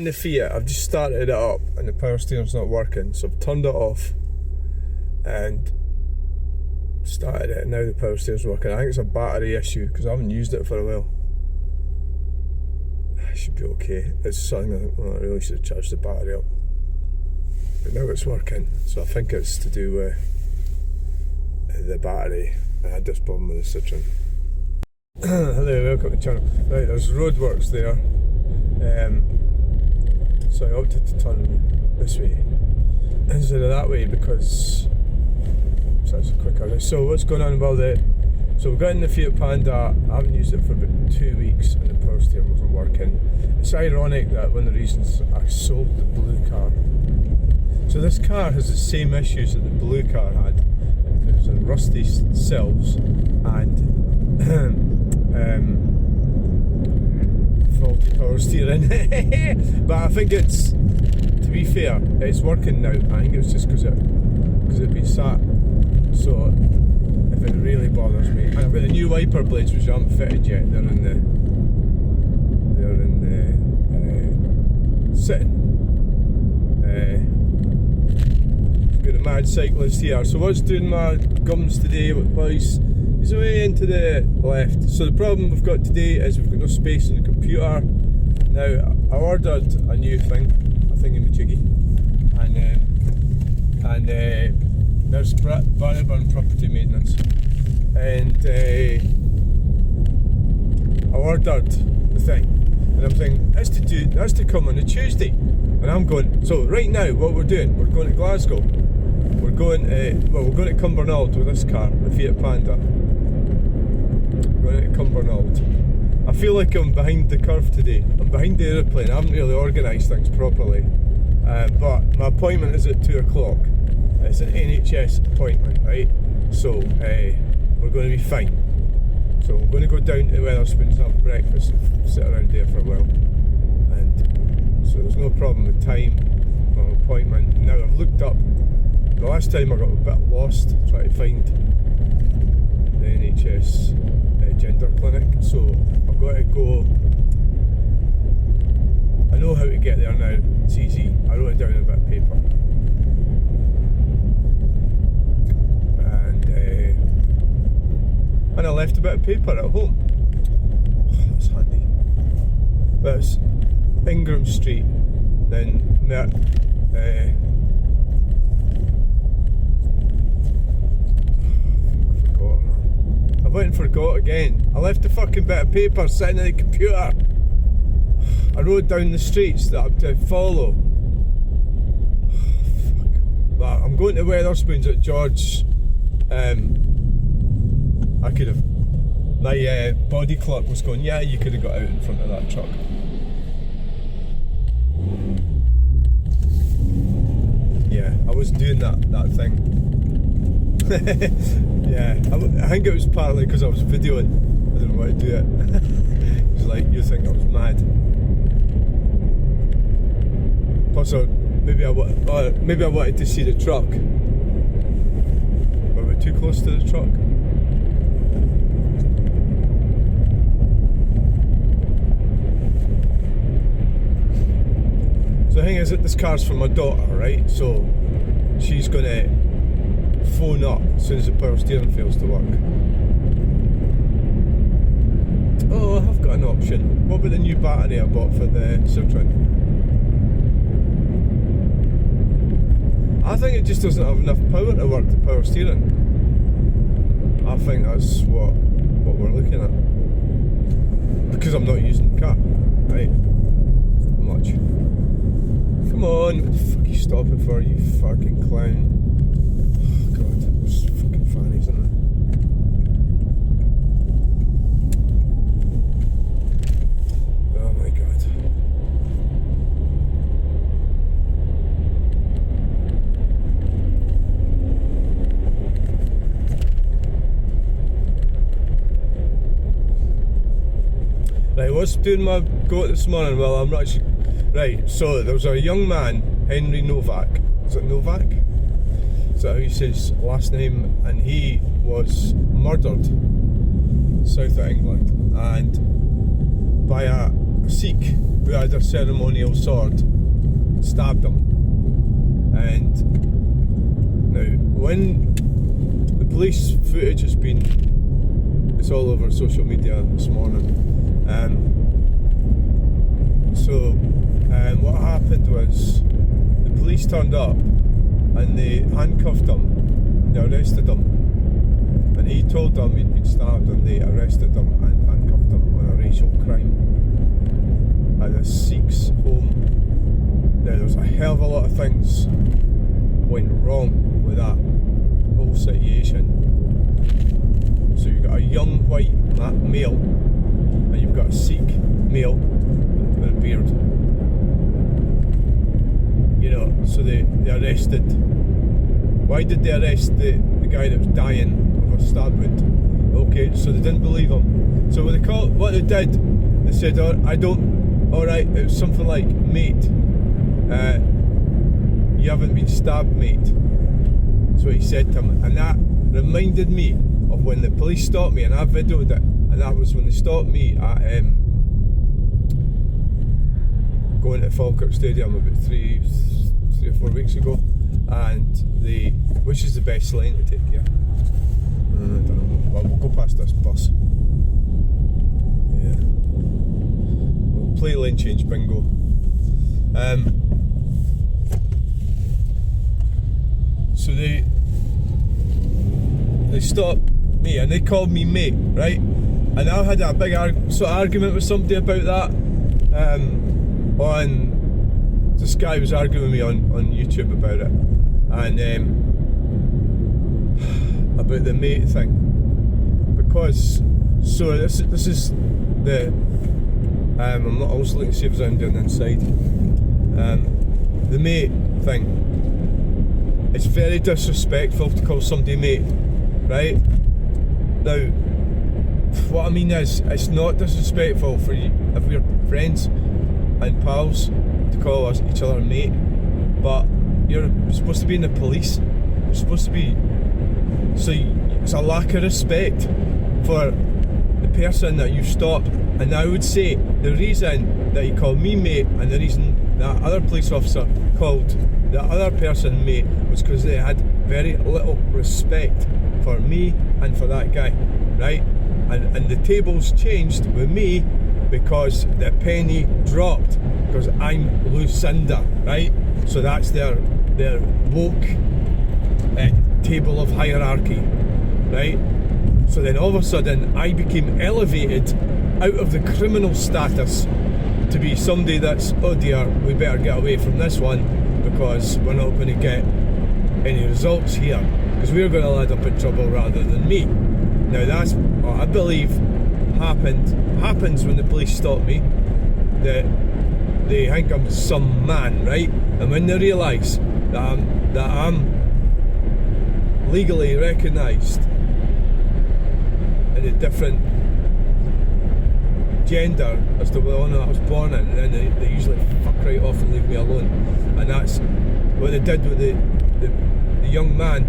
In the Fiat, I've just started it up and the power steering's not working, so I've turned it off and started it, and now the power steering's working. I think it's a battery issue because I haven't used it for a while. I should be okay. It's something I think, well, I really should have charged the battery up, but now it's working, so I think it's to do with the battery. I had this problem with the Citroen. Hello, welcome to the channel. Right, there's roadworks there. So I opted to turn this way instead of that way because it's quicker. So what's going on about it? So we've got in the Fiat Panda. I haven't used it for about 2 weeks and the power steering wasn't working. It's ironic that one of the reasons I sold the blue car. So this car has the same issues that the blue car had. There's a rusty sills and faulty power steering. But I think it's, to be fair, it's working now. I think it's just because it'd been sat. So if it really bothers me, and I've got the new wiper blades which I haven't fitted yet. They're in the sitting. Got a mad cyclist here. So what's doing my gums today? Well, he's away into the left. So the problem we've got today is we've got no space on the computer. Now I ordered a new thing, a thingy-majiggy, and there's Barryburn Property Maintenance, and I ordered the thing, and I'm thinking that's to come on a Tuesday, and I'm going. So right now, what we're doing, we're going to Glasgow. We're going to Cumbernauld with this car, the Fiat Panda. We're going to Cumbernauld. I feel like I'm behind the curve today. I'm behind the aeroplane. I haven't really organised things properly, but my appointment is at 2 o'clock. It's an NHS appointment, right? So we're going to be fine. So we're going to go down to Wetherspoons and have breakfast and sit around there for a while. And so there's no problem with time, my appointment. Now I've looked up. The last time I got a bit lost trying to find the NHS gender clinic. So I've got to go. I know how to get there now. It's easy. I wrote it down in a bit of paper. And I left a bit of paper at home. Oh, that's handy. That's Ingram Street, then forgot. I went and forgot again. I left a fucking bit of paper sitting in the computer. I wrote down the streets that I'm to follow. Fuck. I'm going to Wetherspoons at George. I could have. My body clock was going, yeah, you could have got out in front of that truck. Yeah, I was doing that thing. Yeah, I think it was partly because I was videoing. I didn't want to do it. It was like, you think I was mad. Plus, maybe I wanted to see the truck. Were we too close to the truck? So the thing is that this car's for my daughter, right? So she's going to phone up as soon as the power steering fails to work. Oh, I've got an option. What about the new battery I bought for the Citroen? I think it just doesn't have enough power to work the power steering. I think that's what we're looking at. Because I'm not using the car, right? Much. Come on, what the fuck are you stopping for, you fucking clown? Oh god, there's fucking fannies, isn't there? Oh my god. Right, what's doing my goat this morning? Well, I'm not actually. Right, so there was a young man, Henry Nowak. Is it Nowak? Is that how he says his last name? And he was murdered south of England, and by a Sikh who had a ceremonial sword stabbed him. And now, when the police footage has been, it's all over social media this morning. What happened was the police turned up and they handcuffed him, they arrested him, and he told them he'd been stabbed, and they arrested him and handcuffed him on a racial crime at a Sikh's home. Now, there's a hell of a lot of things went wrong with that whole situation. So you've got a young white male, and you've got a Sikh male with a beard. You know, so they arrested. Why did they arrest the guy that was dying of a stab wound? Okay, so they didn't believe him. So what they did, they said, alright, it was something like, mate, you haven't been stabbed, mate. That's what he said to him. And that reminded me of when the police stopped me, and I videoed it. And that was when they stopped me at going to Falkirk Stadium about 3 or 4 weeks ago, and which is the best lane to take here? I don't know. Well, we'll go past this bus. Yeah. We'll play lane change bingo. So they stopped me and they called me mate, right? And I had a big argument with somebody about that. This guy was arguing with me on YouTube about it, and about the mate thing, because this is the I'm not also looking to see if there's anything down the inside. The mate thing, it's very disrespectful to call somebody mate, right? Now, what I mean is, it's not disrespectful for you if we're friends and pals to call each other mate, but you're supposed to be in the police. You're supposed to be, so it's a lack of respect for the person that you stopped. And I would say the reason that he called me mate and the reason that other police officer called the other person mate was because they had very little respect for me and for that guy, right? And the tables changed with me because the penny dropped, because I'm Lucinda, right? So that's their woke table of hierarchy, right? So then all of a sudden I became elevated out of the criminal status to be somebody that's, oh dear, we better get away from this one because we're not going to get any results here, because we're going to land up in trouble rather than me. Now that's what I believe happens when the police stop me, that they think I'm some man, right? And when they realise that I'm legally recognised in a different gender as to the one that I was born in, and then they usually fuck right off and leave me alone. And that's what they did with the young man,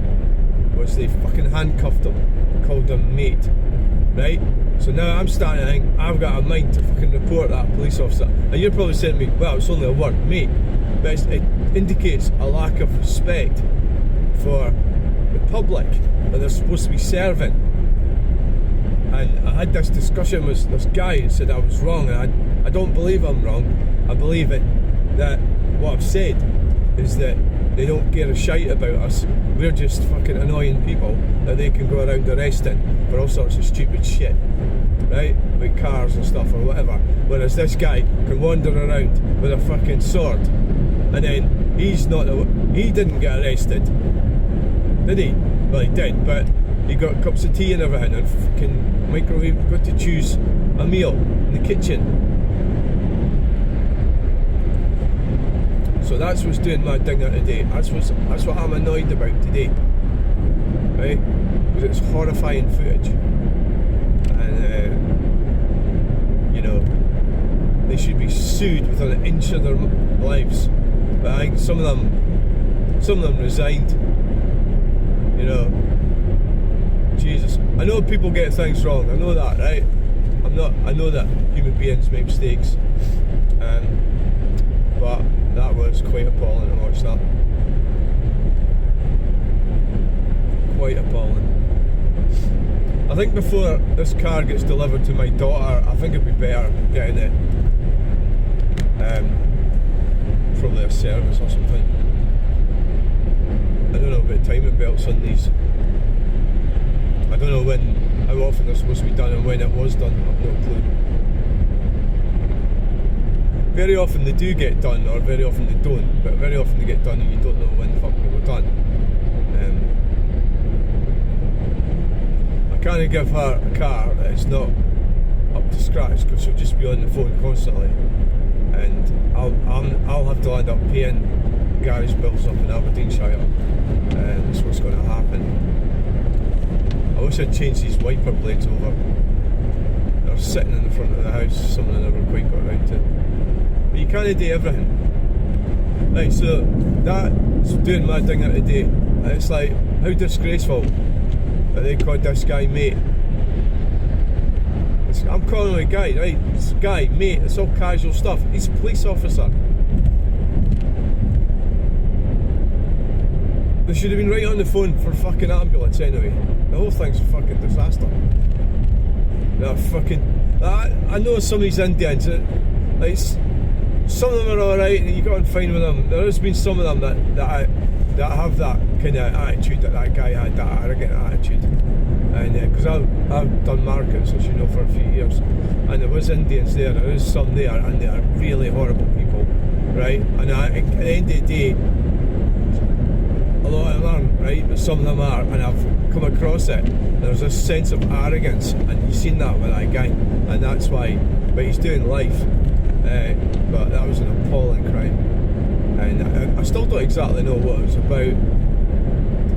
was they fucking handcuffed him, called him mate, right? So now I'm starting to think I've got a mind to fucking report that police officer. And you're probably saying to me, well, it's only a word, mate, but it indicates a lack of respect for the public that they're supposed to be serving. And I had this discussion with this guy who said I was wrong, and I don't believe I'm wrong. I believe that what I've said is that they don't give a shite about us. We're just fucking annoying people that they can go around arresting for all sorts of stupid shit, right? With cars and stuff or whatever. Whereas this guy can wander around with a fucking sword, and then he didn't get arrested, did he? Well, he did, but he got cups of tea and everything, and fucking microwave, got to choose a meal in the kitchen. So that's what's doing my dinger today. That's what I'm annoyed about today, right? Because it's horrifying footage, and they should be sued within an inch of their lives. But I think some of them resigned. Jesus, I know people get things wrong. I know that, right? I know that human beings make mistakes. But that was quite appalling to watch that. Quite appalling. I think before this car gets delivered to my daughter, I think it'd be better getting it probably a service or something. I don't know about timing belts on these. I don't know how often they're supposed to be done and when it was done. I've no clue. Very often they do get done, or very often they don't, but very often they get done and you don't know when the fuck they were done. I can't give her a car that is not up to scratch, because she'll just be on the phone constantly, and I'll have to end up paying garage bills up in Aberdeenshire, and that's what's going to happen. I wish I'd changed these wiper blades over. They're sitting in the front of the house, something I never quite got around to. But you can't do everything. Right, so that's doing my thing out today. And it's like, how disgraceful that they called this guy mate. I'm calling him a guy, right? It's a guy, mate, it's all casual stuff. He's a police officer. They should have been right on the phone for fucking ambulance anyway. The whole thing's a fucking disaster. I know some of these Indians, like, some of them are alright and you got on fine with them. There has been some of them that have that kind of attitude that guy had, that arrogant attitude. And because I've done markets, as you know, for a few years, and there was Indians there is some there, and they are really horrible people, right? And at the end of the day, a lot of them aren't, right? But some of them are, and I've come across it. There's this sense of arrogance, and you've seen that with that guy, and that's why. But he's doing life, but that was an appalling crime, and I still don't exactly know what it was about.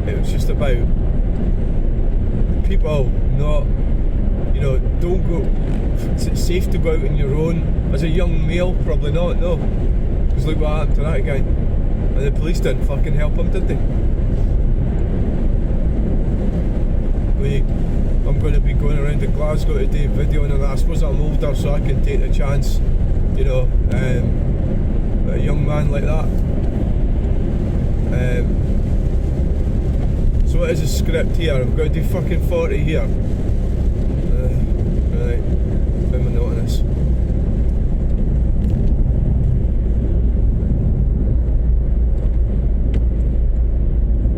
It was just about people not, don't go. Is it safe to go out on your own as a young male? Probably not. No, because look what happened to that guy. And the police didn't fucking help him, did they? I'm going to be going around to Glasgow today videoing, and I suppose I'm older so I can take the chance, a young man like that. So what is the script here? I'm going to do fucking 40 here. Right, put my note on this.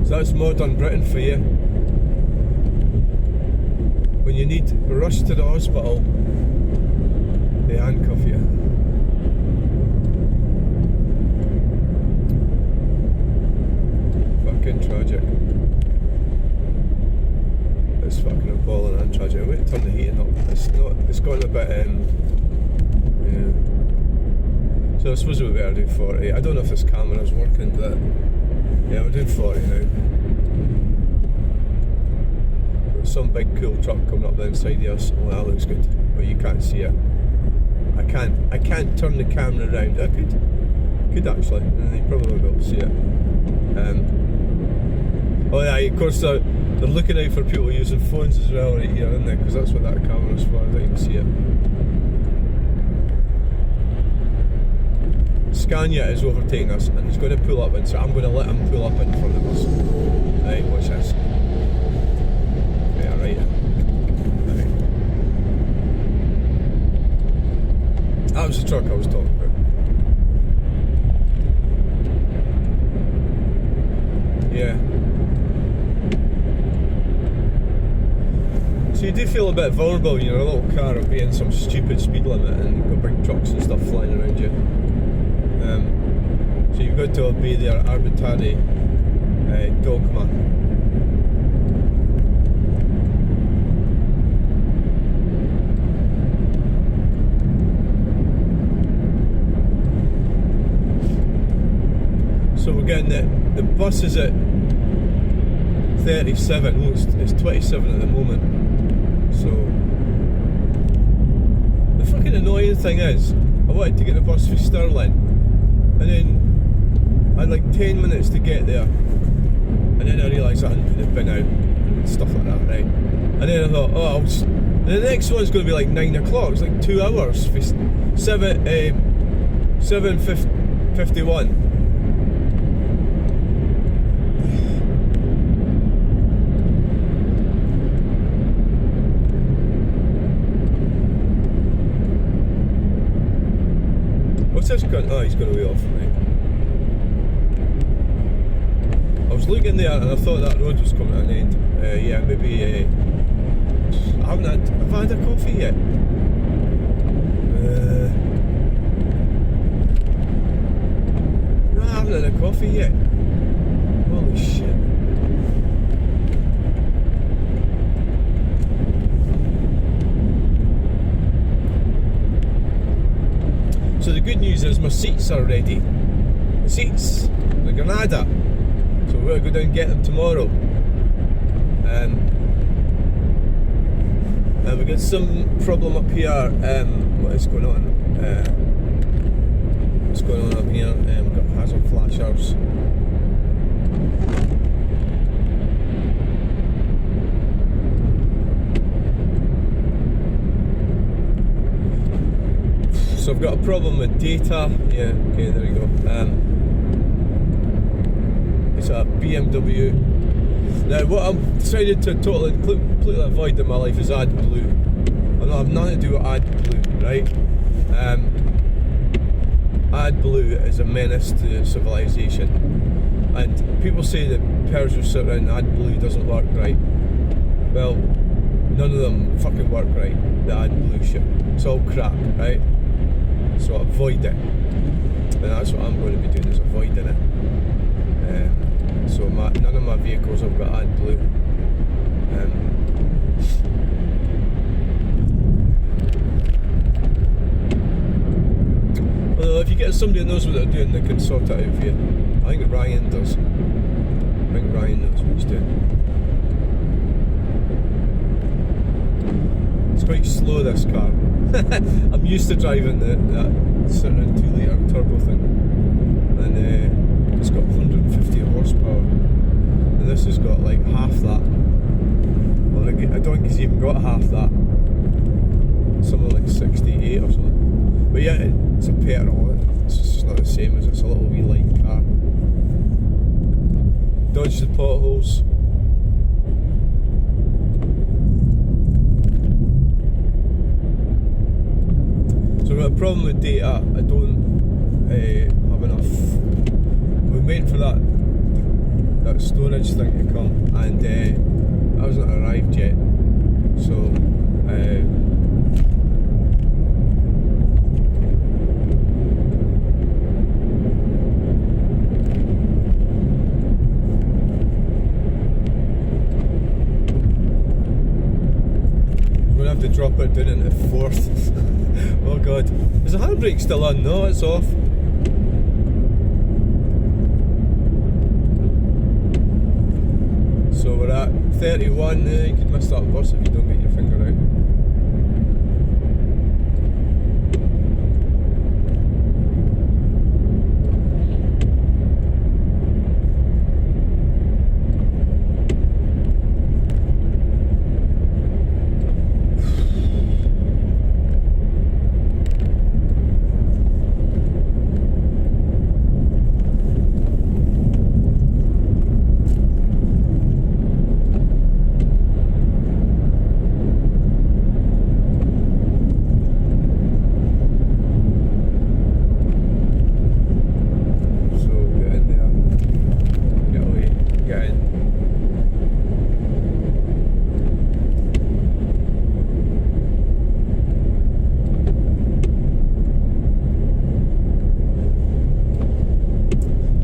So that's modern Britain for you. When you need to rush to the hospital, they handcuff you. Fucking tragic. It's fucking appalling and tragic. I'm going to turn the heating up. It's gotten a bit, yeah. So I suppose we better do 40. I don't know if this camera's working, but yeah, we're doing 40 now. Got some big cool truck coming up the inside of us. Oh, that looks good, but you can't see it. I can't turn the camera around. I could actually, and you probably won't be able to see it. Oh yeah, of course they're looking out for people using phones as well right here, aren't they? Because that's what that camera's for. I can see it. Scania is overtaking us and he's going to pull up, and so I'm going to let him pull up in front of us. Right, watch this. Yeah, right. That was the truck I was talking about. Yeah. So you do feel a bit vulnerable in your little car of being some stupid speed limit and you've got big trucks and stuff flying around you. So you've got to obey their arbitrary dogma. So we're getting the bus is at 37. Oh, it's 27 at the moment. So the fucking annoying thing is, I wanted to get the bus for Stirling, and then I had like 10 minutes to get there, and then I realised I hadn't put the bin out and stuff like that, right? And then I thought, and the next one's going to be like 9 o'clock. It's like 2 hours for 7:51. What's this gun? Oh, he's got a way off, right. I was looking there and I thought that road was coming to an end. Yeah, maybe. Have I had a coffee yet? No, I haven't had a coffee yet. Holy shit. So the good news is my seats are ready. The seats, the Granada. So we're going to go down and get them tomorrow. And we got some problem up here. What is going on? What's going on up here? We've got hazard flashers. So I've got a problem with data. Yeah, okay, there you go. It's a BMW. Now, what I've decided to totally, completely avoid in my life is AdBlue. I don't have nothing to do with AdBlue, right? AdBlue is a menace to civilization. And people say that Persian sit around AdBlue doesn't work right. Well, none of them fucking work right, the AdBlue shit. It's all crap, right? So avoid it. And that's what I'm going to be doing, is avoiding it. So none of my vehicles have got AdBlue. Well, if you get somebody that knows what they're doing, they can sort it out for you. I think Ryan does. I think Ryan knows what he's doing. It's quite slow, this car. I'm used to driving that sort of 2-litre turbo thing. And it's got 150 horsepower, and this has got like half that. Well, I don't think it's even got half that. Something like 68 or something. But yeah, it's a petrol. It's just not the same as it's a little wee light car. Dodge the potholes. So we've got a problem with data. I don't have enough. We're waiting for that storage thing to come, and that hasn't arrived yet. So we're gonna have to drop it down into fourth. Oh god, is the handbrake still on? No, it's off. So we're at 31. You could miss that bus if you don't get your finger out.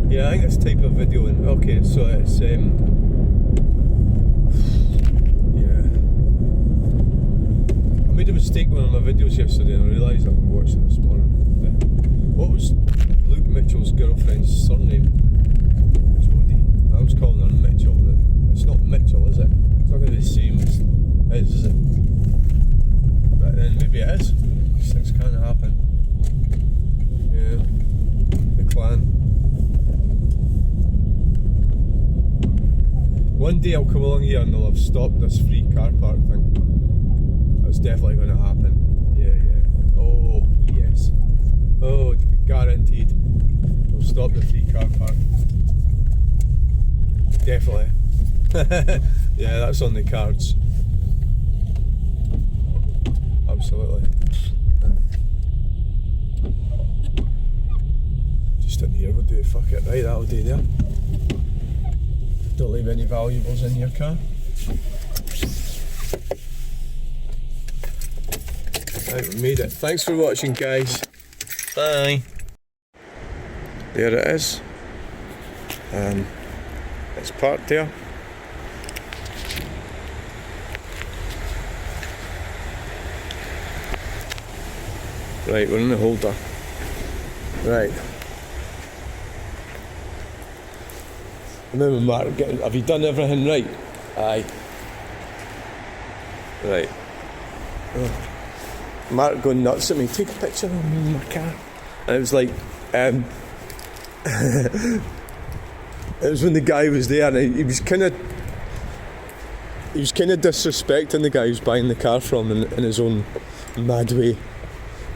Yeah, I think this type of video, and okay, so it's yeah. I made a mistake with one of my videos yesterday, and I realised I've been watching it this morning. What was Luke Mitchell's girlfriend's surname? Jodie. I was calling her Mitchell. It's not Mitchell, is it? It's not going to be the same as it is it? But then maybe it is. These things can happen. Yeah. The clan. One day I'll come along here and they'll have stopped this free car park thing. That's definitely going to happen. Yeah, yeah. Oh, yes. Oh, guaranteed. We'll stop the free car park. Definitely. Yeah, that's on the cards. Absolutely. Just in here, we'll do fuck it. Right, that'll do there. Don't leave any valuables in your car. Right, we made it. Thanks for watching, guys. Bye. There it is. It's parked there. Right, we're in the holder. Right. Remember, Mark, have you done everything right? Aye. Right. Oh. Mark going nuts at me. Take a picture of me in my car. And it was like, it was when the guy was there, and he was kind of disrespecting the guy who's buying the car from in his own mad way,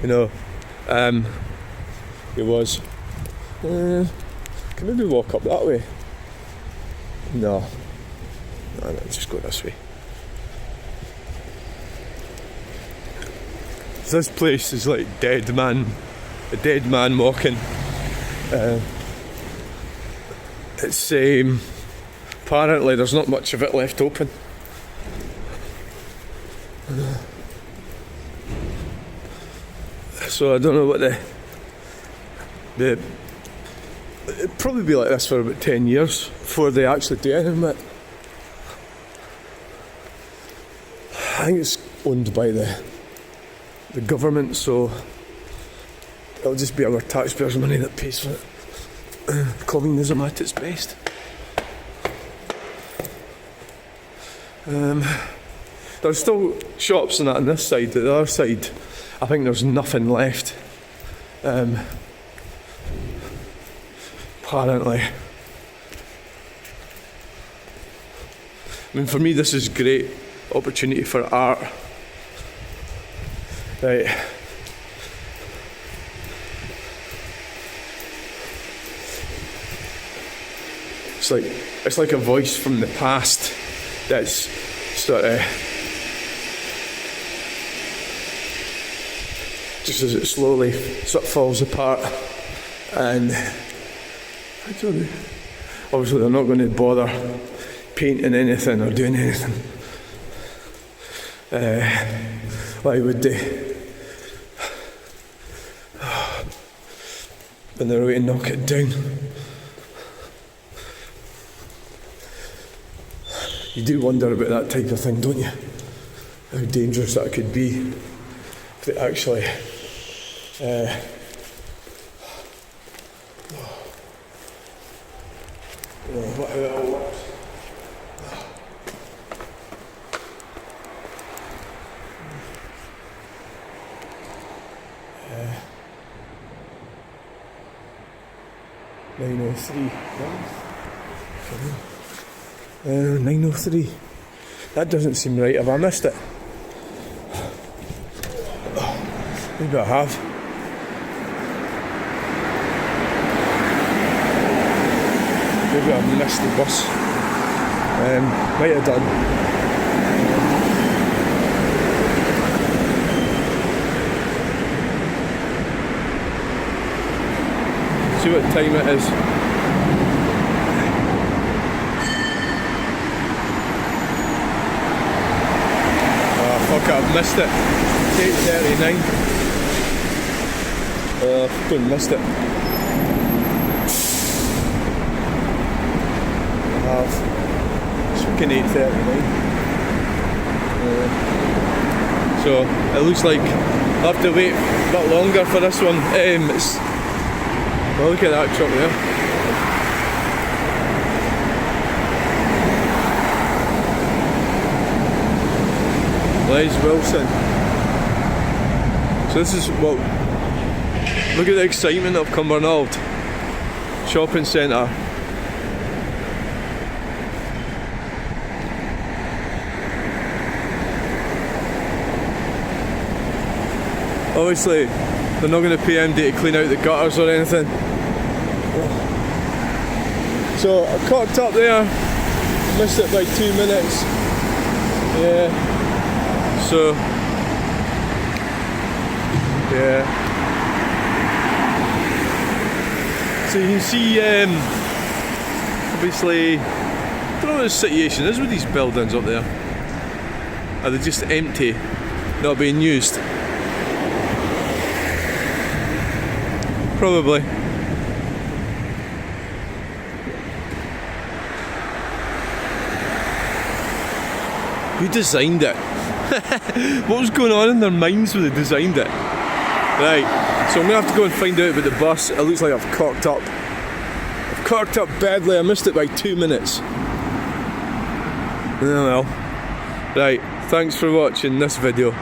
you know. He was. Can maybe walk up that way? No, just go this way. This place is like a dead man walking. It's apparently there's not much of it left open. So I don't know what it'd probably be like this for about 10 years before they actually do anything with it. I think it's owned by the government, so it'll just be our taxpayers' money that pays for it. Communism at its best. There's still shops and that on this side. The other side, I think there's nothing left. Apparently. I mean, for me, this is great opportunity for art. Right. It's like a voice from the past that's sort of just as it slowly sort of falls apart, and I don't know. Obviously, they're not going to bother painting anything or doing anything. Why would they? When they're going to knock it down. You do wonder about that type of thing, don't you? How dangerous that could be if it actually how it all works. 903. 903. That doesn't seem right. Have I missed it? Maybe I have. Maybe I've missed the bus. Might have done. See what time it is. Oh fuck it, I've missed it. It's 8:39. I've fucking missed it. It's fucking 8:39. So it looks like I'll have to wait a bit longer for this one. Well, look at that truck there. Les Wilson. So this is what. Look at the excitement of Cumbernauld Shopping Centre. Obviously, They're not going to pay MD to clean out the gutters or anything. So I cocked up there, missed it by 2 minutes. Yeah. So yeah. So you can see obviously, I don't know what the situation is with these buildings up there. Are they just empty, not being used? Probably. Who designed it? What was going on in their minds when they designed it? Right, so I'm going to have to go and find out about the bus. It looks like I've cocked up. I've cocked up badly, I missed it by 2 minutes. Oh well. Right, thanks for watching this video.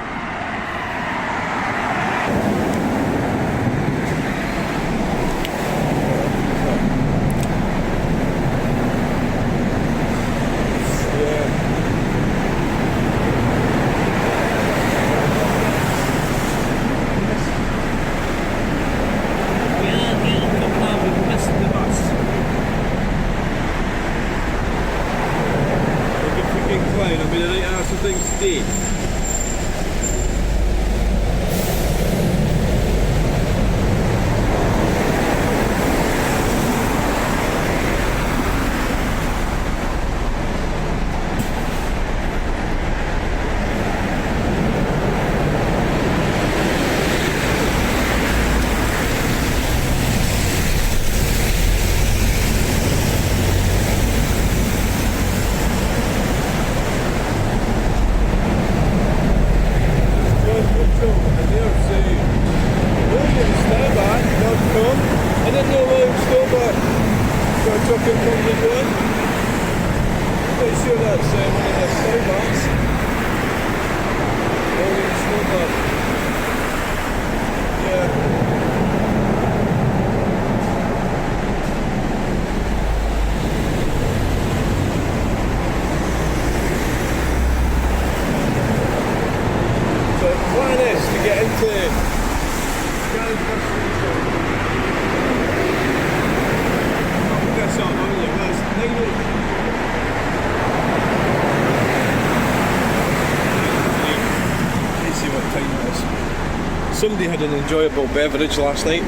Somebody had an enjoyable beverage last night.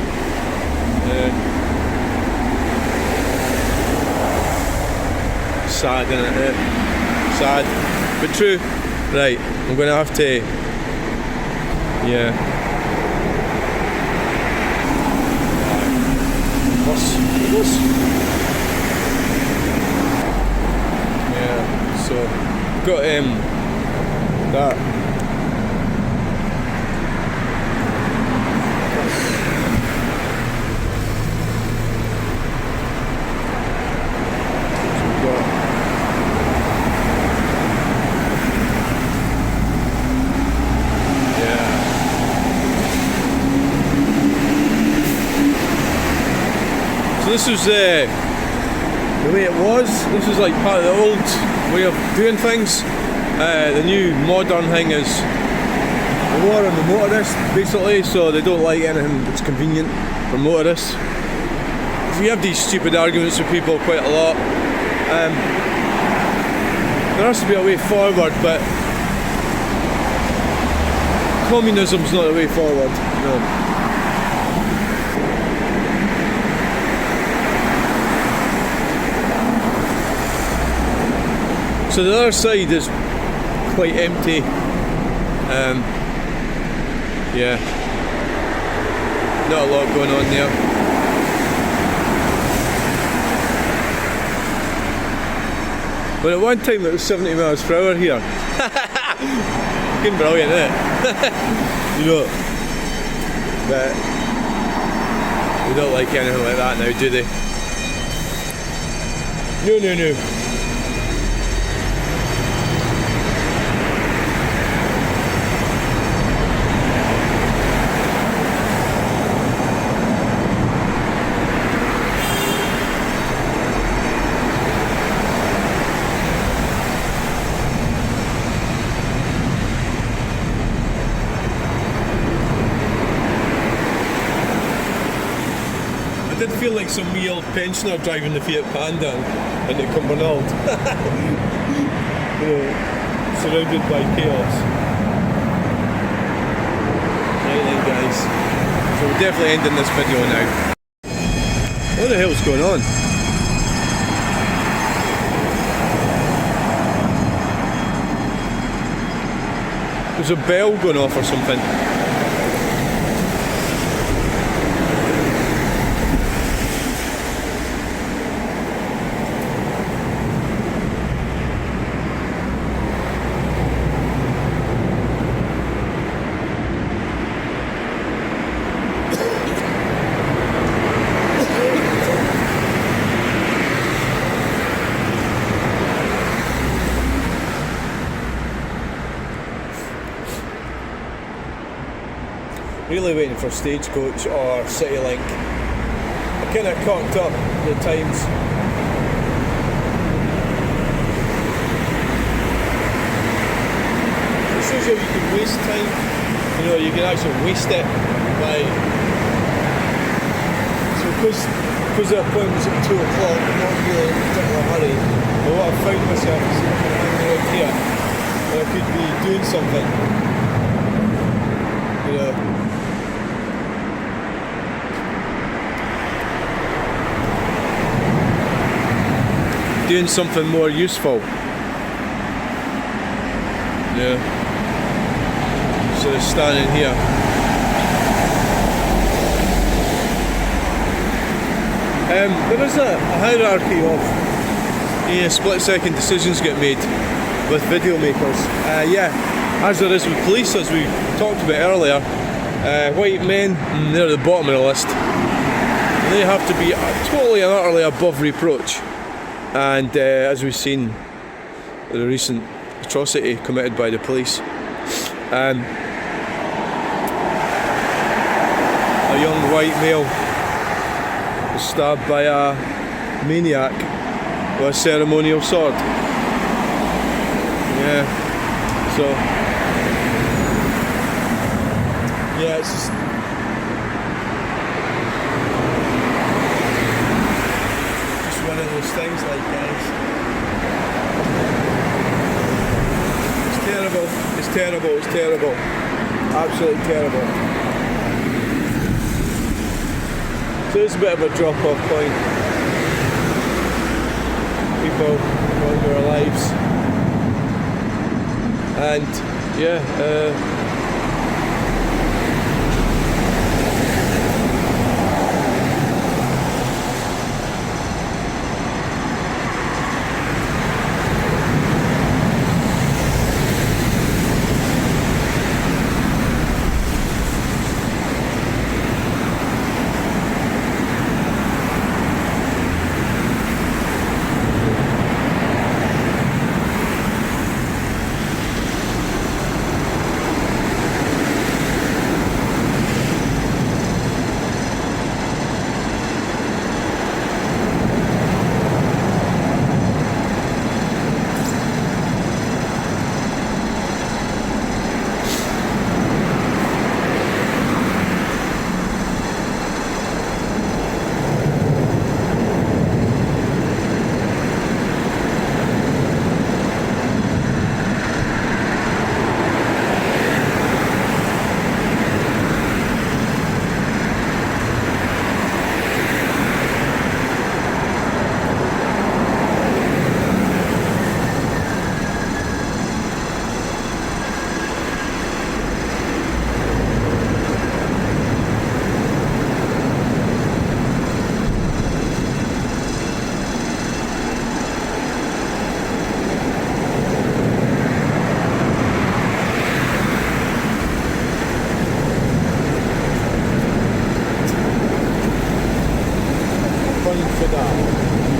Sad, isn't it? Sad, but true. Right, I'm going to have to, yeah. Bus. Yeah, so got that. This was the way it was. This is like part of the old way of doing things. The new modern thing is the war on the motorists, basically, so they don't like anything that's convenient for motorists. We have these stupid arguments with people quite a lot. There has to be a way forward, but communism's not the way forward, no. So the other side is quite empty. Yeah, not a lot going on there. But at one time it was 70 miles per hour here. Fucking brilliant, isn't it? You know. But we don't like anything like that now, do they? No. like some wee old pensioner driving the Fiat Panda into Cumbernauld. You know, surrounded by chaos. Right then, guys. So we're definitely ending this video now. What the hell's going on? There's a bell going off or something. Really waiting for Stagecoach or CityLink. I kind of cocked up the times. It shows you how you can waste time. You know, you can actually waste it by. So because the appointment was at 2 o'clock, I'm not really in a particular hurry. But what I found myself is hanging around here, and I could be doing something. You know. Doing something more useful. Yeah. So they're standing here. There is a hierarchy of split-second decisions get made with video makers. Yeah, as there is with police, as we talked about earlier. White men, they're at the bottom of the list. They have to be totally and utterly above reproach. And as we've seen, the recent atrocity committed by the police, a young white male was stabbed by a maniac with a ceremonial sword. Yeah, so yeah, it's just. One of those things, like, guys. It's terrible. It's terrible. It's terrible. Absolutely terrible. So it's a bit of a drop-off point. People going their lives, and yeah.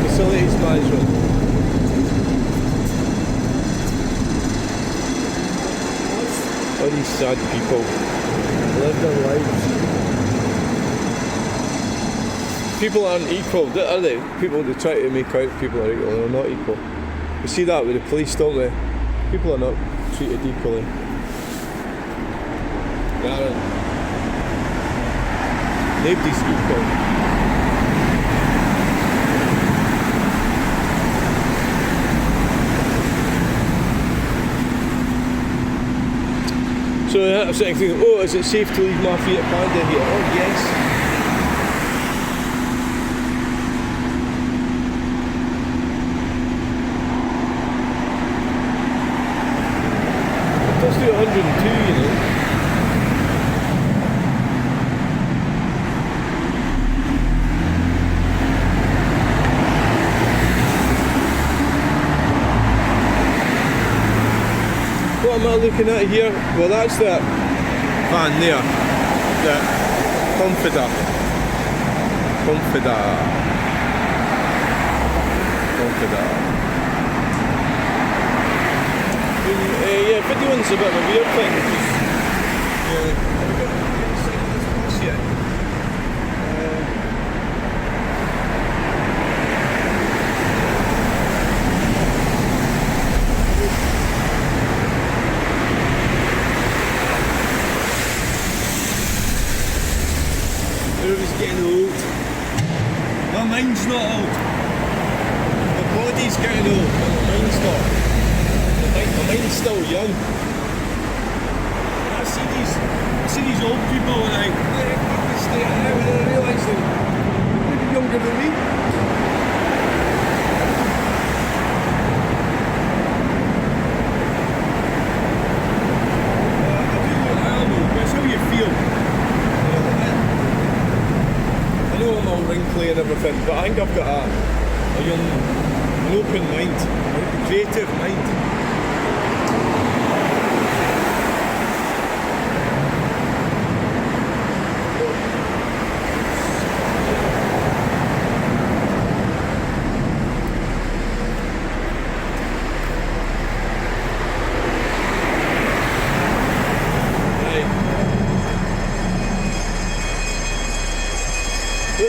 Facilities management. All these sad people live their lives. People aren't equal, are they? People, they try to make out people are equal, they're not equal. We see that with the police, don't we? People are not treated equally. Nobody's equal. So I'm sitting thinking, oh, is it safe to leave my Fiat Panda here? Oh, yes. It does do 102, you know. What am I looking at here? Well, that's that van there, that Confida. Yeah, videoing's a bit of a weird thing. Have we got any sign of this bus yet? Everybody's getting old. My mind's not old. My body's getting old, but my mind's not. My mind's still young. I see these old people and I think, where the fuck is they at now? And I realise they're maybe younger than me. I do what I am old, but it's how you feel. I know I'm all wrinkly and everything, but I think I've got a young, an open mind, a creative mind. What are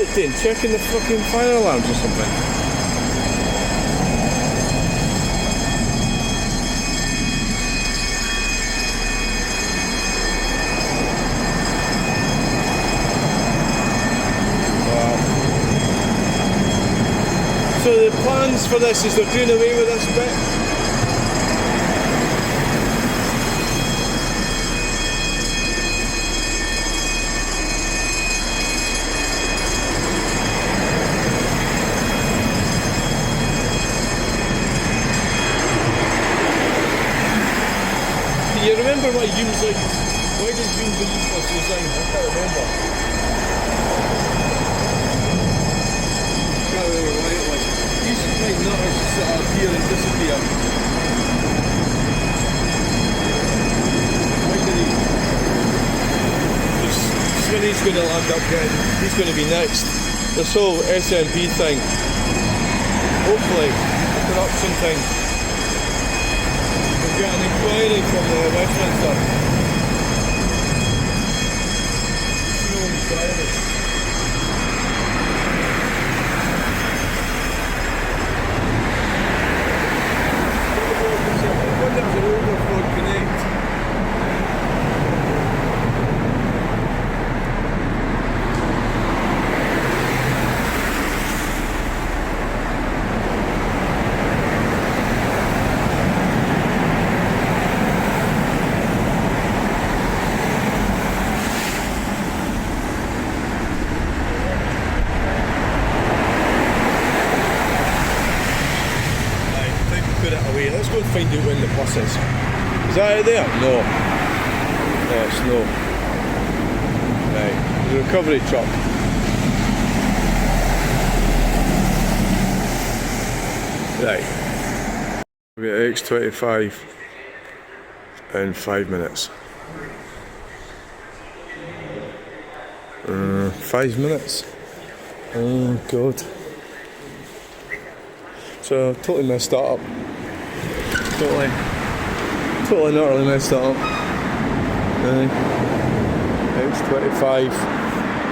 they doing? Checking the fucking fire alarms or something? Wow. So the plans for this is they're doing away with this bit? You remember what Hume's like? Why did Hume believe this was like? I can't remember. I can't remember why it was. These like nutters just sort of appear and disappear. Why did he? Just when he's going to land up again, he's going to be next. This whole SNP thing. Hopefully, the corruption thing. We've got an inquiry from Westminster. No inquiry. I wonder if it's an Overflow Connect. Let's go and find out when the bus is. Is that out there? No. No, it's no. Right, the recovery truck. Right. We're at X25 in 5 minutes. 5 minutes. Oh God. So totally messed that up. Totally not really messed that up. It's 25,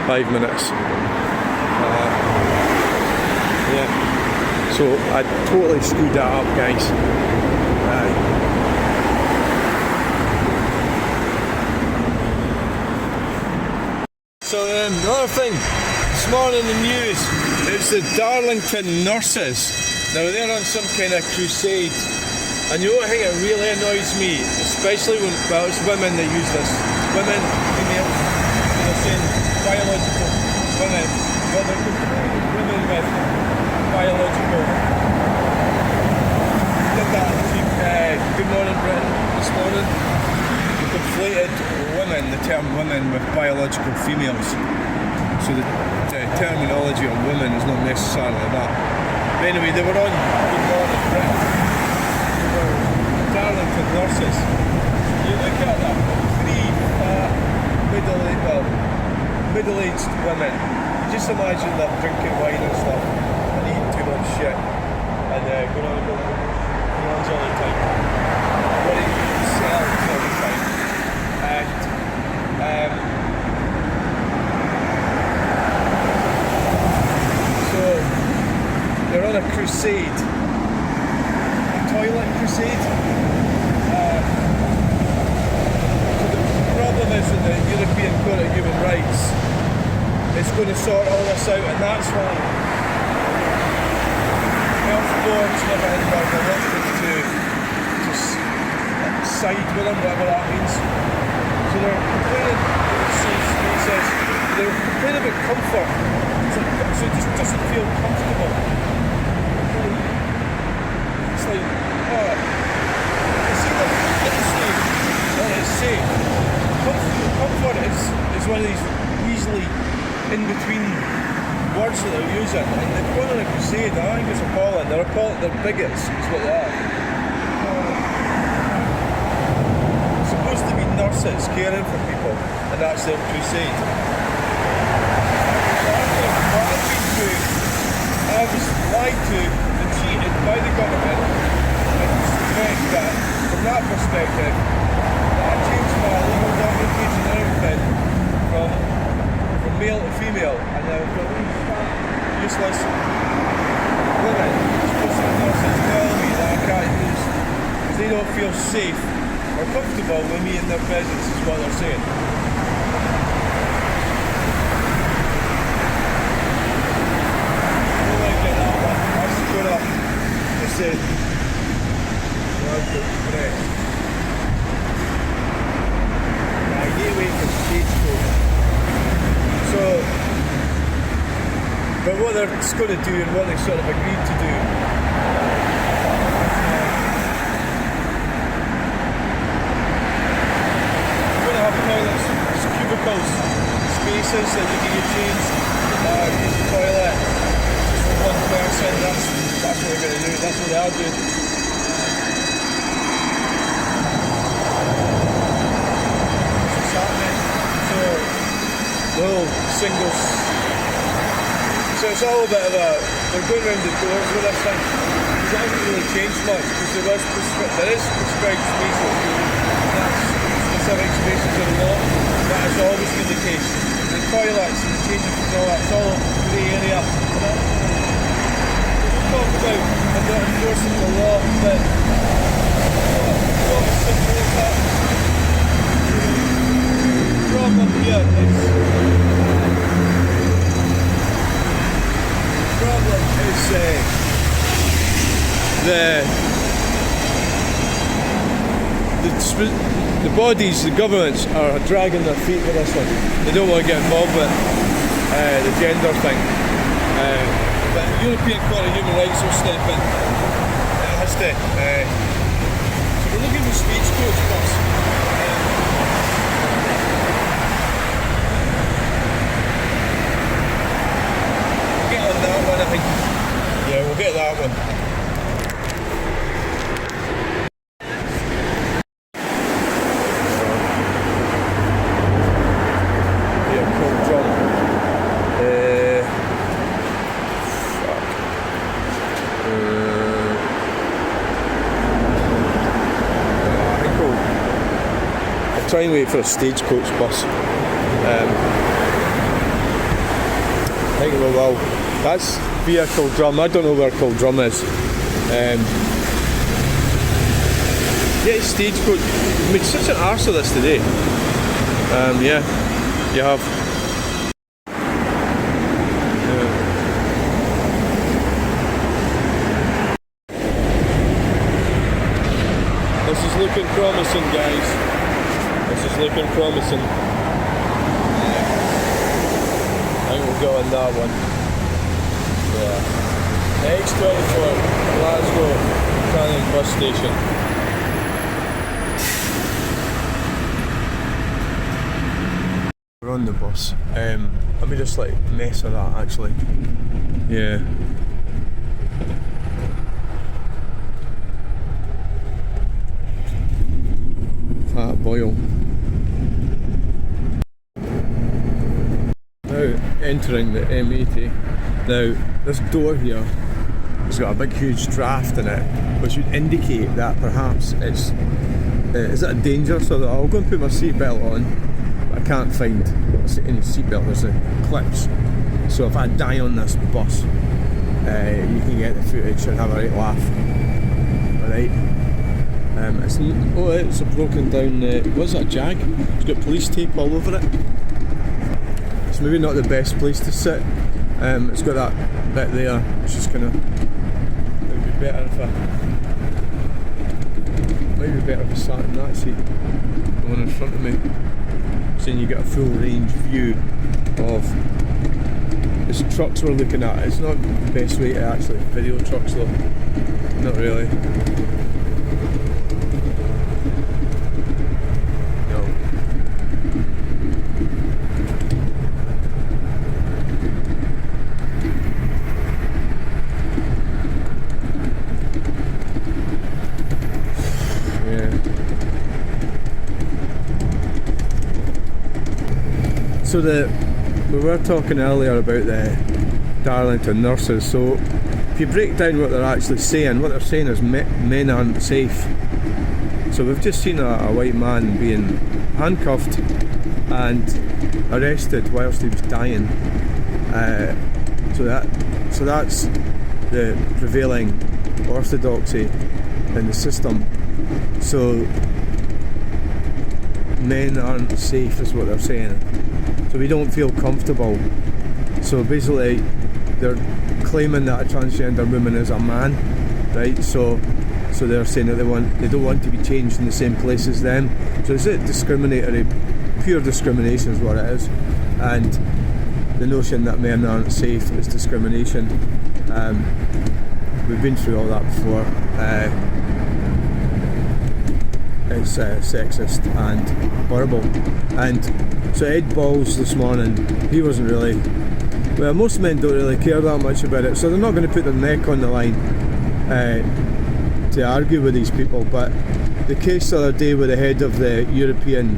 5 minutes. Yeah. So I totally screwed that up, guys. So the other thing, this morning in the news, it's the Darlington Nurses. Now they're on some kind of crusade And you know what I think it really annoys me, especially when, well, it's women that use this. Women, females, they're saying biological women. Well, they're comparing women with biological. Did that Good Morning Britain this morning. They conflated women, the term women, with biological females. So the terminology on women is not necessarily that. But anyway, they were on Good Morning Britain. They were Darlington Nurses. You look at them, three middle-aged women. Just imagine them drinking wine and stuff and eating too much shit and going on about guns all the time. What it sells all the time. And so they're on a crusade, a toilet crusade. So the problem is that the European Court of Human Rights is going to sort all this out, and that's why health boards and everything are reluctant to side with them, whatever that means. So they're complaining about safe spaces, they're complaining about comfort, so it just doesn't feel comfortable. It's like, it's either unsafe or it's safe. Comfort is one of these easily in between words that they're using, and they've gone on a crusade. I think it's appalling. They're bigots, is what they are. It's supposed to be nurses caring for people, and that's their crusade. I was lied to and cheated by the government, and suspect that from that perspective, that I changed my legal documentation and everything from male to female, and I've got useless women supposed to nurses telling me that I can't use because they don't feel safe or comfortable with me in their presence, is what they're saying. I don't like it, that one. That's good up. They said, I need to wait for stagecoach. So, but what they're going to do and what they sort of agreed to do, we're going to have toilets, cubicles, spaces that you can get changed, use the toilet just for one person. That's what they're going to do. That's what they are doing. What's happening? So, the whole singles. So it's all a bit of a, they're going around the doors with this thing, because it hasn't really changed much, because there is prescribed spaces, and that's specific spaces in the law. That has always been the case. The toilets and the changing and all that, it's all grey area. We've talked about and not enforcing the law, but it's not as simple as that. The problem here is the bodies, the governments are dragging their feet with this one. They don't want to get involved with the gender thing. But the European Court of Human Rights will step in. It has to. So we're looking for stagecoach bus. Get on that one, I think. Yeah, we'll get that one. Try and wait for a stagecoach bus. I think we will. That's vehicle drum. I don't know where Drum is. Yeah, stagecoach. I made such an arse of this today. Yeah, you have. This is looking promising, guys. This is looking promising. I think we'll go on that one. Yeah. X24, Glasgow, Darlington bus station. We're on the bus. I made a slight mess of that actually. Yeah. Fat boil. Now entering the M80. Now this door here has got a big huge draft in it, which would indicate that perhaps it's is it a danger, so that I'll go and put my seatbelt on. I can't find any seatbelt, there's the clips. So if I die on this bus, you can get the footage and have a right laugh. Alright. It's a broken down, what's that, Jag? It's got police tape all over it. It's maybe not the best place to sit. It's got that bit there, which is kind of, it would be better if I sat in that seat, the one in front of me. So then you get a full range view of this trucks we're looking at. It's not the best way to actually video trucks though, not really. So we were talking earlier about the Darlington Nurses, so if you break down what they're actually saying, what they're saying is men aren't safe. So we've just seen a white man being handcuffed and arrested whilst he was dying. So that's the prevailing orthodoxy in the system. So men aren't safe is what they're saying. So we don't feel comfortable. So basically they're claiming that a transgender woman is a man, right? So they're saying that they don't want to be changed in the same place as them. So it's discriminatory, pure discrimination is what it is. And the notion that men aren't safe is discrimination. We've been through all that before. It's sexist and horrible. And so Ed Balls this morning, he wasn't really, well, most men don't really care that much about it, so they're not going to put their neck on the line to argue with these people. But the case the other day with the head of the European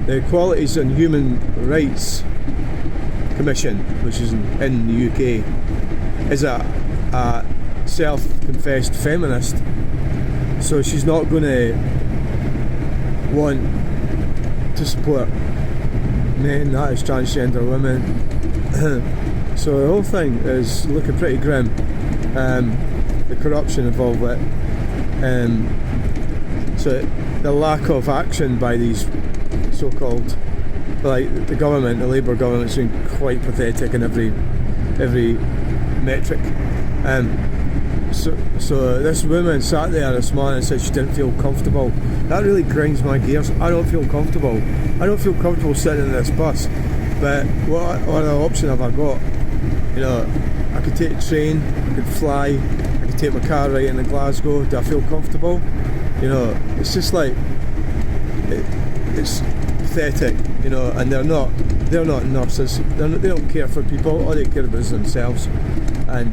the Equalities and Human Rights Commission, which is in the UK, is a self-confessed feminist, so she's not going to want to support men that is transgender women. So the whole thing is looking pretty grim. The corruption involved with it, so the lack of action by these so-called, like the government, the Labour government, has been quite pathetic in every metric. So this woman sat there this morning and said she didn't feel comfortable. That really grinds my gears. I don't feel comfortable. I don't feel comfortable sitting in this bus. But what other option have I got? You know, I could take a train, I could fly, I could take my car right into Glasgow. Do I feel comfortable? You know, it's just like, it's pathetic, you know, and they're not nurses. They don't care for people. All they care about is themselves. And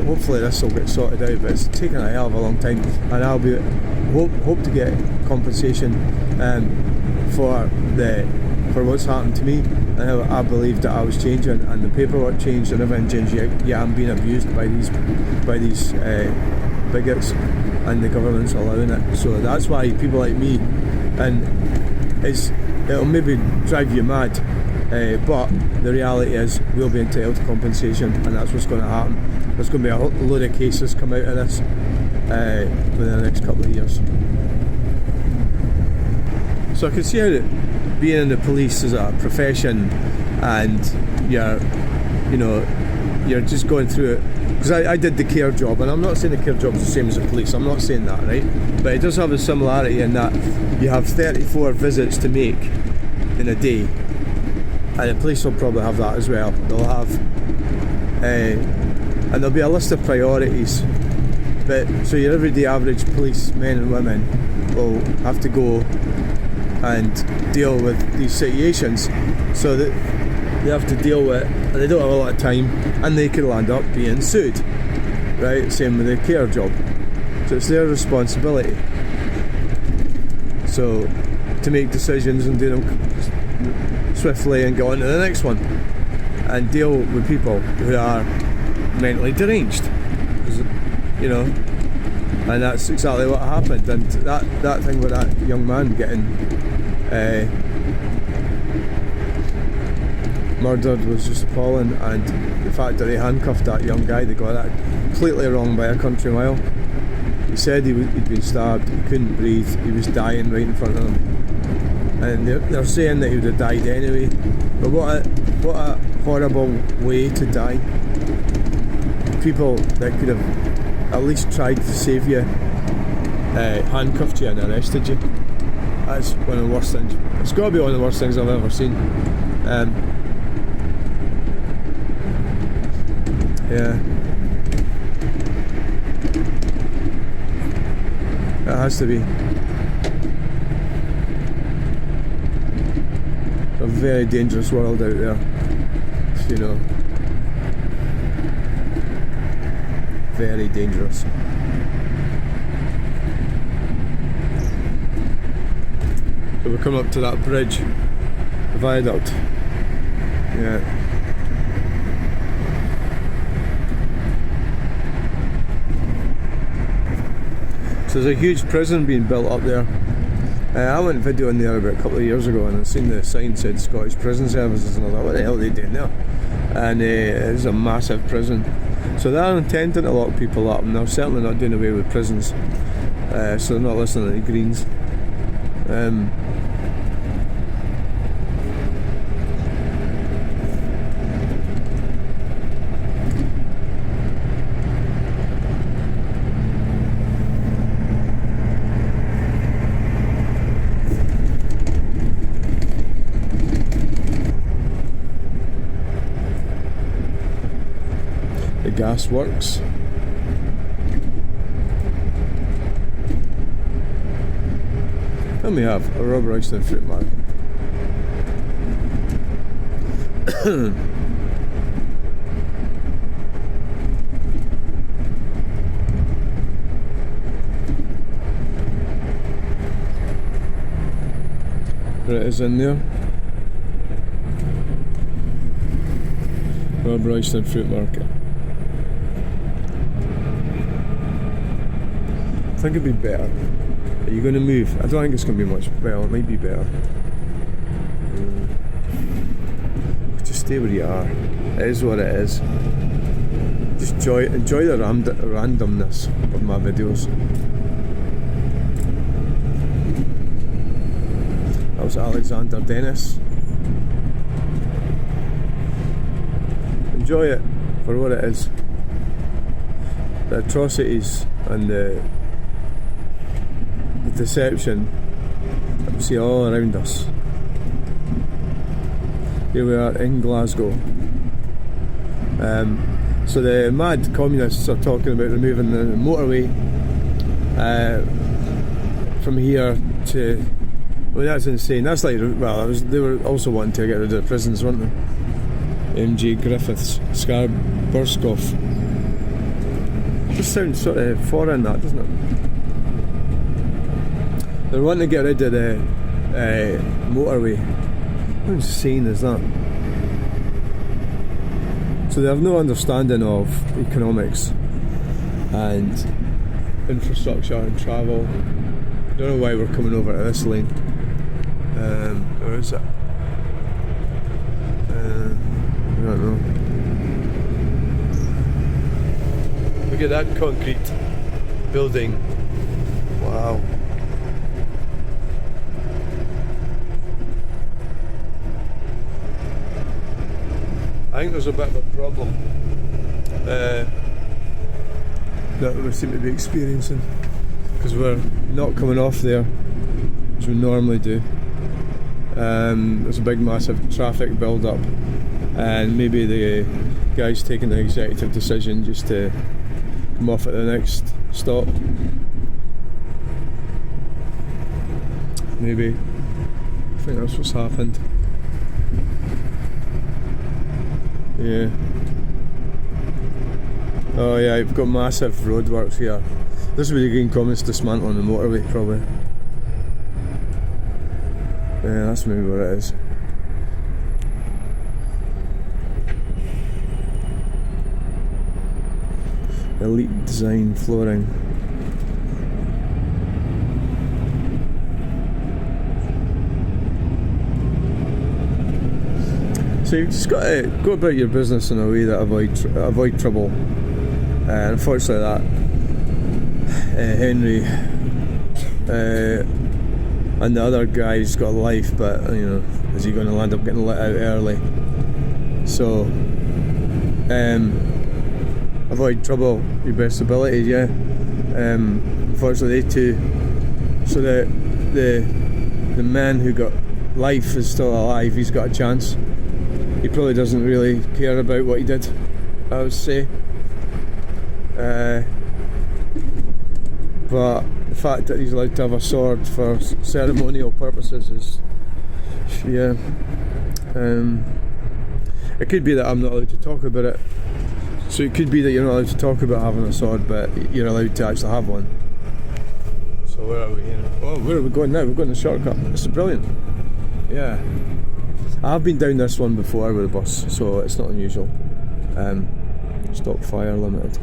hopefully this will get sorted out, but it's taken a hell of a long time, and I'll be hope to get compensation for what's happened to me, and how I believed that I was changing, and the paperwork changed and everything changed, yet I'm being abused by these bigots, and the government's allowing it. So that's why people like me, and it'll maybe drive you mad, but the reality is we'll be entitled to compensation, and that's what's going to happen. There's going to be a load of cases come out of this within the next couple of years. So I can see how being in the police is a profession, and you're you're just going through it. Because I did the care job, and I'm not saying the care job is the same as the police, I'm not saying that, right? But it does have a similarity in that you have 34 visits to make in a day, and the police will probably have that as well. They'll have, and there'll be a list of priorities. But so your everyday average police men and women will have to go and deal with these situations, so that they have to deal with, and they don't have a lot of time, and they could land up being sued, right? Same with the care job. So it's their responsibility, so to make decisions and do them swiftly and go on to the next one and deal with people who are mentally deranged, you know. And that's exactly what happened. And that thing with that young man getting murdered was just appalling, and the fact that they handcuffed that young guy, they got that completely wrong by a country mile. He said he'd been stabbed, he couldn't breathe, he was dying right in front of them, and they're saying that he would have died anyway. But what a horrible way to die. People that could have at least tried to save you handcuffed you and arrested you. That's one of the worst things. It's got to be one of the worst things I've ever seen. Yeah, it has to be. A very dangerous world out there, you know. Very dangerous. So we're coming up to that bridge, the viaduct. Yeah. So there's a huge prison being built up there. I went videoing there about a couple of years ago, and I seen the sign said Scottish Prison Services, and I thought, what the hell are they doing there? And it's a massive prison. So they're intending to lock people up, and they're certainly not doing away with prisons. So they're not listening to the Greens. Gas works. And we have a rubber roasting fruit market. There it is in there. Rubber roasting fruit market. I think it'd be better. Are you going to move? I don't think it's going to be much better. It might be better. Just stay where you are. It is what it is. Just enjoy the randomness of my videos. That was Alexander Dennis. Enjoy it for what it is. The atrocities and the deception that we see all around us. Here we are in Glasgow. So the mad communists are talking about removing the motorway from here to. Well, that's insane. That's like, well, they were also wanting to get rid of the prisons, weren't they? MJ Griffiths, Scarburskoff. Just sounds sort of foreign, that, doesn't it? They're wanting to get rid of the motorway. How insane is that? So they have no understanding of economics and infrastructure and travel. I don't know why we're coming over to this lane. Where is it? I don't know. Look at that concrete building. Wow. I think there's a bit of a problem that we seem to be experiencing, because we're not coming off there as we normally do. There's a big massive traffic build up, and maybe the guy's taking the executive decision just to come off at the next stop. Maybe. I think that's what's happened. Yeah. Oh yeah, you've got massive roadworks here. This is where you're getting comments dismantling the motorway, probably. Yeah, that's maybe what it is. Elite design flooring. So you've just got to go about your business in a way that avoid trouble. Unfortunately, that Henry and the other guy's got a life, but you know, is he going to land up getting let out early? So, avoid trouble, your best ability, yeah. Unfortunately, they two. So the man who got life is still alive. He's got a chance. He probably doesn't really care about what he did, I would say. But the fact that he's allowed to have a sword for ceremonial purposes is, yeah. It could be that I'm not allowed to talk about it. So it could be that you're not allowed to talk about having a sword, but you're allowed to actually have one. So where are we here? Oh, where are we going now? We're going the shortcut. This is brilliant. Yeah. I've been down this one before with a bus, so it's not unusual. Stop fire limited.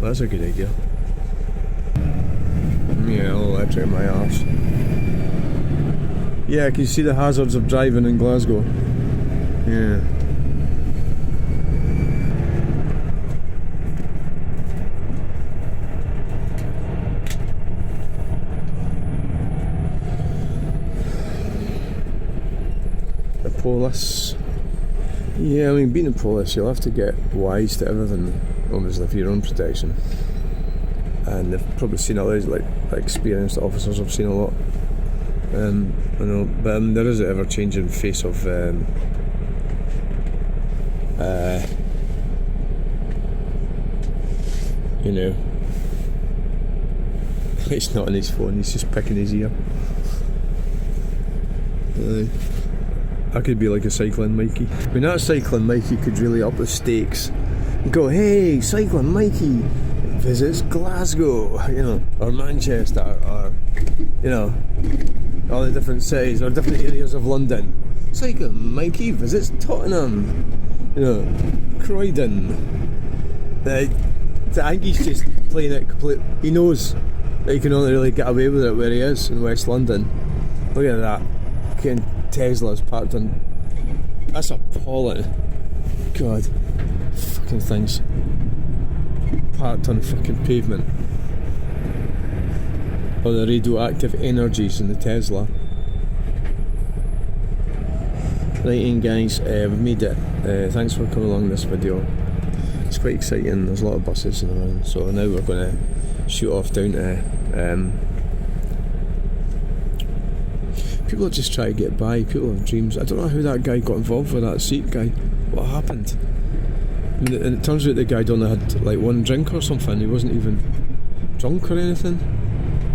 Well, that's a good idea. Yeah, I'll electric my arse. Yeah, can you see the hazards of driving in Glasgow? Yeah. The police. Yeah, I mean, being a police, you'll have to get wise to everything, obviously, for your own protection. And they've probably seen a lot, like experienced officers have seen a lot. I know, but there is an ever-changing face of you know, he's not on his phone, he's just picking his ear. I could be like a cycling Mikey. I mean, that cycling Mikey could really up the stakes and go, hey, cycling Mikey visits Glasgow, you know, or Manchester, or, you know, all the different cities or different areas of London. Cycling Mikey visits Tottenham, you know, Croydon. I think he's just playing it complete. He knows that he can only really get away with it where he is in West London. Look at that. Getting Teslas parked on. That's appalling. God. Fucking things. Parked on fucking pavement. All the radioactive energies in the Tesla. Right in, guys, we've made it. Thanks for coming along this video. It's quite exciting. There's a lot of buses in around, so now we're going to shoot off down to people just try to get by. People have dreams. I don't know how that guy got involved with that Sikh guy. What happened? And it turns out the guy only had like one drink or something. He wasn't even drunk or anything.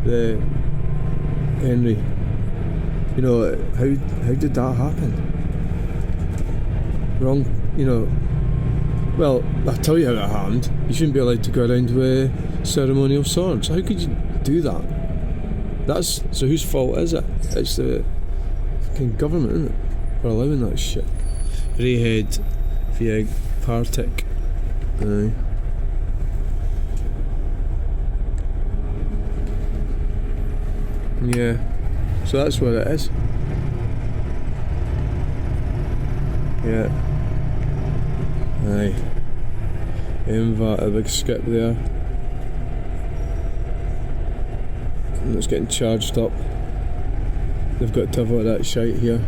The Henry. You know, how did that happen? Wrong, you know. Well, I'll tell you how it happened. You shouldn't be allowed to go around with ceremonial swords. How could you do that? So whose fault is it? It's the fucking government, isn't it? For allowing that shit. Rayhead via Partick. Aye. Yeah. So that's what it is. Yeah. Aye. MVAT, a big skip there. And it's getting charged up. They've got to have all that shite here.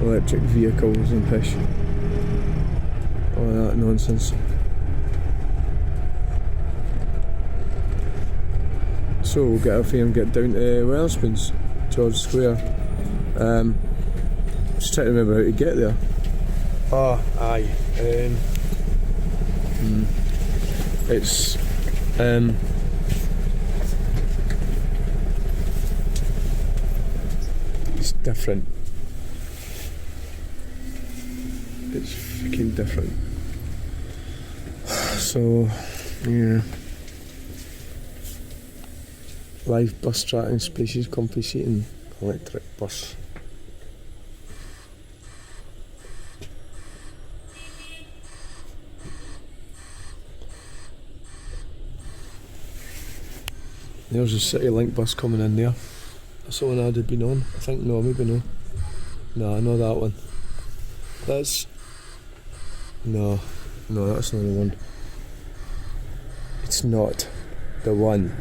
Electric vehicles and pish. all that nonsense. So we'll get off here and get down to Wetherspoons, George Square. Just trying to remember how to get there. Oh, aye. It's different. It's freaking different. So, yeah. Live bus tracking species comfy seating, electric bus. There's a City Link bus coming in there. That's the one I'd been on. I think, no, maybe no. No, not that one. That's... No, that's not the one. It's not the one.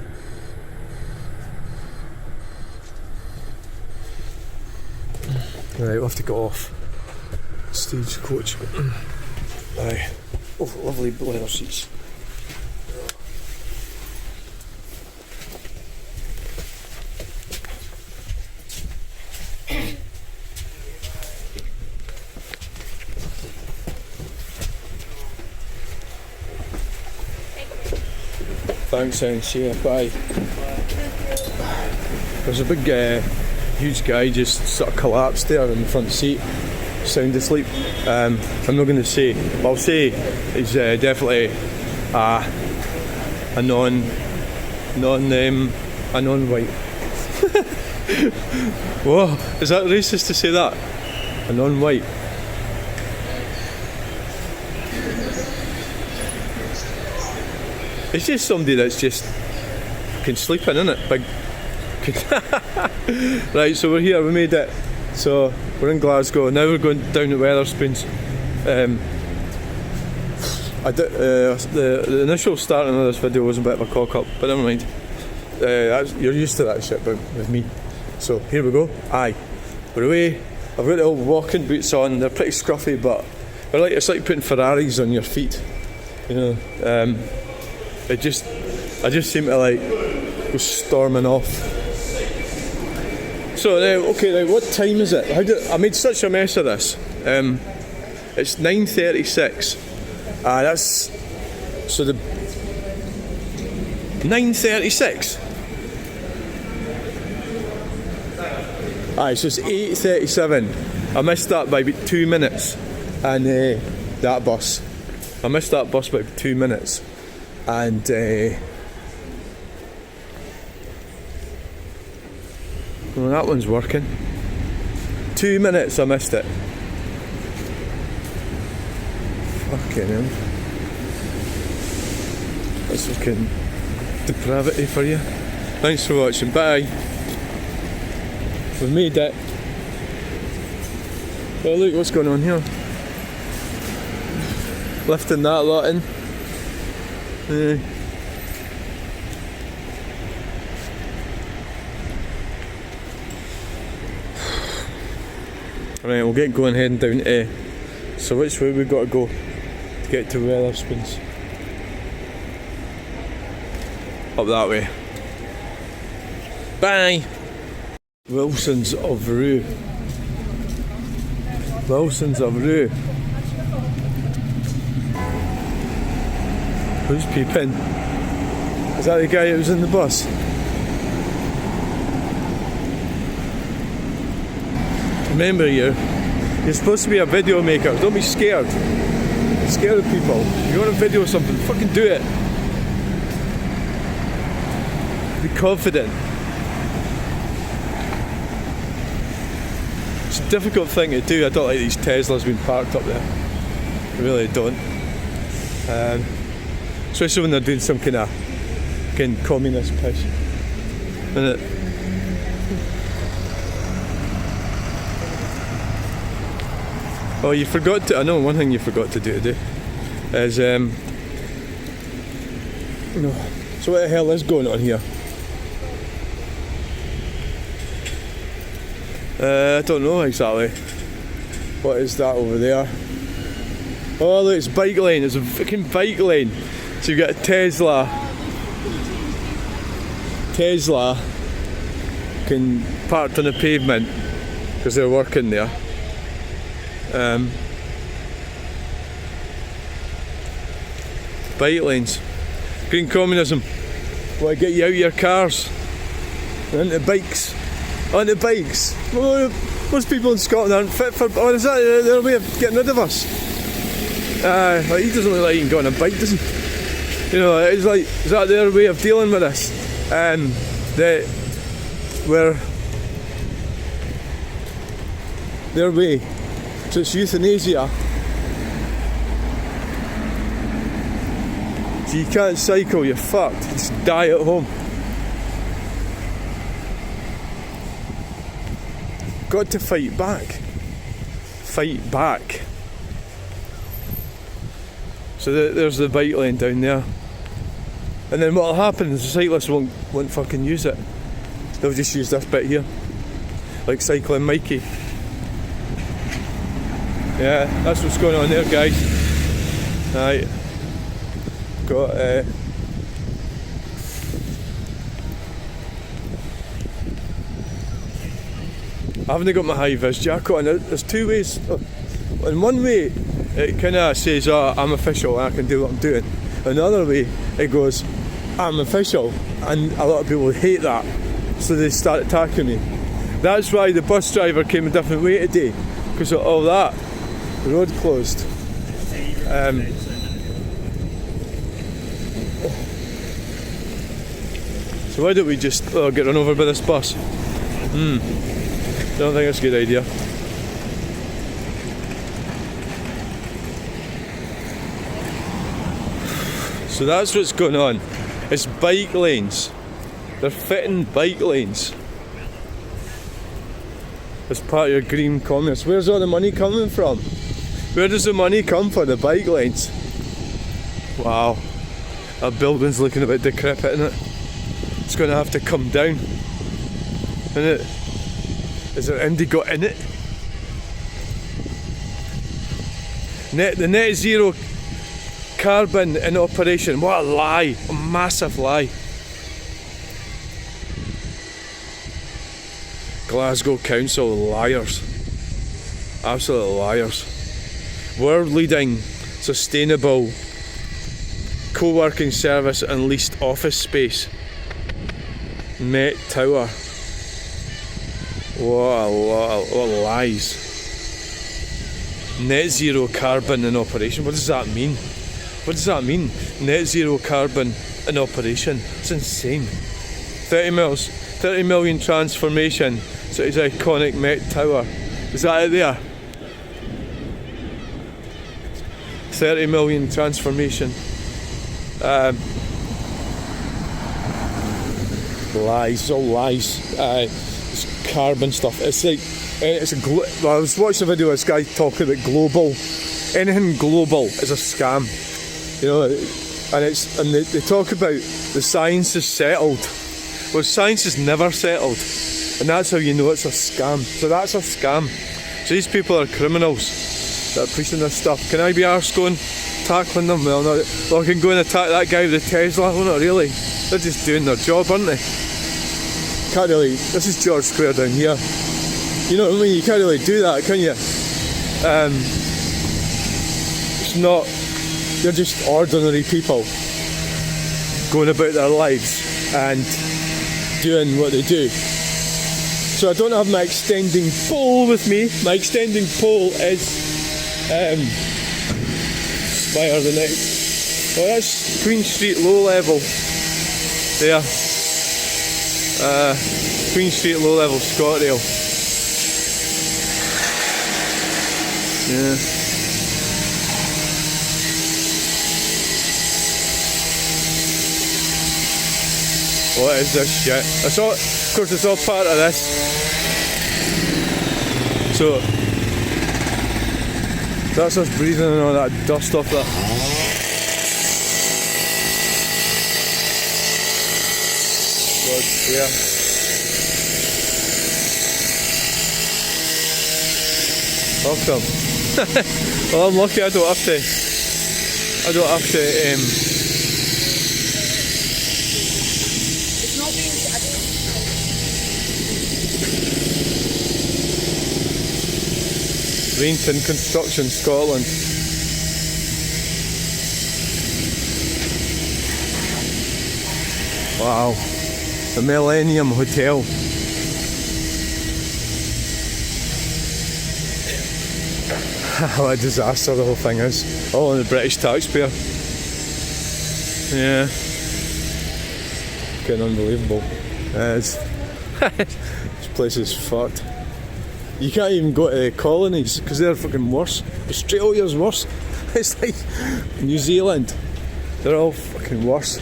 Right, we'll have to get off. Stagecoach. Aye. Oh, lovely leather seats. Thanks, and see you. Bye. There's a big, huge guy just sort of collapsed there in the front seat, sound asleep. I'm not going to say, but I'll say he's definitely a non-white. Whoa, is that racist to say that? A non-white. It's just somebody that's just fucking sleeping, isn't it? Big. Right, so we're here, we made it. So we're in Glasgow, now we're going down to Wetherspoons. The initial starting of this video was a bit of a cock up, but never mind. You're used to that shit with me. So here we go. Aye, we're away. I've got the old walking boots on. They're pretty scruffy, but it's like putting Ferraris on your feet. You know, I just seem to like go storming off. So okay, now what time is it? I made such a mess of this. It's 9:36. That's so the 9:36. Aye, so it's 8:37. I missed that by about 2 minutes, and that bus. I missed that bus by 2 minutes, and well, that one's working. 2 minutes I missed it. Fucking hell. That's fucking depravity for you. Thanks for watching. Bye. We've made it. Oh look, what's going on here? Lifting that lot in. Right, we'll get going, heading down to... So which way we've got to go to get to Wetherspoons? Up that way. Bye! Wilson's of Rue. Wilson's of Rue. Who's peeping? Is that the guy that was in the bus? Remember, you're supposed to be a video maker. Don't be scared. Scared of people. If you want to video something, fucking do it. Be confident. It's a difficult thing to do. I don't like these Teslas being parked up there. I really don't. Especially when they're doing some kind of communist piss. Isn't it? Oh, you forgot to... I know one thing you forgot to do today is... no. So what the hell is going on here? I don't know exactly. What is that over there? Oh look, it's bike lane, it's a fucking bike lane. So you've got a Tesla can parked on the pavement because they're working there. Bike lanes. Green communism. Want to get you out of your cars and onto bikes. Onto bikes. Well, most people in Scotland aren't fit for. Oh, is that their way of getting rid of us? Like he doesn't look like he can go on a bike, does he? You know, it's like, is that their way of dealing with us? Their way. So it's euthanasia. So you can't cycle, you're fucked. Just die at home. Got to fight back. Fight back. So there's the bike lane down there. And then what'll happen is the cyclists won't fucking use it. They'll just use this bit here. Like cycling Mikey. Yeah, that's what's going on there, guys. Right. Got I haven't got my high vis jacket on. There's two ways. In one way it kinda says, oh, I'm official and I can do what I'm doing. Another way it goes, I'm official, and a lot of people hate that, so they start attacking me. That's why the bus driver came a different way today, because of all that. The road closed. So why don't we just get run over by this bus? Don't think that's a good idea. So that's what's going on. It's bike lanes. They're fitting bike lanes. As part of your green commerce. Where's all the money coming from? Where does the money come for the bike lanes? Wow. That building's looking a bit decrepit, isn't it? It's going to have to come down. Isn't it? Is there indigo in it? The net zero carbon in operation. What a lie. A massive lie. Glasgow Council liars. Absolute liars. World leading sustainable co-working service and leased office space. Met Tower. What lies. Net zero carbon in operation. What does that mean? What does that mean? Net zero carbon in operation. It's insane. 30 million transformation. So it's iconic Met Tower. Is that it there? 30 million transformation. Lies, all lies. It's carbon stuff. It's like I was watching a video of this guy talking about global. Anything global is a scam. You know, and they talk about the science is settled. Well, science is never settled, and that's how you know it's a scam. So that's a scam. So these people are criminals that are pushing this stuff. Can I be arsed going tackling them? Well, no. Well, I can go and attack that guy with the Tesla. Well, not really. They're just doing their job, aren't they? Can't really. This is George Square down here. You know what I mean? You can't really do that, can you? It's not. They're just ordinary people going about their lives and doing what they do. So I don't have my extending pole with me. My extending pole is where the next. Oh, that's Queen Street low level. There. Queen Street low level ScotRail. Yeah. What is this shit? It's all, of course, it's all part of this. So that's us breathing in all that dust off that. Yeah. Welcome. Well, I'm lucky I don't have to It's not being... Darlington Construction, Scotland. Wow, the Millennium Hotel. What a disaster the whole thing is. All on the British taxpayer. Yeah. Getting unbelievable. This place is fucked. You can't even go to the colonies because they're fucking worse. Australia's worse. It's like New Zealand. They're all fucking worse.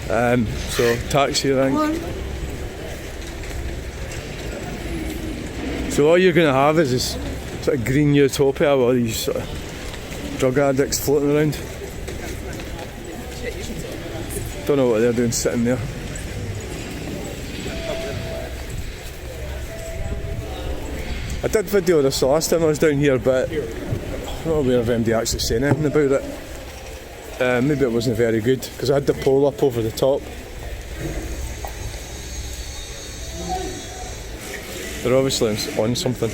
So taxi rank. So all you're going to have is this sort of green utopia with all these sort of drug addicts floating around. Don't know what they're doing sitting there. I did video this the last time I was down here, but I'm not aware of anybody actually saying anything about it. Maybe it wasn't very good because I had the pole up over the top. They're obviously on something.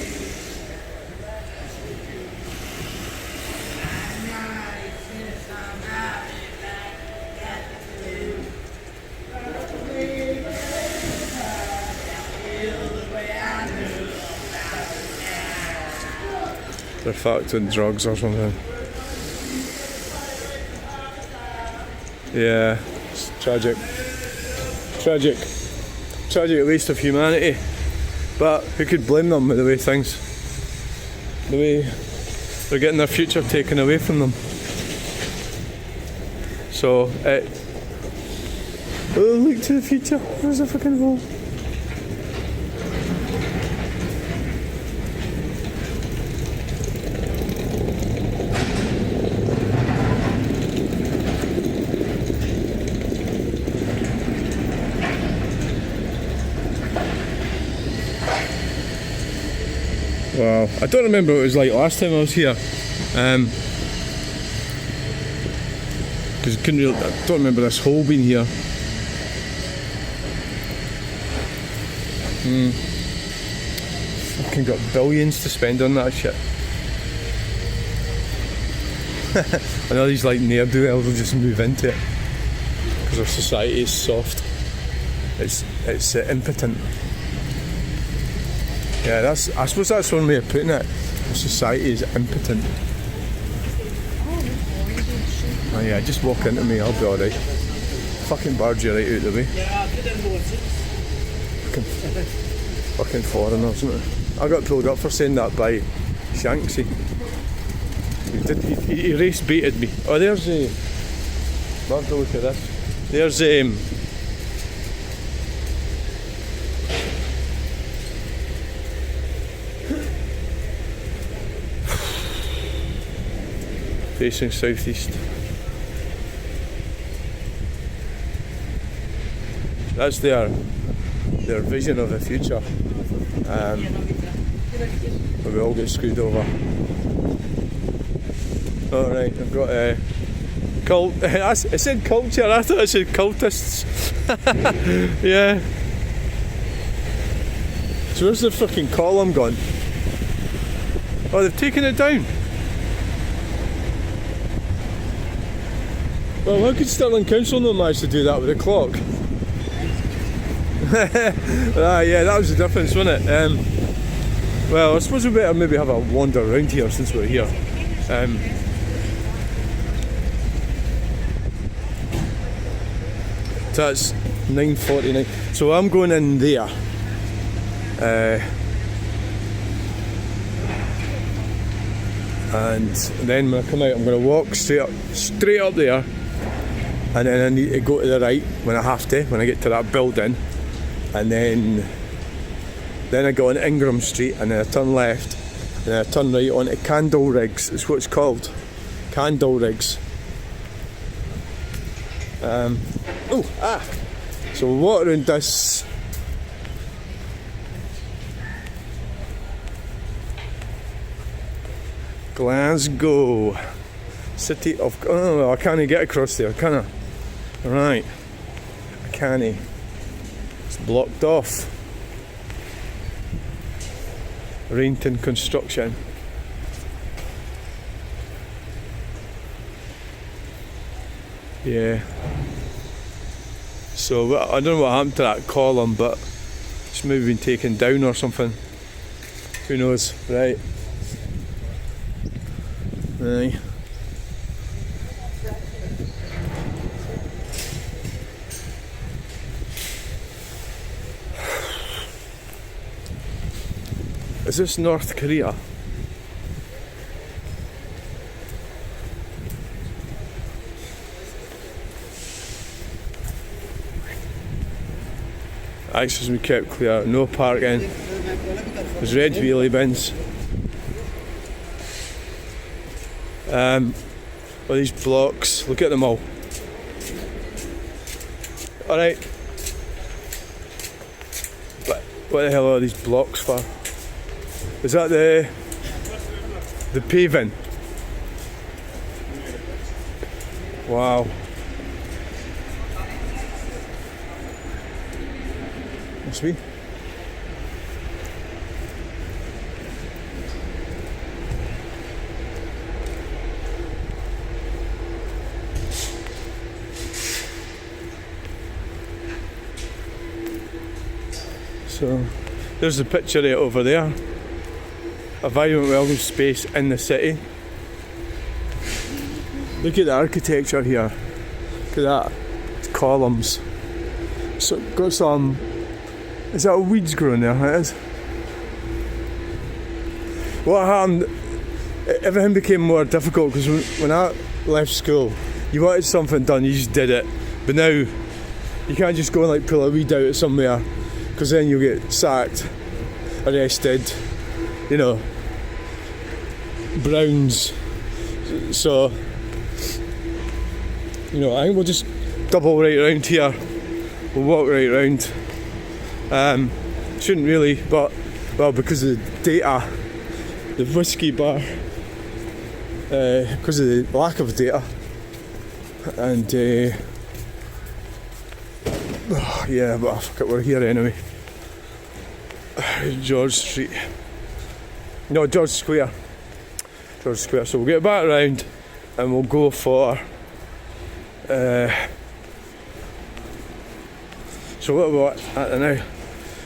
They're fucked with drugs or something. Yeah, it's tragic. Tragic waste of humanity. But who could blame them with the way they're getting their future taken away from them. So look to the future. There's a fucking hole. Wow, I don't remember what it was like last time I was here. Because I don't remember this hole being here. Fucking got billions to spend on that shit. I know these like ne'er-do-wells will just move into it because our society is soft. It's impotent. Yeah, I suppose that's one way of putting it. Society is impotent. Oh yeah, just walk into me, I'll be alright. Fucking barge you right out of the way. Fucking foreigner, isn't it? I got pulled up for saying that by Shanksy. He race baited me. Oh, there's love to look at this. There's facing southeast. That's their vision of the future. Where we all get screwed over. Alright, I've got it said culture, I thought it said cultists. Yeah. So where's the fucking column gone? Oh, they've taken it down. Well, how could Stirling Council not manage to do that with a clock? Yeah, that was the difference, wasn't it? Well, I suppose we better maybe have a wander around here since we're here. So that's 9:49. So I'm going in there. And then when I come out, I'm going to walk straight up there. And then I need to go to the right when I have to, when I get to that building. And then I go on Ingram Street, and then I turn left, and then I turn right onto Candle Rigs. It's what it's called, Candle Rigs. So we'll walk around this. Glasgow. City of... Oh, I can't get across there, can I? Right. I can't. It's blocked off. Darlington construction. Yeah. So I don't know what happened to that column, but it's maybe been taken down or something. Who knows? Right. Aye. Is this North Korea? Access we kept clear, no parking. There's red wheelie bins. All these blocks, look at them all. Alright. What the hell are these blocks for? Is that the paving? Wow. Must be. So there's the picture of it over there. A vibrant welcome space in the city. Look at the architecture here. Look at that. It's columns. So got some. Is that weeds growing there? It is. What happened? Everything became more difficult because when I left school, you wanted something done, you just did it. But now you can't just go and like pull a weed out of somewhere, because then you'll get sacked, arrested, you know, Browns. So, you know, I think we'll just double right around here. We'll walk right around. Shouldn't really, but well, because of the data, the whiskey bar, because of the lack of data, and yeah, but fuck it, we're here anyway. George Street. No, George Square. George Square. So we'll get back around and we'll go for so what are we at now?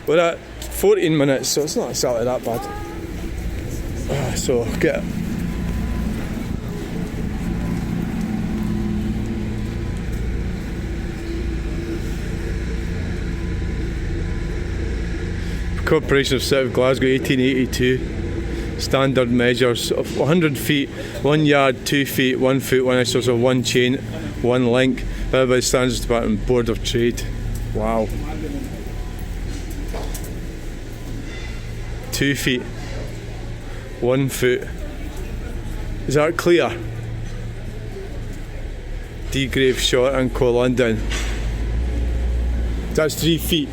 We're at 14 minutes, so it's not exactly that bad. So get it. Corporation of City of Glasgow, 1882. Standard measures of 100 feet, 1 yard, 2 feet, 1 foot, 1 inch, so 1 chain, 1 link. By the Standards Department, Board of Trade. Wow. 2 feet, 1 foot. Is that clear? Degrave Short and Co London. That's 3 feet.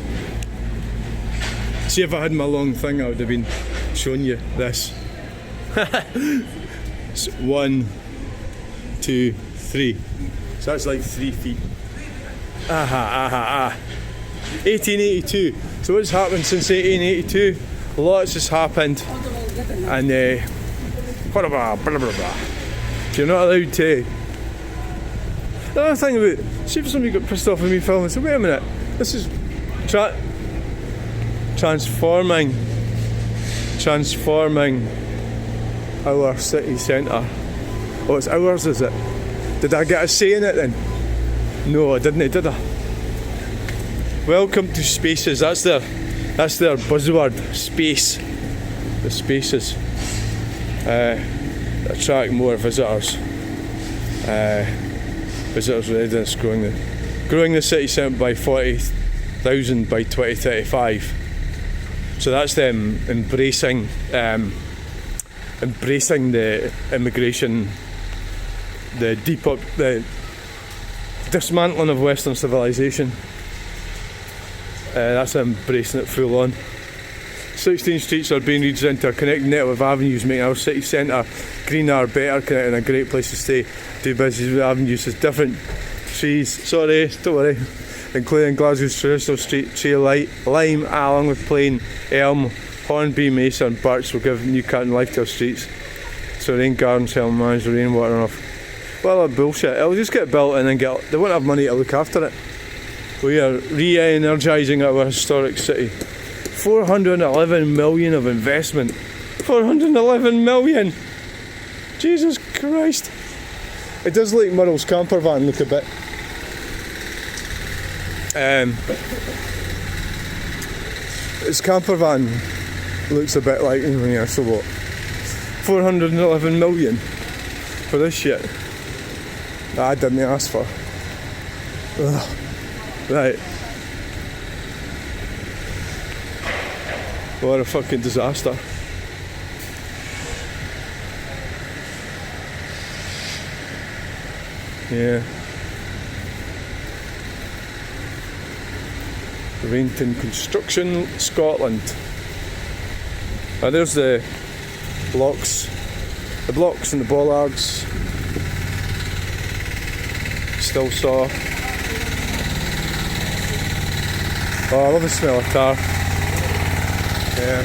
See, if I had my long thing, I would have been showing you this. So 1, 2, 3. So that's like 3 feet. 1882. So what's happened since 1882? Lots has happened. And blah, blah, blah, blah, blah. You're not allowed to. The other thing about, see if somebody got pissed off with me filming, so wait a minute, this is transforming our city centre. Oh, it's ours, is it? Did I get a say in it then? No, I didn't, did I? Welcome to Spaces. That's their buzzword. Space. The spaces attract more visitors. Visitors residents growing the city centre by 40,000 by 2035. So that's them embracing the immigration, the dismantling of Western civilization. That's embracing it full on. 16 streets are being redesigned into a connected network of avenues, making our city centre greener, better, connected, and a great place to stay, do business with avenues. There's different trees, sorry, don't worry, including Glasgow's traditional street tree of lime, along with plain elm, hornbeam, mesa and birch will give new cut and life to our streets. So rain gardens help manage the rainwater runoff. Well, that bullshit. It'll just get built and then they won't have money to look after it. We are re-energising our historic city. 411 million of investment. 411 million! Jesus Christ! It does like Murrell's camper van look a bit. His camper van looks a bit like, yeah, so what? 411 million for this shit. That I didn't ask for. Ugh. Right. What a fucking disaster. Yeah. Darlington Construction, Scotland. There's the blocks and the bollards. Still saw. Oh, I love the smell of tar. Yeah.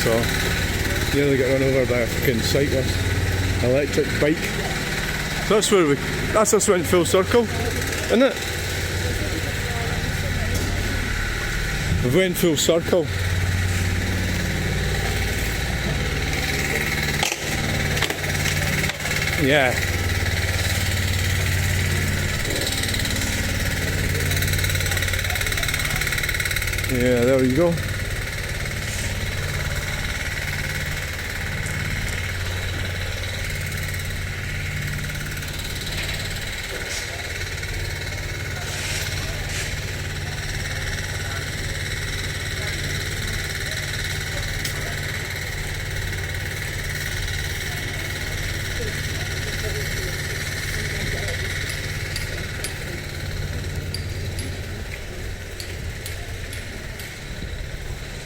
So, nearly got run over by a fucking cyclist. Electric bike. So that's us went full circle, isn't it? We've went full circle. Yeah. Yeah, there we go.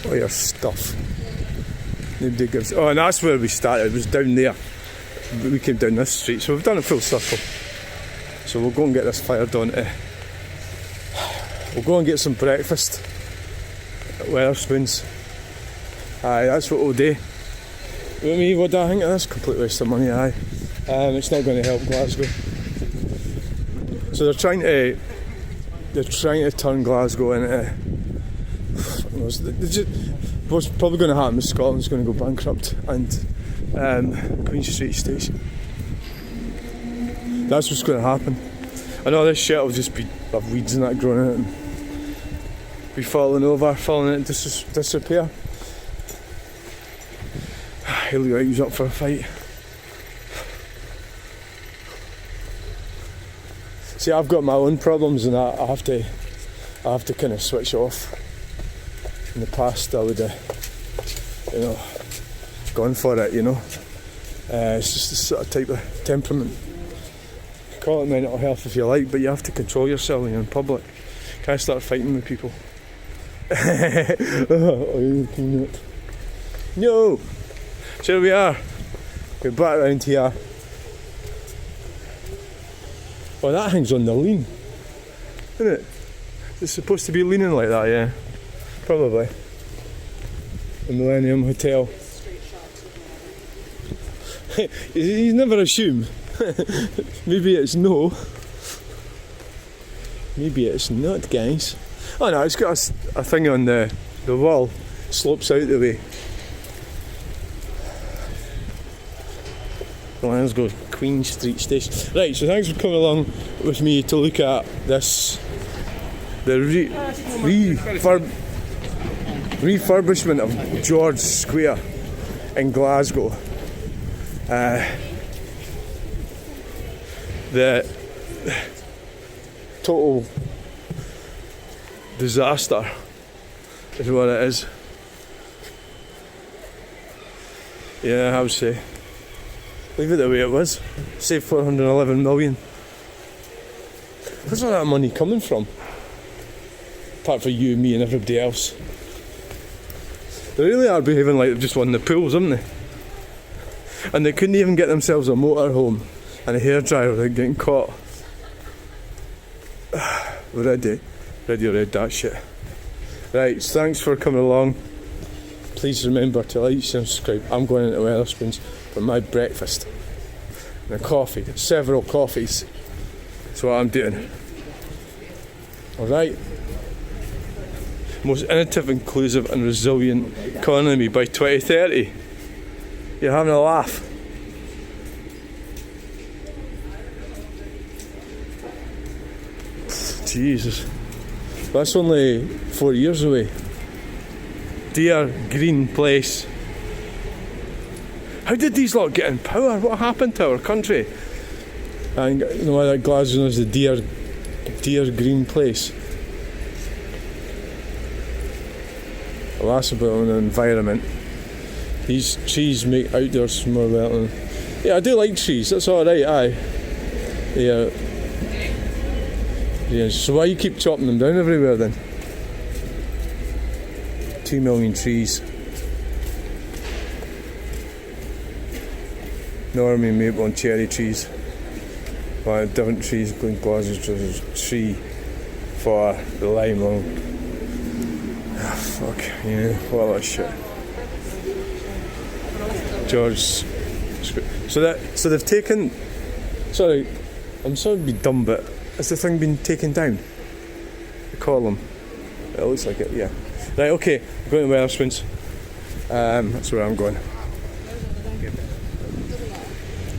All your stuff. Nobody gives. Oh, and that's where we started. It was down there. We came down this street, so we've done a full circle. So we'll go and get this fired on. We'll go and get some breakfast at Wetherspoons. Aye, that's what we'll do. With me, what do I think of this? Complete waste of money. Aye. It's not going to help Glasgow. So they're trying to turn Glasgow into. What's probably going to happen is Scotland's going to go bankrupt, and Queen Street Station. That's what's going to happen. I know this shit will just have weeds and that growing in it and be falling in and disappear. He looked like he was up for a fight. See, I've got my own problems and I have to kind of switch off. In the past, I would have, gone for it. It's just this sort of type of temperament. Call it mental health if you like, but you have to control yourself when you're in public. Can't start fighting with people. No. So here we are. We're back around here. Oh, that hangs on the lean, isn't it? It's supposed to be leaning like that, yeah. Probably. The Millennium Hotel. You never assume. Maybe it's no. Maybe it's not, guys. Oh no, it's got a thing on the wall. Slopes out the way. Let's go Queen Street Station. Right, so thanks for coming along with me to look at this. The refurbishment of George Square in Glasgow. The total disaster is what it is. Yeah, I would say leave it the way it was. Save 411 million. Where's all that money coming from? Apart from you, me and everybody else. They really are behaving like they've just won the pools, haven't they? And they couldn't even get themselves a motorhome and a hairdryer without getting caught. We're ready to read that shit. Right, thanks for coming along. Please remember to like, share and subscribe. I'm going into Wetherspoons for my breakfast. And a coffee, several coffees. That's what I'm doing. Alright. Most innovative, inclusive and resilient economy by 2030. You're having a laugh. Jesus. That's only 4 years away. Dear green place. How did these lot get in power? What happened to our country? And you know why that Glasgow is the dear green place? Well, that's about the environment. These trees make outdoors more welcoming. Yeah, I do like trees, that's alright, aye. Yeah. Yeah, so why you keep chopping them down everywhere then? 2 million trees. Normally maple and cherry trees. But different trees, including Glasgow's tree for the lime one. Ah, fuck, yeah, what a shit. George. So they've taken. Sorry, I'm sorry to be dumb, but has the thing been taken down? The column. It looks like it, yeah. Right, okay, I'm going to Wetherspoons. That's where I'm going.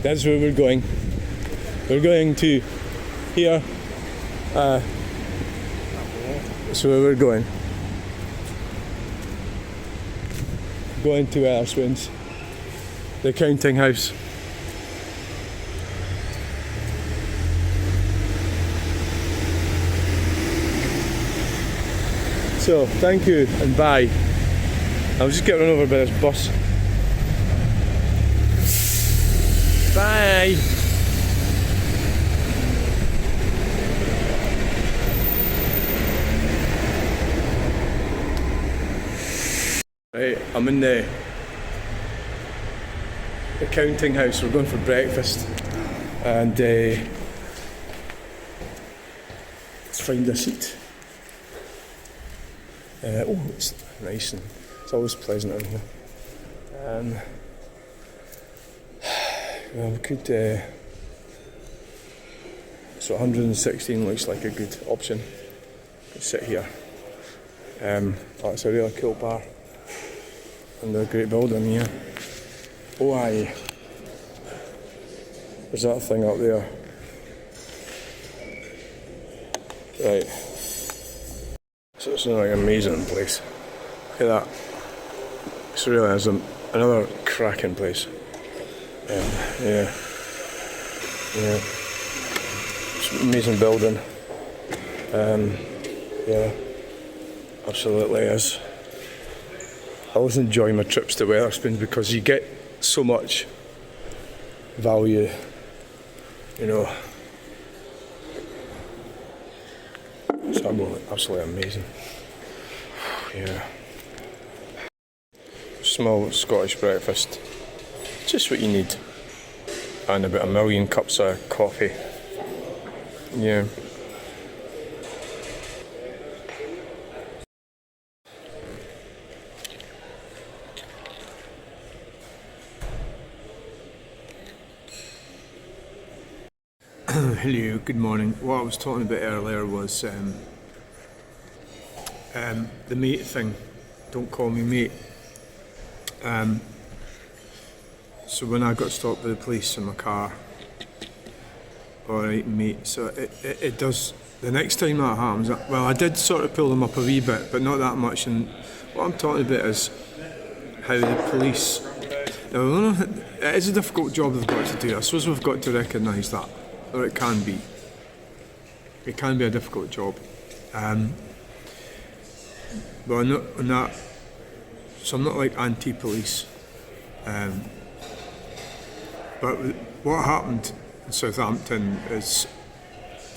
That's where we're going. We're going to here. That's where we're going. Going to Wetherspoons. The counting house. So, thank you and bye. I was just getting run over by this bus. Bye! Right, I'm in the counting house. We're going for breakfast. And let's find a seat. Oh, it's nice and it's always pleasant in here. Well, we could. So 116 looks like a good option. Let's sit here. Oh, it's a really cool bar. And a great building here. Oh, aye. There's that thing up there. Right. So it's like an amazing place. Look at that. It's really another cracking place. Yeah. It's an amazing building. Yeah, absolutely is. I always enjoy my trips to Wetherspoons because you get so much value, you know. It's absolutely amazing. Yeah. Small Scottish breakfast. Just what you need. And about 1 million cups of coffee. Yeah. Hello, good morning. What I was talking about earlier was the mate thing. Don't call me mate. So when I got stopped by the police in my car, alright mate, so it does, the next time that happens, well I did sort of pull them up a wee bit, but not that much, and what I'm talking about is how the police, now, it is a difficult job they've got to do. I suppose we've got to recognise that, or it can be. It can be a difficult job. But I'm not, so I'm not like anti-police. But what happened in Southampton is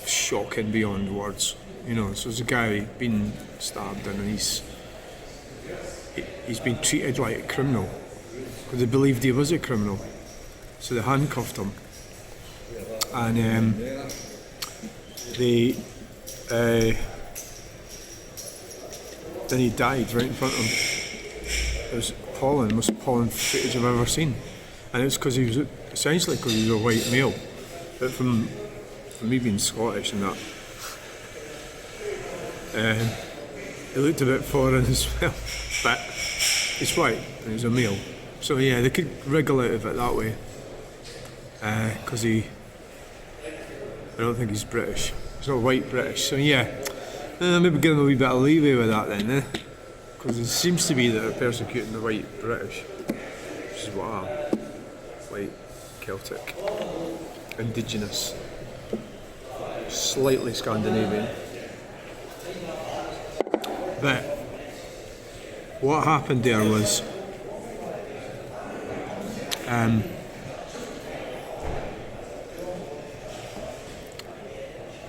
shocking beyond words. You know, so there's a guy been stabbed and he's been treated like a criminal because they believed he was a criminal, so they handcuffed him, and then he died right in front of him. It was appalling, the most appalling footage I've ever seen, and it was because he was essentially because he was a white male, but from me being Scottish and that. He looked a bit foreign as well, but he's white and he's a male, so yeah, they could wriggle out of it that way, because I don't think he's British, he's not white British, so yeah, maybe give him a wee bit of leeway with that then, because it seems to be that they're persecuting the white British, which is what I am, white, Celtic, indigenous, slightly Scandinavian. But what happened there was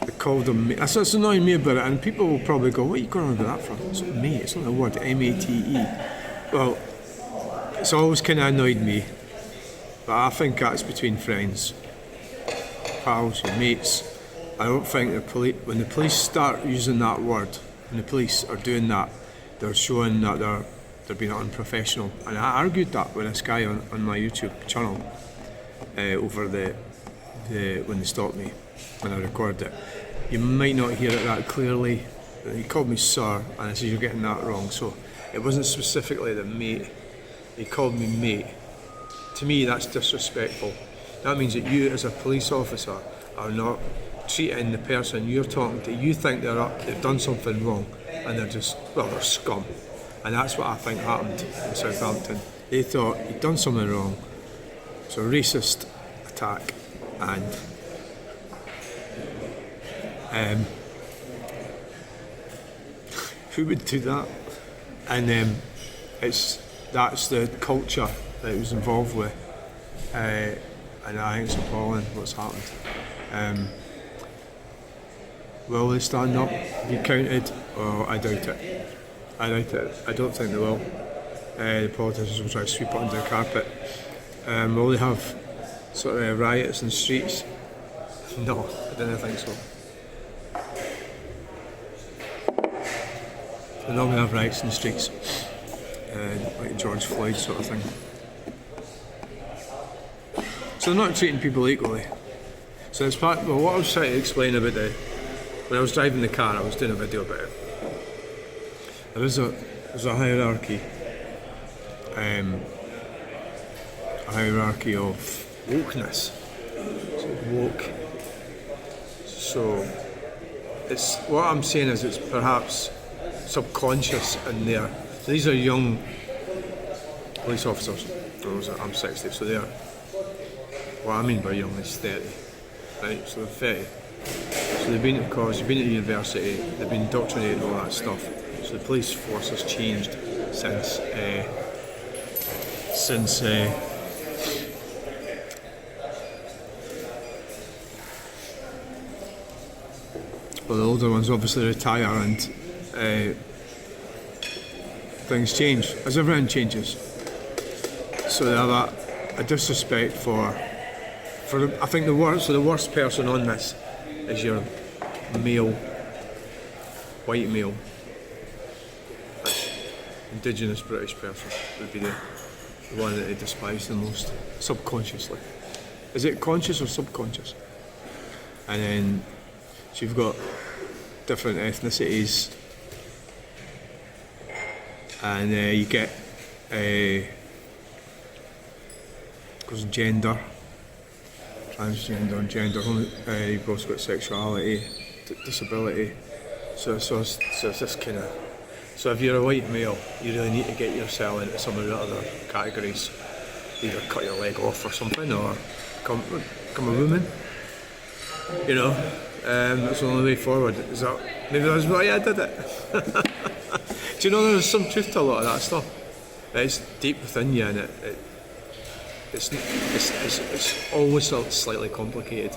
they called him mate. That's what's annoying me about it, and people will probably go, what are you going on about that from? It's not mate, it's not a word, M-A-T-E. Well, it's always kind of annoyed me, but I think that's between friends, pals, your mates. I don't think when the police start using that word, when the police are doing that, they're showing that they're being unprofessional. And I argued that with this guy on my YouTube channel over when they stopped me when I recorded it. You might not hear it that clearly. He called me sir, and I said you're getting that wrong. So it wasn't specifically the mate. He called me mate. To me, that's disrespectful. That means that you, as a police officer, are not treating the person you're talking to, you think they've done something wrong, and they're scum. And that's what I think happened in Southampton. They thought he'd done something wrong. It's a racist attack, and who would do that? And that's the culture that he was involved with, and I think it's appalling what's happened. Will they stand up, be counted? Oh, I doubt it. I don't think they will. The politicians will try to sweep it under the carpet. Will they have sort of riots in the streets? No, I don't think so. They're not going to have riots in the streets, like George Floyd sort of thing. So they're not treating people equally. So it's what I was trying to explain about when I was driving the car, I was doing a video about it. There's a hierarchy, of wokeness. So woke. So it's what I'm saying is it's perhaps subconscious in there. So these are young police officers. I'm 60, so they're. What I mean by young is 30, right? So they're 30. So they've been to college, they've been to university, they've been indoctrinated and all that stuff. So the police force has changed since the older ones obviously retire and things change, as everything changes. So they have a disrespect for I think the worst person on this is your male, white male, indigenous British person would be the one that they despise the most, subconsciously. Is it conscious or subconscious? And then, so you've got different ethnicities, and you get goes gender, transgender, gender. You've also got sexuality, disability. So it's this kind of. So if you're a white male, you really need to get yourself into some of the other categories. Either cut your leg off or something, or become a woman. You know, that's the only way forward. Is that maybe that's why I did it? Do you know there's some truth to a lot of that stuff? It's deep within you, and it's always slightly complicated.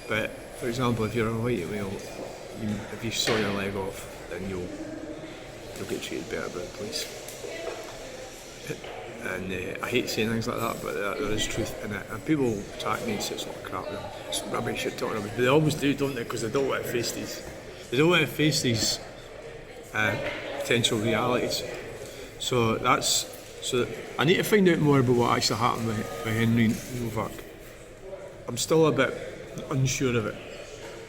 But for example, if you're a white male, if you saw your leg off, then you'll get treated better by the police. And I hate saying things like that, but there is truth in it. And people attack me and say it's all crap. It's rubbish you're talking about. But they always do, don't they? Because they don't want to face these. They don't want to face these potential realities. So I need to find out more about what actually happened with Henry Nowak. I'm still a bit unsure of it.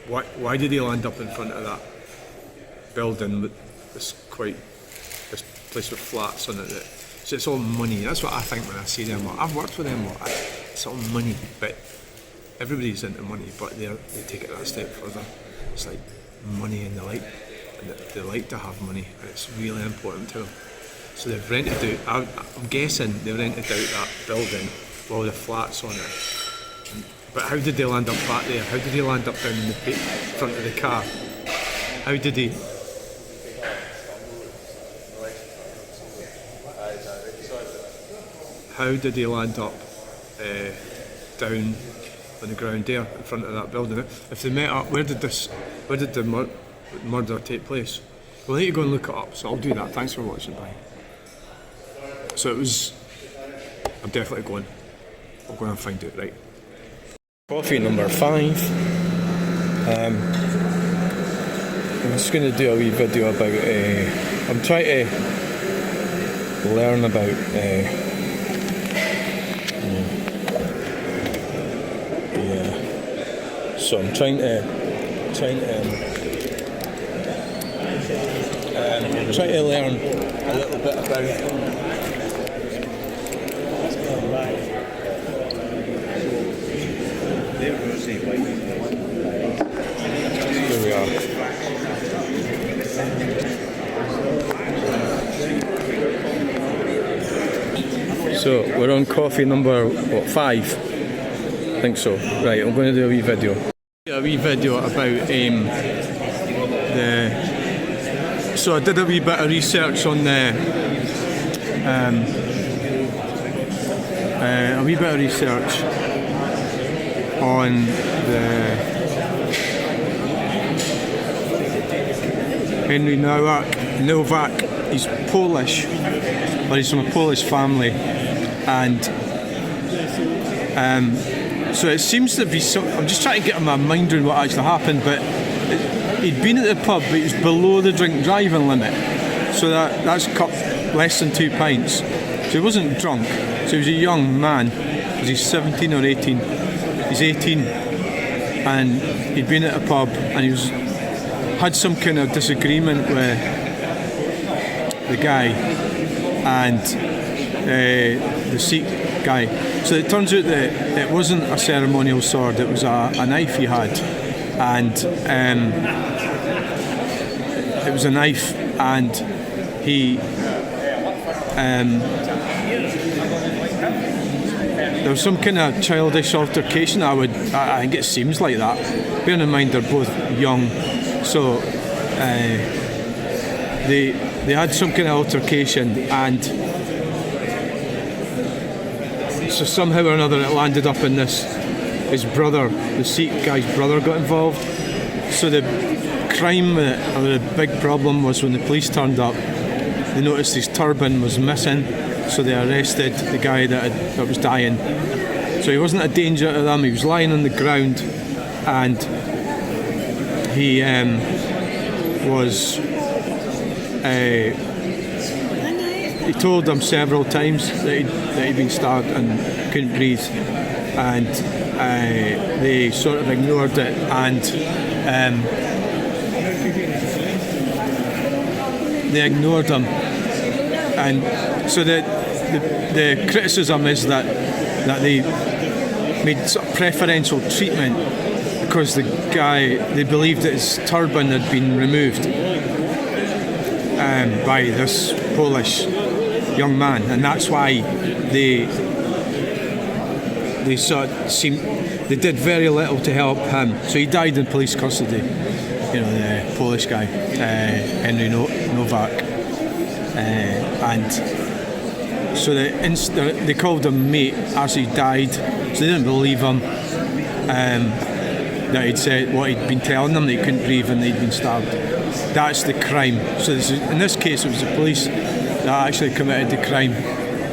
Why did he land up in front of that building with this place with flats on it? So it's all money. That's what I think when I see them. I've worked with them. It's all money, but everybody's into money. But they take it that step further. It's like money, and they like to have money, and it's really important to them. So they've rented out. I'm guessing they rented out that building with all the flats on it. But how did they land up back there? How did he land up down in the front of the car? How did he? How did he land up down on the ground there in front of that building? If they met up, where did the murder take place? Well, I need to go and look it up, so I'll do that. Thanks for watching, bye. So I'm definitely going. I'll go and find it, right. Coffee number 5. I'm just going to do a wee video about, I'm trying to learn about so I'm trying to learn a little bit about here we are. So we're on coffee number 5? I think so. Right, I'm going to do a wee video. About so I did a wee bit of research on Henry Nowak. He's Polish, but he's from a Polish family, and so it seems to be I'm just trying to get my mind around what actually happened, but he'd been at the pub, but he was below the drink driving limit, so that's cut less than 2 pints. So he wasn't drunk. So he was a young man. Was he 17 or 18? He's 18, and he'd been at a pub, and he had some kind of disagreement with the guy and the Sikh guy. So it turns out that it wasn't a ceremonial sword, it was a knife he had, and it was a knife, and he there was some kind of childish altercation. I think it seems like that. Bearing in mind they're both young, so they had some kind of altercation, and so somehow or another it landed up in this. His brother, the Sikh guy's brother, got involved. So the crime or the big problem was when the police turned up, they noticed his turban was missing, so they arrested the guy that was dying. So he wasn't a danger to them. He was lying on the ground, and he he told them several times that he'd been stabbed and couldn't breathe, and they sort of ignored it, and they ignored him, and so the criticism is that they made sort of preferential treatment because the guy, they believed that his turban had been removed by this Polish young man, and that's why they sort of they did very little to help him. So he died in police custody. You know, the Polish guy, Henry Nowak, and so they called him mate as he died. So they didn't believe him. that he'd said what he'd been telling them, that he couldn't breathe and they'd been stabbed. That's the crime. So in this case, it was the police that actually committed the crime.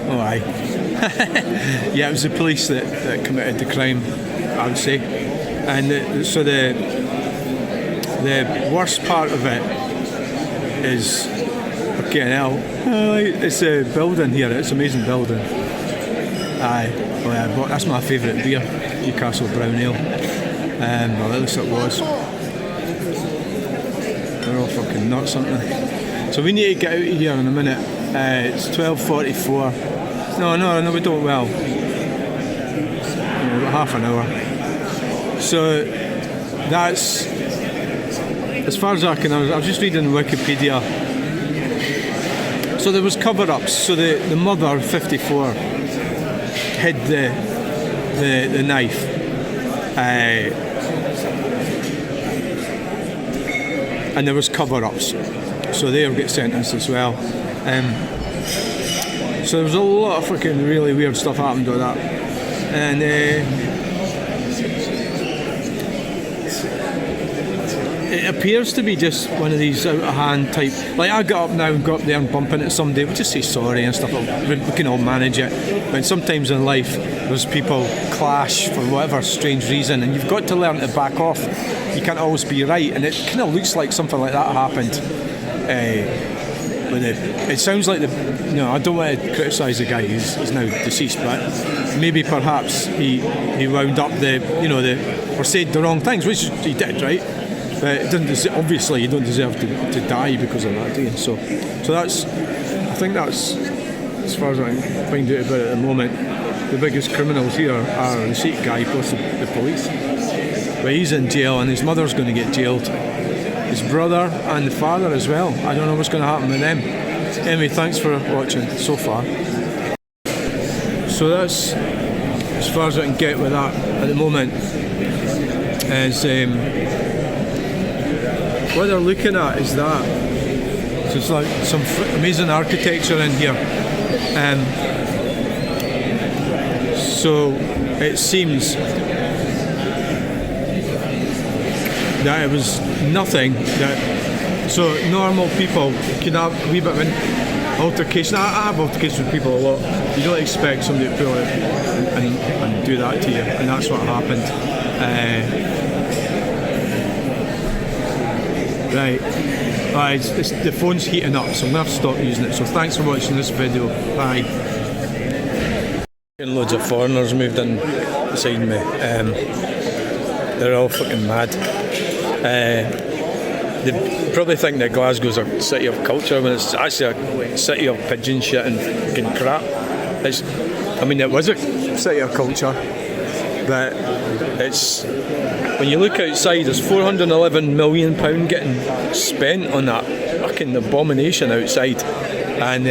Oh, aye. Yeah, it was the police that committed the crime, I would say. And so the worst part of it is, okay, now it's a building here. It's an amazing building. Aye, well, yeah, that's my favourite beer, Newcastle Brown Ale. Well, at least it was. They're all fucking nuts, aren't they? So we need to get out of here in a minute. It's 12:44. No, we don't. Well, about half an hour. So that's, as far as I can. I was just reading Wikipedia. So there was cover-ups. So the mother, 54, hid the knife. And there was cover-ups, so they'll get sentenced as well. So there was a lot of fucking really weird stuff happened with that, and it appears to be just one of these out of hand type. Like, I got up now and got up there and bump into somebody, we just say sorry and stuff. We can all manage it. But sometimes in life, there's people clash for whatever strange reason, and you've got to learn to back off. You can't always be right, and it kind of looks like something like that happened. It sounds like I don't want to criticise the guy. He's now deceased, but maybe perhaps he wound up or said the wrong things, which he did, right? But it doesn't. Obviously, you don't deserve to die because of that, do you? So that's. I think that's, as far as I can find out about it at the moment, the biggest criminals here are the Sikh guy plus the police. But he's in jail, and his mother's going to get jailed. His brother and the father as well. I don't know what's going to happen with them. Anyway, thanks for watching so far. So that's as far as I can get with that at the moment. Is what they're looking at is that. So it's like some amazing architecture in here. So it seems that it was nothing that, so normal people can have a wee bit of an altercation. I have altercations with people a lot. You don't expect somebody to pull out and do that to you, and that's what happened. Right, the phone's heating up, so I'm going to have to stop using it. So thanks for watching this video. Bye. Loads of foreigners moved in beside me. They're all fucking mad. They probably think that Glasgow's a city of culture when it's actually a city of pigeon shit and fucking crap. It was a city of culture, but it's, when you look outside, there's £411 million getting spent on that fucking abomination outside, and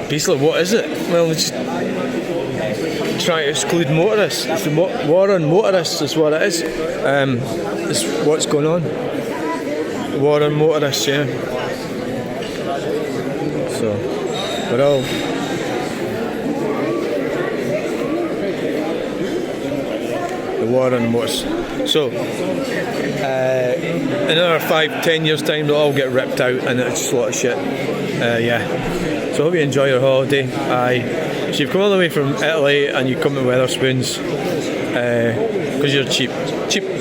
basically, what is it? Well, it's just trying to exclude motorists. It's the war on motorists is what it is. It's what's going on. War on motorists, yeah. So we're all the war on motorists. So in another 5-10 years time, they'll all get ripped out, and it's just a lot of shit. Yeah. So I hope you enjoy your holiday. So you've come all the way from Italy and you come to Wetherspoons because you're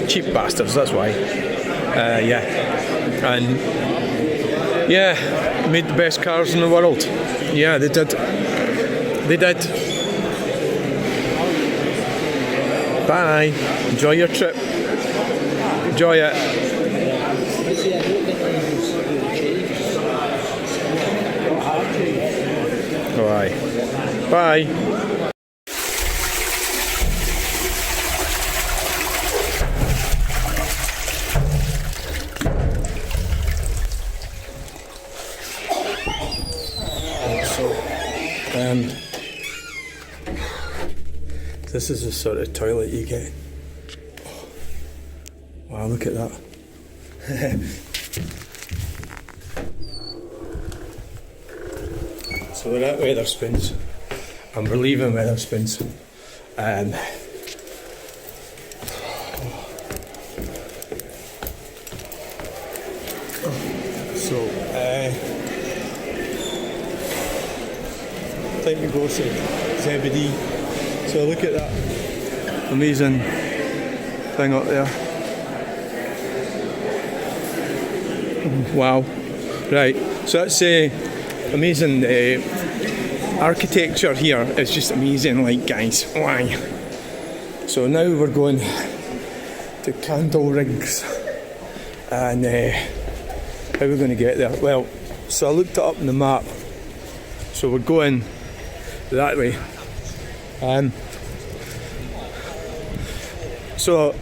cheap bastards, that's why. Yeah. And yeah, made the best cars in the world. Yeah, they did. Bye. Enjoy your trip. Enjoy it. Alright. Bye. This is the sort of toilet you get. Oh, wow, look at that. So we're at Wetherspoons, and we're leaving Wetherspoons. time to go, said Zebedee. So look at that amazing thing up there. Wow. Right, so that's amazing architecture here. It's just amazing, like, guys. Why? So now we're going to Candle Rigs, and how are we going to get there? Well, so I looked it up on the map. So we're going that way. So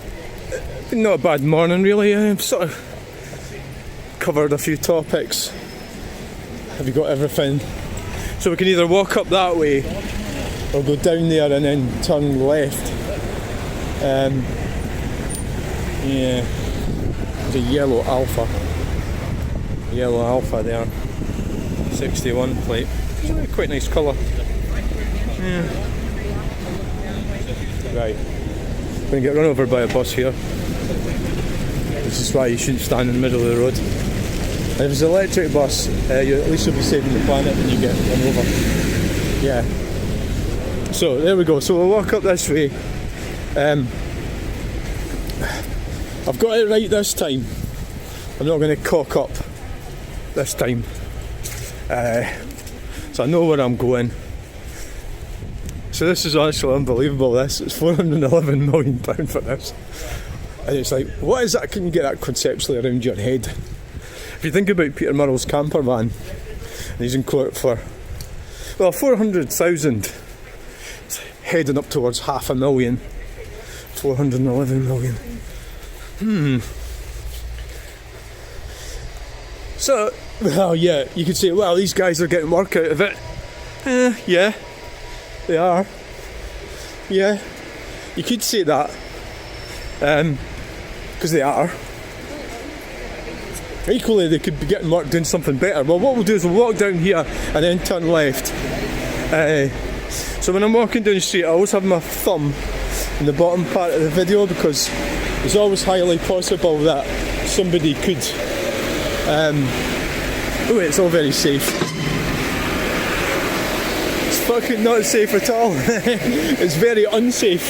not a bad morning really. I've sort of covered a few topics. Have you got everything? So we can either walk up that way or go down there and then turn left. Yeah, there's a yellow Alpha there, 61 plate. It's quite nice colour. Yeah. Right, we're going to get run over by a bus here. This is why you shouldn't stand in the middle of the road. And if it's an electric bus, you at least will be saving the planet when you get run over. Yeah. So there we go. So we'll walk up this way. I've got it right this time. I'm not going to cock up this time. So I know where I'm going. So this is actually unbelievable. It's £411 million for this. And it's like, what is that? Can you get that conceptually around your head? If you think about Peter Murrell's camper van, and he's in court for, well, 400,000, it's heading up towards $500,000. 411 million. So, well, yeah, you could say, well, these guys are getting work out of it. Yeah, they are. Yeah, you could say that. Because they are. Equally, they could be getting work doing something better. Well, what we'll do is we'll walk down here and then turn left. So when I'm walking down the street, I always have my thumb in the bottom part of the video, because it's always highly possible that somebody could... oh, it's all very safe. It's fucking not safe at all. It's very unsafe.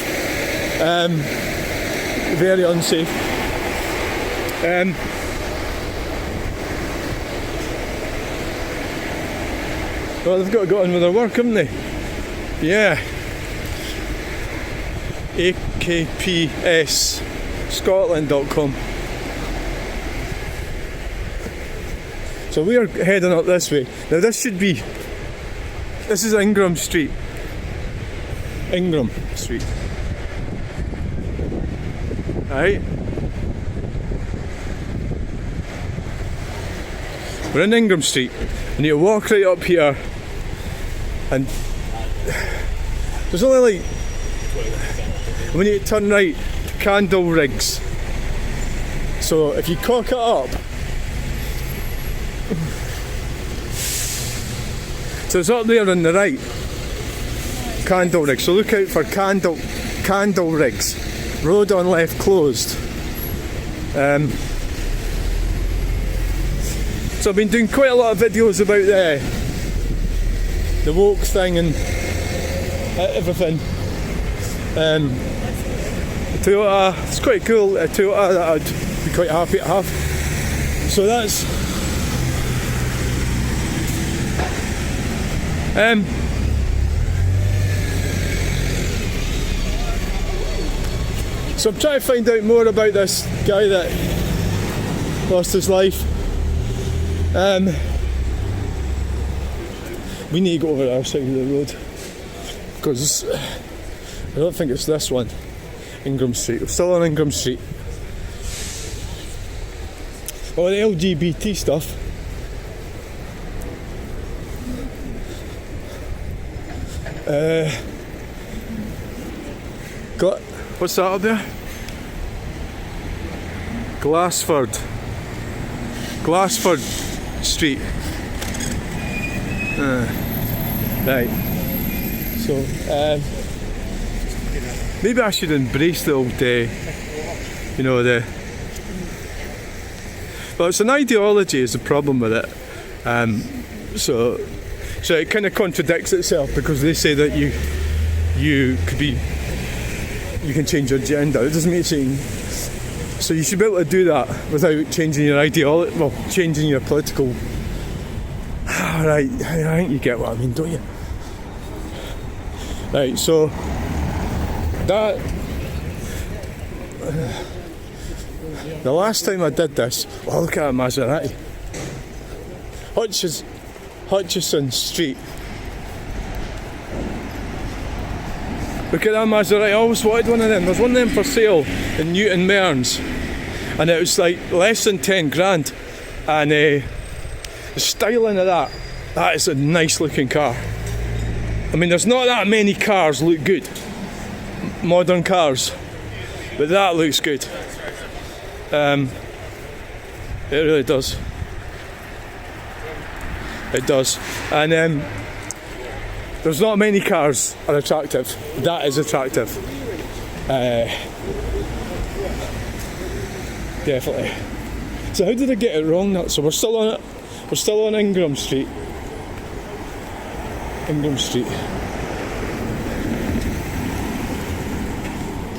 Very unsafe. Well, they've got to go on with their work, haven't they? Yeah. AKPSScotland.com. So we are heading up this way. Now this is Ingram Street. Ingram Street. Right. We're in Ingram Street. We need to walk right up here, and there's only like, we need to turn right to Candle Rigs. So if you cock it up, so it's up there on the right, Candle Rigs. So look out for Candle Rigs. Road on left closed. So I've been doing quite a lot of videos about the woke thing and everything. Toyota, it's quite cool, a Toyota that I'd be quite happy to have. So that's so I'm trying to find out more about this guy that lost his life. We need to go over the other side of the road, because I don't think it's this one. Ingram Street. We're still on Ingram Street. Oh, the LGBT stuff. What's that up there? Glassford Street. Right. So, maybe I should embrace the old day. You know, well, it's an ideology is the problem with it. So, So it kind of contradicts itself, because they say that you can change your gender. It doesn't make sense. So you should be able to do that without changing your ideology, well, changing your political. Right, I think you get what I mean, don't you? Right, so that the last time I did this, well, look at a Maserati. Hutchison Street. Look at that Maserati. I always wanted one of them. There's one of them for sale in Newton Mearns, and it was like less than 10 grand. And the styling of that is a nice looking car. I mean, there's not that many cars look good, modern cars, but that looks good. It really does. It does. And there's not many cars are attractive. That is attractive. Definitely. So how did I get it wrong? So we're still on it. We're still on Ingram Street.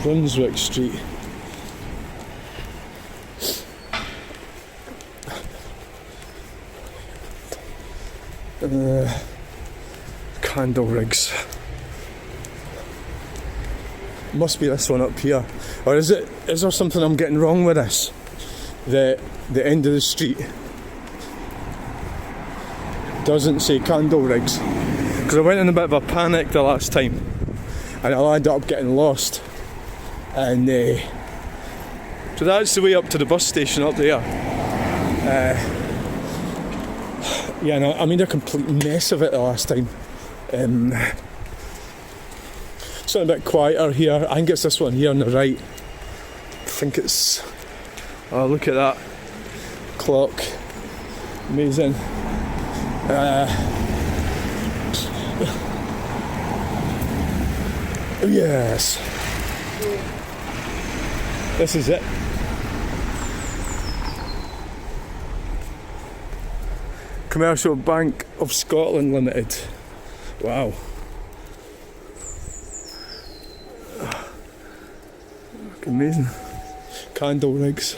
Brunswick Street. Candle rigs. Must be this one up here. Or is there something I'm getting wrong with this? The end of the street doesn't say candle rigs. Because I went in a bit of a panic the last time, and I ended up getting lost. And so that's the way up to the bus station up there. Yeah, no, I made a complete mess of it the last time. It's a bit quieter here. I think it's this one here on the right. I think it's. Oh, look at that clock! Amazing. Yes. This is it. Commercial Bank of Scotland Limited. Wow. Amazing. Candle rigs.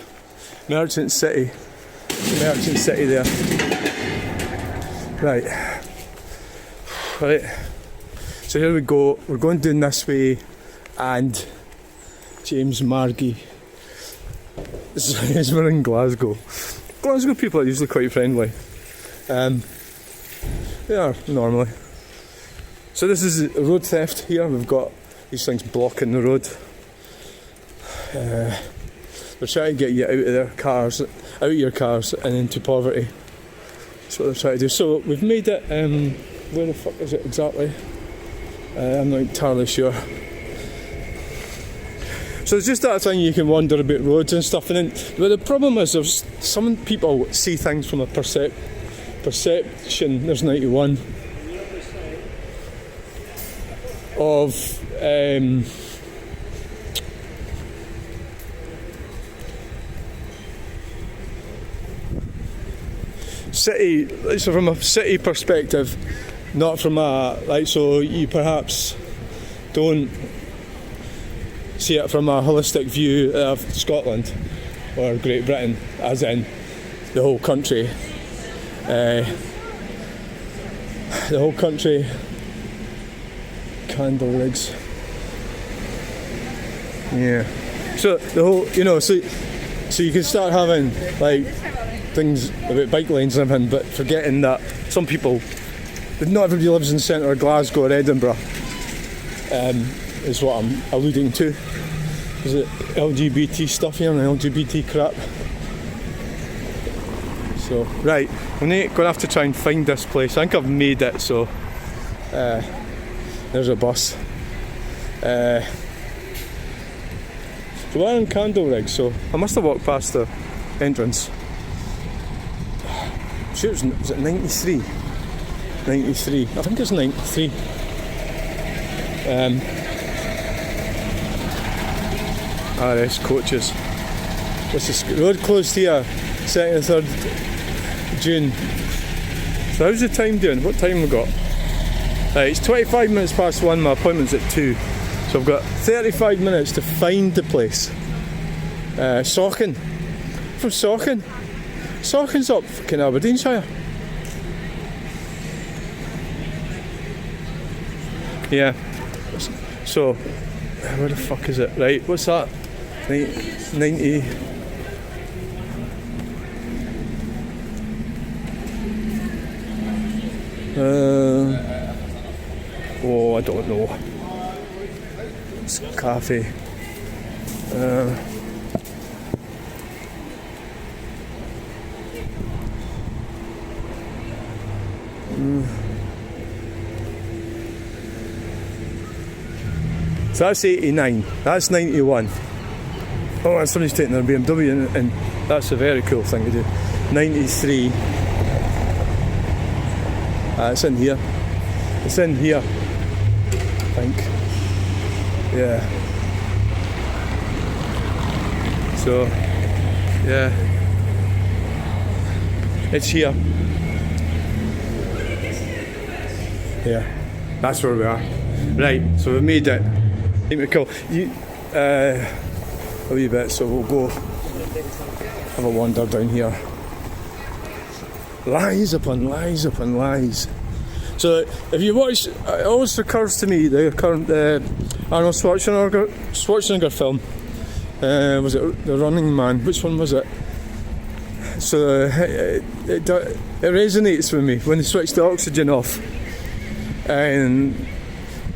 Merchant City there. Right. So here we go. We're going down this way, and James Margie. We're in Glasgow. Glasgow people are usually quite friendly. They are normally. So this is road theft here. We've got these things blocking the road. They're trying to get you out of your cars and into poverty. That's what they're trying to do. So we've made it, where the fuck is it exactly? I'm not entirely sure. So it's just that thing, you can wonder about roads and stuff, and then, but the problem is there's some people see things from a perception. There's 91 of city, so from a city perspective, not from a, like, so you perhaps don't see it from a holistic view of Scotland or Great Britain, as in the whole country. The whole country. Candle rigs. Yeah. So the whole, so you can start having like things about bike lanes and everything, but forgetting that some people, not everybody lives in the centre of Glasgow or Edinburgh, is what I'm alluding to. Is it LGBT stuff here and LGBT crap? So, right, I'm going to have to try and find this place. I think I've made it, so there's a bus. So we're in Candle Rig, so I must have walked past the entrance. I'm sure was it 93? 93, I think it's 93. RS coaches. What's this road closed here? 2nd and 3rd June So how's the time doing? What time have we got? It's 25 minutes past 1, my appointment's at 2. So I've got 35 minutes to find the place. Saucon. From Saucon. Saucon's up fucking Aberdeenshire. Yeah. So, where the fuck is it? Right, what's that? 90. I don't know. It's a cafe. So that's 89, that's 91. Oh, and somebody's taking their BMW and that's a very cool thing to do. 93. It's in here. It's in here, I think. Yeah. So, yeah. It's here. Yeah, that's where we are. Right, so we've made it. Keep it cool. A wee bit, so we'll go have a wander down here. Lies upon lies upon lies. So if you watch, it always recurs to me the current Arnold Schwarzenegger film. Was it The Running Man? Which one was it? So it resonates with me when they switched the oxygen off. And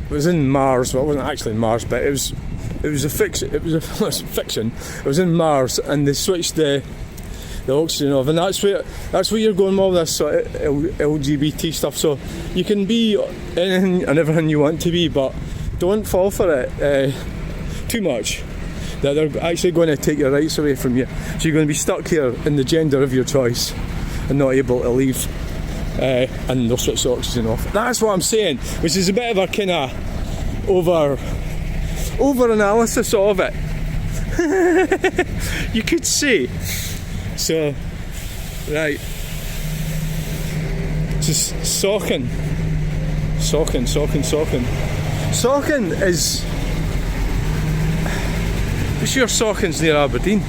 it was in Mars. Well, it wasn't actually in Mars, but it was a fiction. It was fiction. It was in Mars, and they switched the oxygen off, and that's where you're going with all this sort of LGBT stuff. So you can be anything and everything you want to be, but don't fall for it too much. That they're actually going to take your rights away from you. So you're going to be stuck here in the gender of your choice and not able to leave. And they'll switch the oxygen off. That's what I'm saying, which is a bit of a kind of over analysis of it. You could say. So, right. Just Saucon is. I'm sure Saucon's near Aberdeen.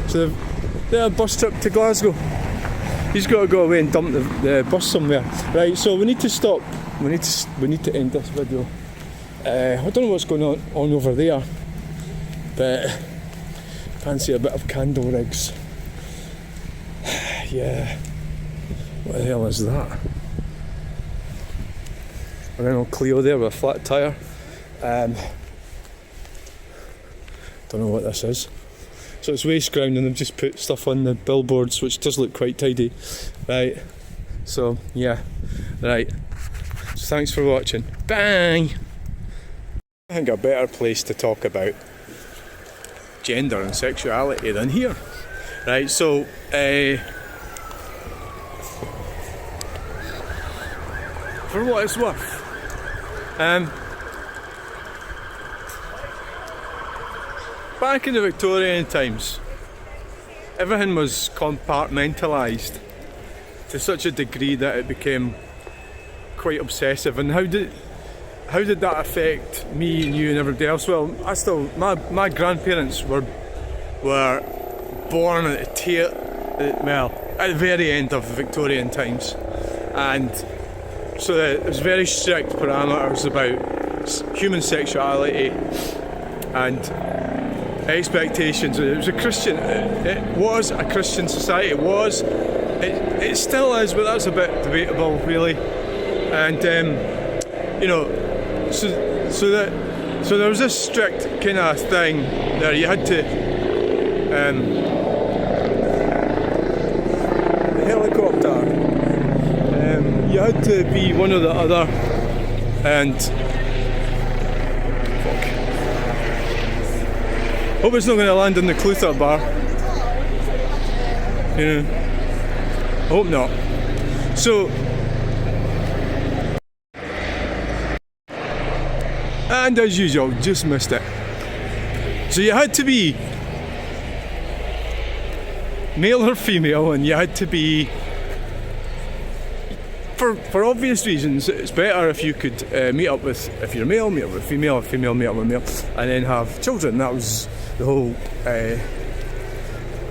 So they're a bus trip to Glasgow. He's got to go away and dump the bus somewhere. Right, so we need to stop. We need to end this video. I don't know what's going on over there, but fancy a bit of candle rigs. Yeah. What the hell is that? A Renault Clio there with a flat tyre. Don't know what this is. So it's waste ground and they've just put stuff on the billboards, which does look quite tidy. Right, so yeah, right. So thanks for watching. Bye! I think a better place to talk about gender and sexuality than here. Right, so for what it's worth, back in the Victorian times, everything was compartmentalised to such a degree that it became quite obsessive. And how did that affect me and you and everybody else? Well, my grandparents were born at the very end of the Victorian times, and so it was very strict parameters about human sexuality and expectations. It was a Christian. It was a Christian society. It still is, but that's a bit debatable, really. And so there was this strict kind of thing there. You had to the helicopter. You had to be one or the other, and hope it's not going to land in the Clutha bar. You know, I hope not. So, and as usual, just missed it. So you had to be male or female, and you had to be for obvious reasons, it's better if you could meet up with, if you're male, meet up with female, if female, meet up with male, and then have children. That was the whole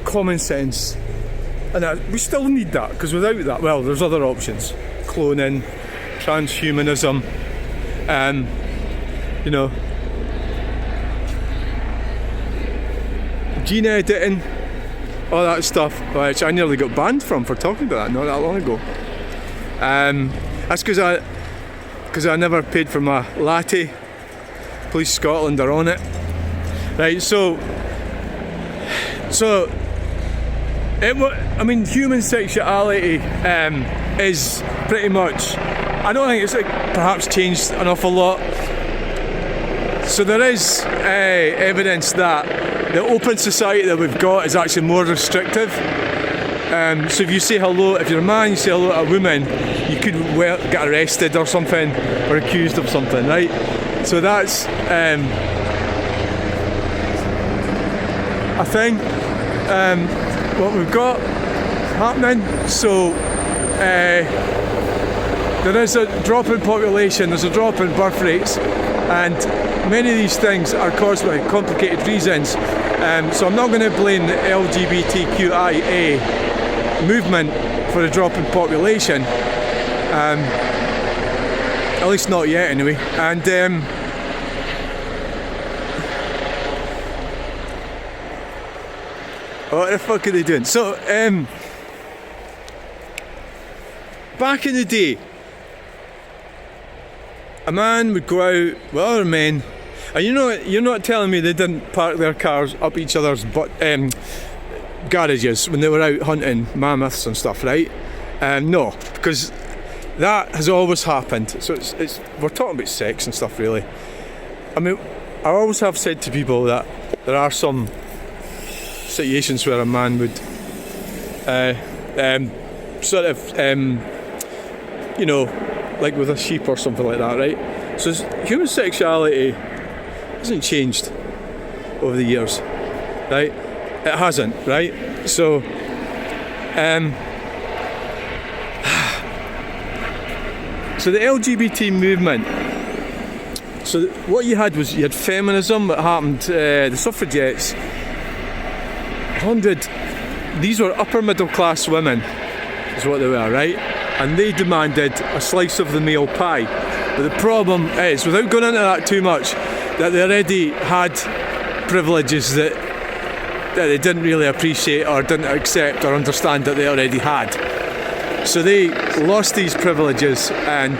common sense. And we still need that, because without that, well, there's other options. Cloning, transhumanism, you know, gene editing, all that stuff, which I nearly got banned from for talking about that not that long ago. That's because I never paid for my latte. Police Scotland are on it. Right, so I mean, human sexuality is pretty much, I don't think it's perhaps changed an awful lot. So there is evidence that the open society that we've got is actually more restrictive. So if you say hello, if you're a man, you say hello to a woman, you could get arrested or something, or accused of something, right? So that's a thing. What we've got happening. So there is a drop in population, there's a drop in birth rates, and many of these things are caused by complicated reasons. So I'm not going to blame the LGBTQIA movement for the drop in population, at least not yet anyway. And what the fuck are they doing? So back in the day, a man would go out with other men, and you're not telling me they didn't park their cars up each other's garages when they were out hunting mammoths and stuff, right? No, because that has always happened. So it's we're talking about sex and stuff, really. I mean, I always have said to people that there are some situations where a man would sort of you know, like with a sheep or something like that, right? So human sexuality hasn't changed over the years, right? It hasn't, right? So so the LGBT movement, so what you had feminism that happened, the suffragettes, these were upper middle class women, is what they were, right? And they demanded a slice of the male pie. But the problem is, without going into that too much, that they already had privileges that they didn't really appreciate or didn't accept or understand that they already had. So they lost these privileges, and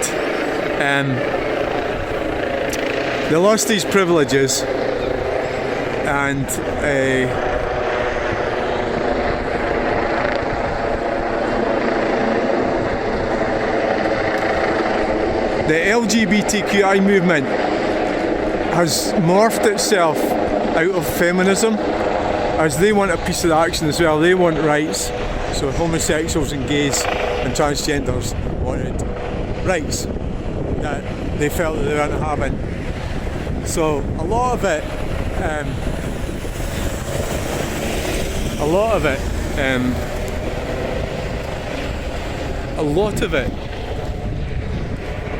the LGBTQI movement has morphed itself out of feminism, as they want a piece of the action as well. They want rights. So homosexuals and gays and transgenders wanted rights that they felt that they weren't having. So a lot of it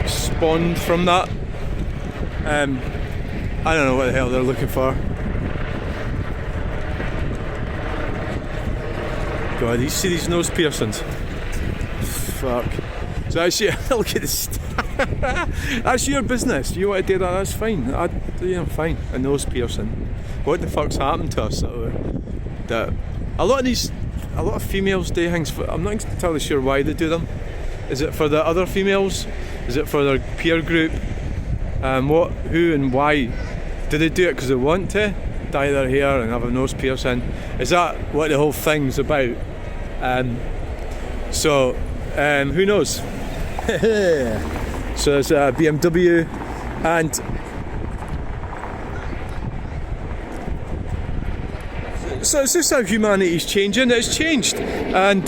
spawned from that. I don't know what the hell they're looking for. God, you see these nose piercings? Fuck. So actually, look at this. That's your business. You want to do that? That's fine. I'm fine. A nose piercing. What the fuck's happened to us? That a lot of females do things. I'm not entirely sure why they do them. Is it for the other females? Is it for their peer group? Who and why? Do they do it because they want to dye their hair and have a nose piercing? Is that what the whole thing's about? Who knows? So there's a BMW, and so it's just how humanity's changing. It's changed, and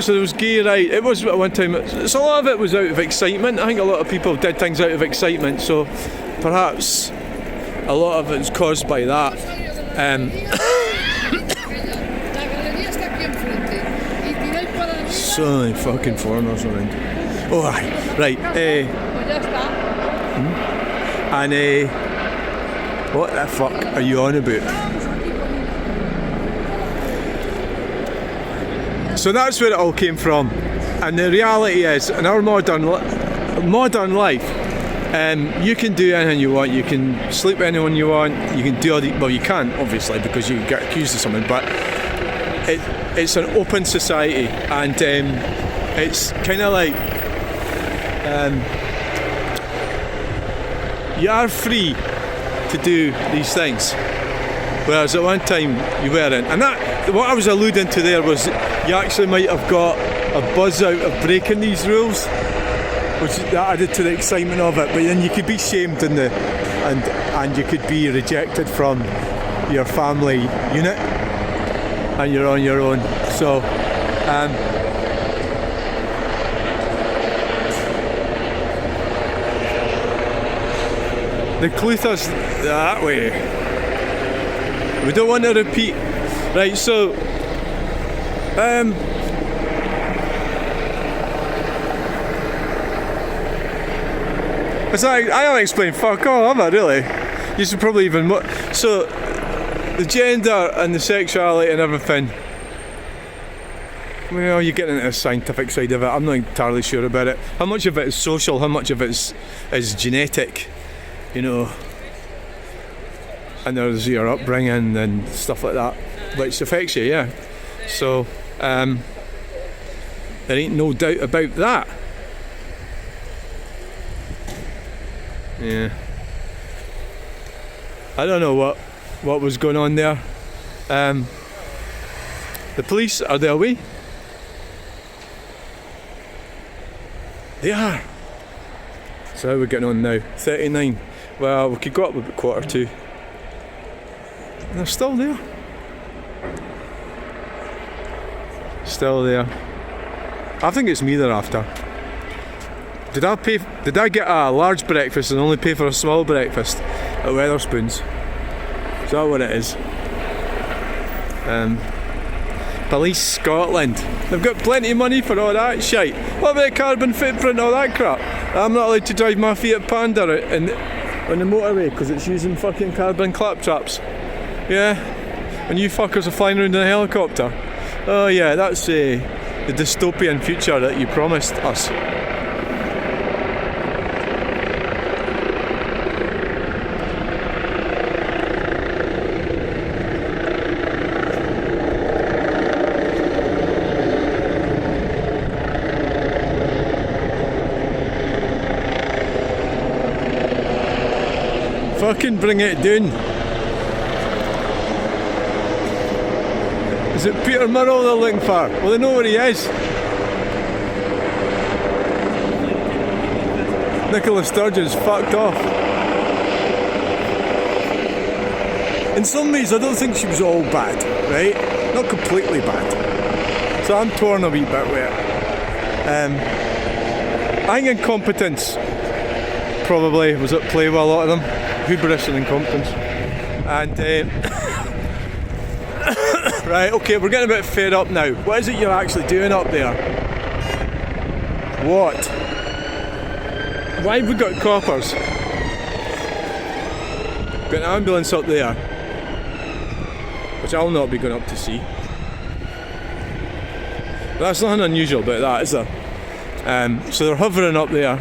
so there was gay right. It was at one time. So a lot of it was out of excitement. I think a lot of people did things out of excitement. So perhaps a lot of it's caused by that. so many fucking foreigners around. Oh, aye. Right. And what the fuck are you on about? So that's where it all came from. And the reality is, in our modern life, you can do anything you want. You can sleep with anyone you want. You can do all the... Well, you can't, obviously, because you get accused of something. But it's an open society. And it's kind of like... you are free to do these things. Whereas at one time, you weren't. And that... What I was alluding to there was you actually might have got a buzz out of breaking these rules, which that added to the excitement of it. But then you could be shamed and you could be rejected from your family unit, and you're on your own. So the Clutha's that way. We don't want to repeat. Right, so it's like, I haven't explained fuck all, have I, really? You should probably even more. So, the gender and the sexuality and everything, well, you're getting into the scientific side of it. I'm not entirely sure about it. How much of it is social, how much of it is genetic, you know? And there's your upbringing and stuff like that, which affects you, yeah. So, there ain't no doubt about that. Yeah. I don't know what was going on there. The police, are they away? They are. So how are we getting on now? 39. Well, we could go up about 1:45. And they're still there. Still there. I think it's me they're after. Did I get a large breakfast and only pay for a small breakfast at Wetherspoons? Is that what it is? Police Scotland. They've got plenty of money for all that shite. What about the carbon footprint and all that crap? I'm not allowed to drive my Fiat Panda on the motorway because it's using fucking carbon claptraps. Yeah? And you fuckers are flying around in a helicopter. Oh yeah, that's the dystopian future that you promised us. Fucking bring it down. Is it Peter Murrell they're looking for? Well, they know where he is. Nichola Sturgeon's fucked off. In some ways, I don't think she was all bad, right? Not completely bad. So I'm torn a wee bit with it. I think incompetence probably was at play with a lot of them. Hubris and incompetence. And right, okay, we're getting a bit fed up now. What is it you're actually doing up there? What? Why have we got coppers? Got an ambulance up there, which I'll not be going up to see. That's nothing unusual about that, is there? So they're hovering up there.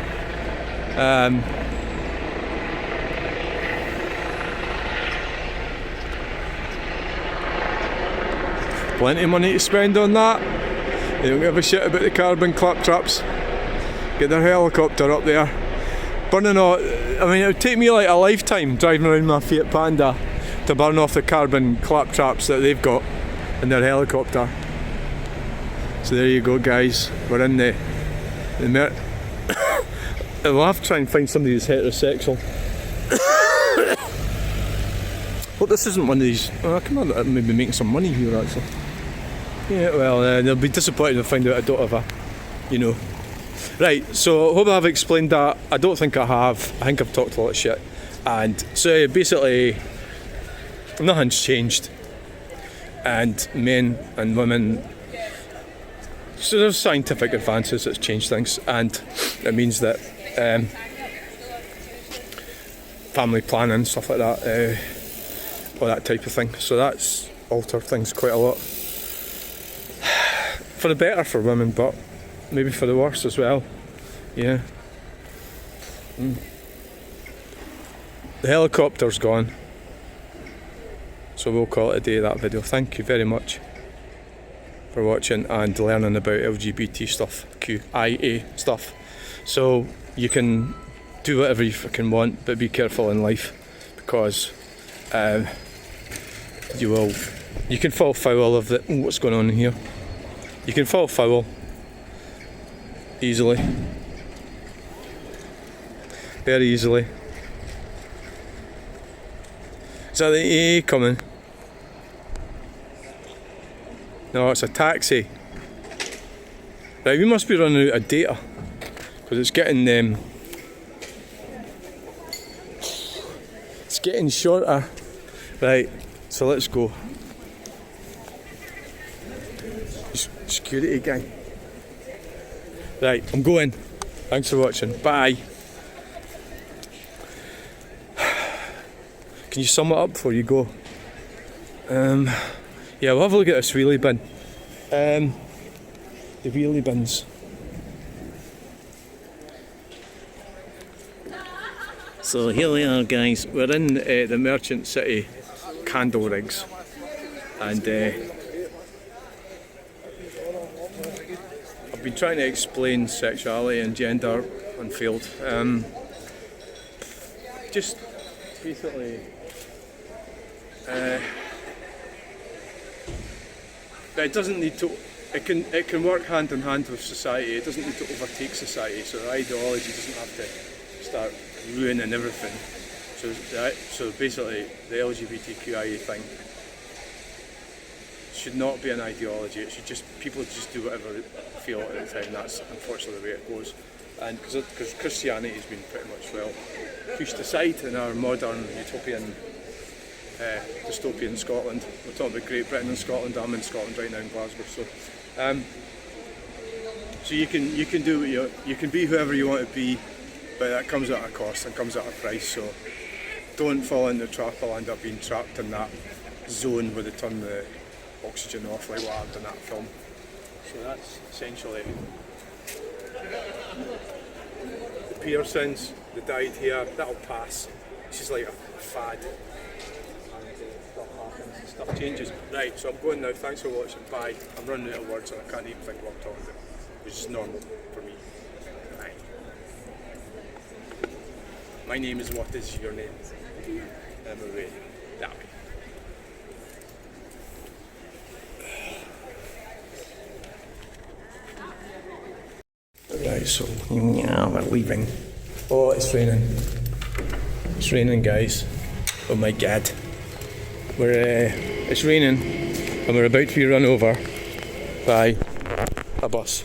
Plenty of money to spend on that. They don't give a shit about the carbon claptraps. Get their helicopter up there. Burning off, I mean, it would take me like a lifetime driving around my Fiat Panda to burn off the carbon claptraps that they've got in their helicopter. So there you go, guys. We're in the we'll have to try and find somebody who's heterosexual. Well, this isn't one of these. Oh, I can maybe make some money here actually. Yeah, well, they'll be disappointed to find out I don't have a, you know. Right, so I hope I've explained that. I don't think I have. I think I've talked a lot of shit. And so basically, nothing's changed. And men and women So there's scientific advances that's changed things, and it means that family planning, stuff like that, all that type of thing. So that's altered things quite a lot. For the better for women, but maybe for the worse as well. Yeah. The helicopter's gone. So we'll call it a day, that video. Thank you very much for watching and learning about LGBT stuff, QIA stuff. So you can do whatever you fucking want, but be careful in life, because you can fall foul of the what's going on in here. You can fall foul easily, very easily. Is that the AA coming? No, it's a taxi. Right, we must be running out of data, because it's getting shorter. Right, so let's go. Security guy. Right, I'm going. Thanks for watching. Bye. Can you sum it up before you go? Yeah, we'll have a look at this wheelie bin. The wheelie bins. So here we are, guys. We're in the Merchant City candle rigs, and I've been trying to explain sexuality and gender and failed. Just basically, it doesn't need to. It can work hand in hand with society. It doesn't need to overtake society. So the ideology doesn't have to start ruining everything. So basically, the LGBTQIA thing should not be an ideology. It should just, people just do whatever they feel at the time. That's unfortunately the way it goes. And because Christianity has been pretty much, well, pushed aside in our modern utopian, dystopian Scotland. We're talking about Great Britain and Scotland. I'm in Scotland right now in Glasgow. So you can do what you can be whoever you want to be, but that comes at a cost and comes at a price. So don't fall into the trap. I'll end up being trapped in that zone where they turn the oxygen off, like what happened in that film. So that's essentially the piercings, the dyed hair. That'll pass. It's just like a fad. Stuff happens and stuff changes. Right, so I'm going now. Thanks for watching. Bye. I'm running out of words and I can't even think what I'm talking about, which is normal for me. Bye. My name is what is your name? I'm away. That way. Right, so we're leaving. Oh, it's raining. It's raining, guys. Oh my god. It's raining and we're about to be run over by a bus.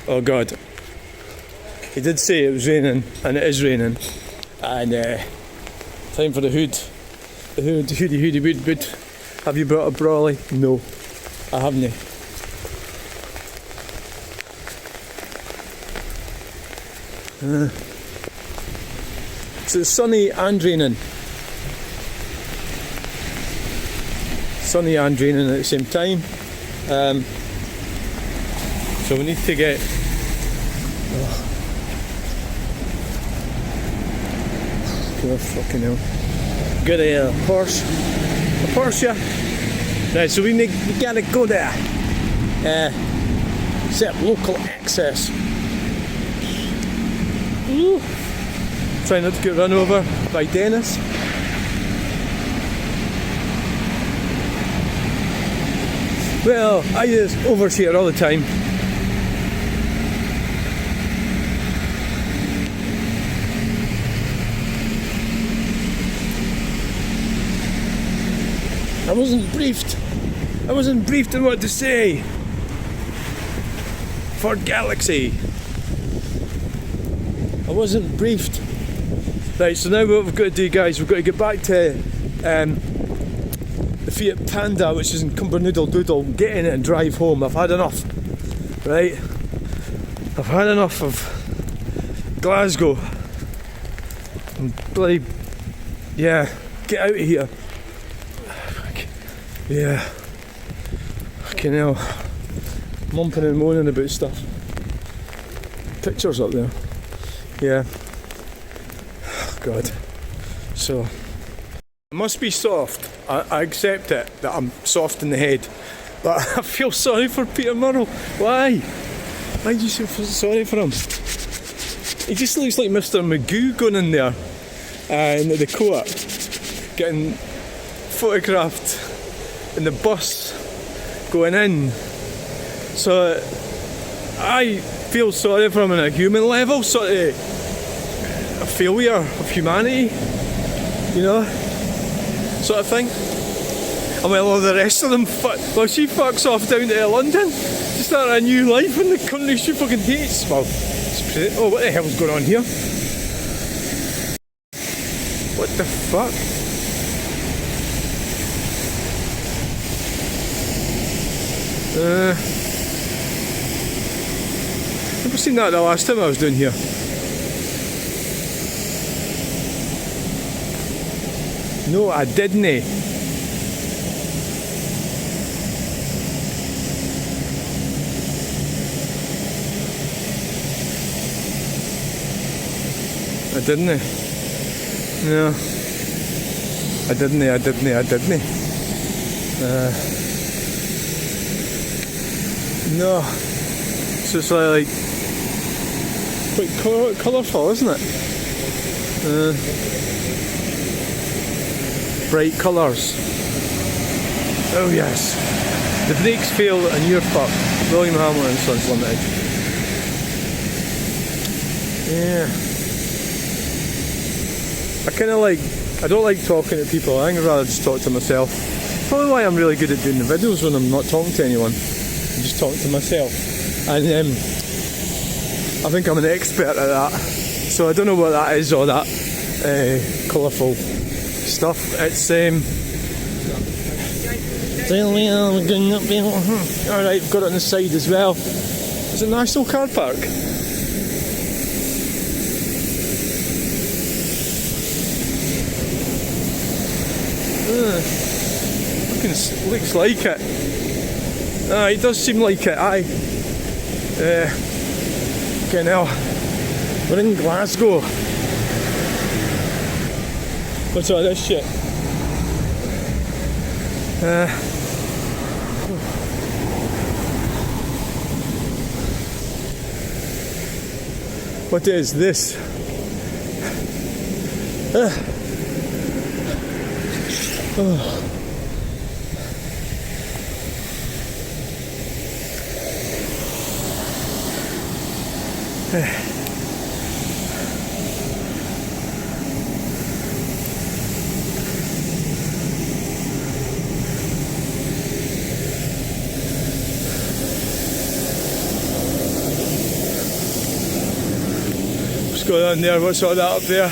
Oh god. He did say it was raining, and it is raining. And time for the hood. The hoodie wood. Have you brought a brolly? No, I haven't. So it's sunny and raining. Sunny and raining at the same time. So we need to get. Oh, fucking hell. Got a Porsche. Right, so we gotta go there. Set up local access. Ooh. Try not to get run over by Dennis. Well, I just overshare all the time. I wasn't briefed on what to say for Galaxy. I wasn't briefed. Right, so now what we've got to do, guys, we've got to get back to the Fiat Panda, which is in Cumbernauld Doodle, get in it and drive home. I've had enough. right? I've had enough of Glasgow. And bloody, yeah, get out of here. Yeah. Fucking hell. Mumping and moaning about stuff. Pictures up there. Yeah. Oh, God. So, it must be soft. I accept it, that I'm soft in the head. But I feel sorry for Peter Murrell. Why? Why do you feel sorry for him? He just looks like Mr. Magoo going in there into the court, getting photographed in the bus going in. So I feel sorry for him on a human level, sort of a failure of humanity, you know, sort of thing. And while all the rest of them, well, she fucks off down to London to start a new life in the country she fucking hates. Well, oh, what the hell's going on here? What the fuck? Never seen that the last time I was down here. No, I didn't. I didn't. No. I didn't. No. So it's like quite colourful, isn't it? Bright colours. Oh yes. The brakes fail and you're fucked. William Hamilton and Sons Limited. Yeah. I don't like talking to people. I think I'd rather just talk to myself. Probably why I'm really good at doing the videos when I'm not talking to anyone. I'm just talking to myself. And I think I'm an expert at that. So I don't know what that is, all that colourful stuff. It's alright, we've got it on the side as well. It's a national car park. Looks like it. It does seem like it, aye. Okay, now we're in Glasgow. What's all this shit? What is this? Oh. What's going on there? What's all that up there?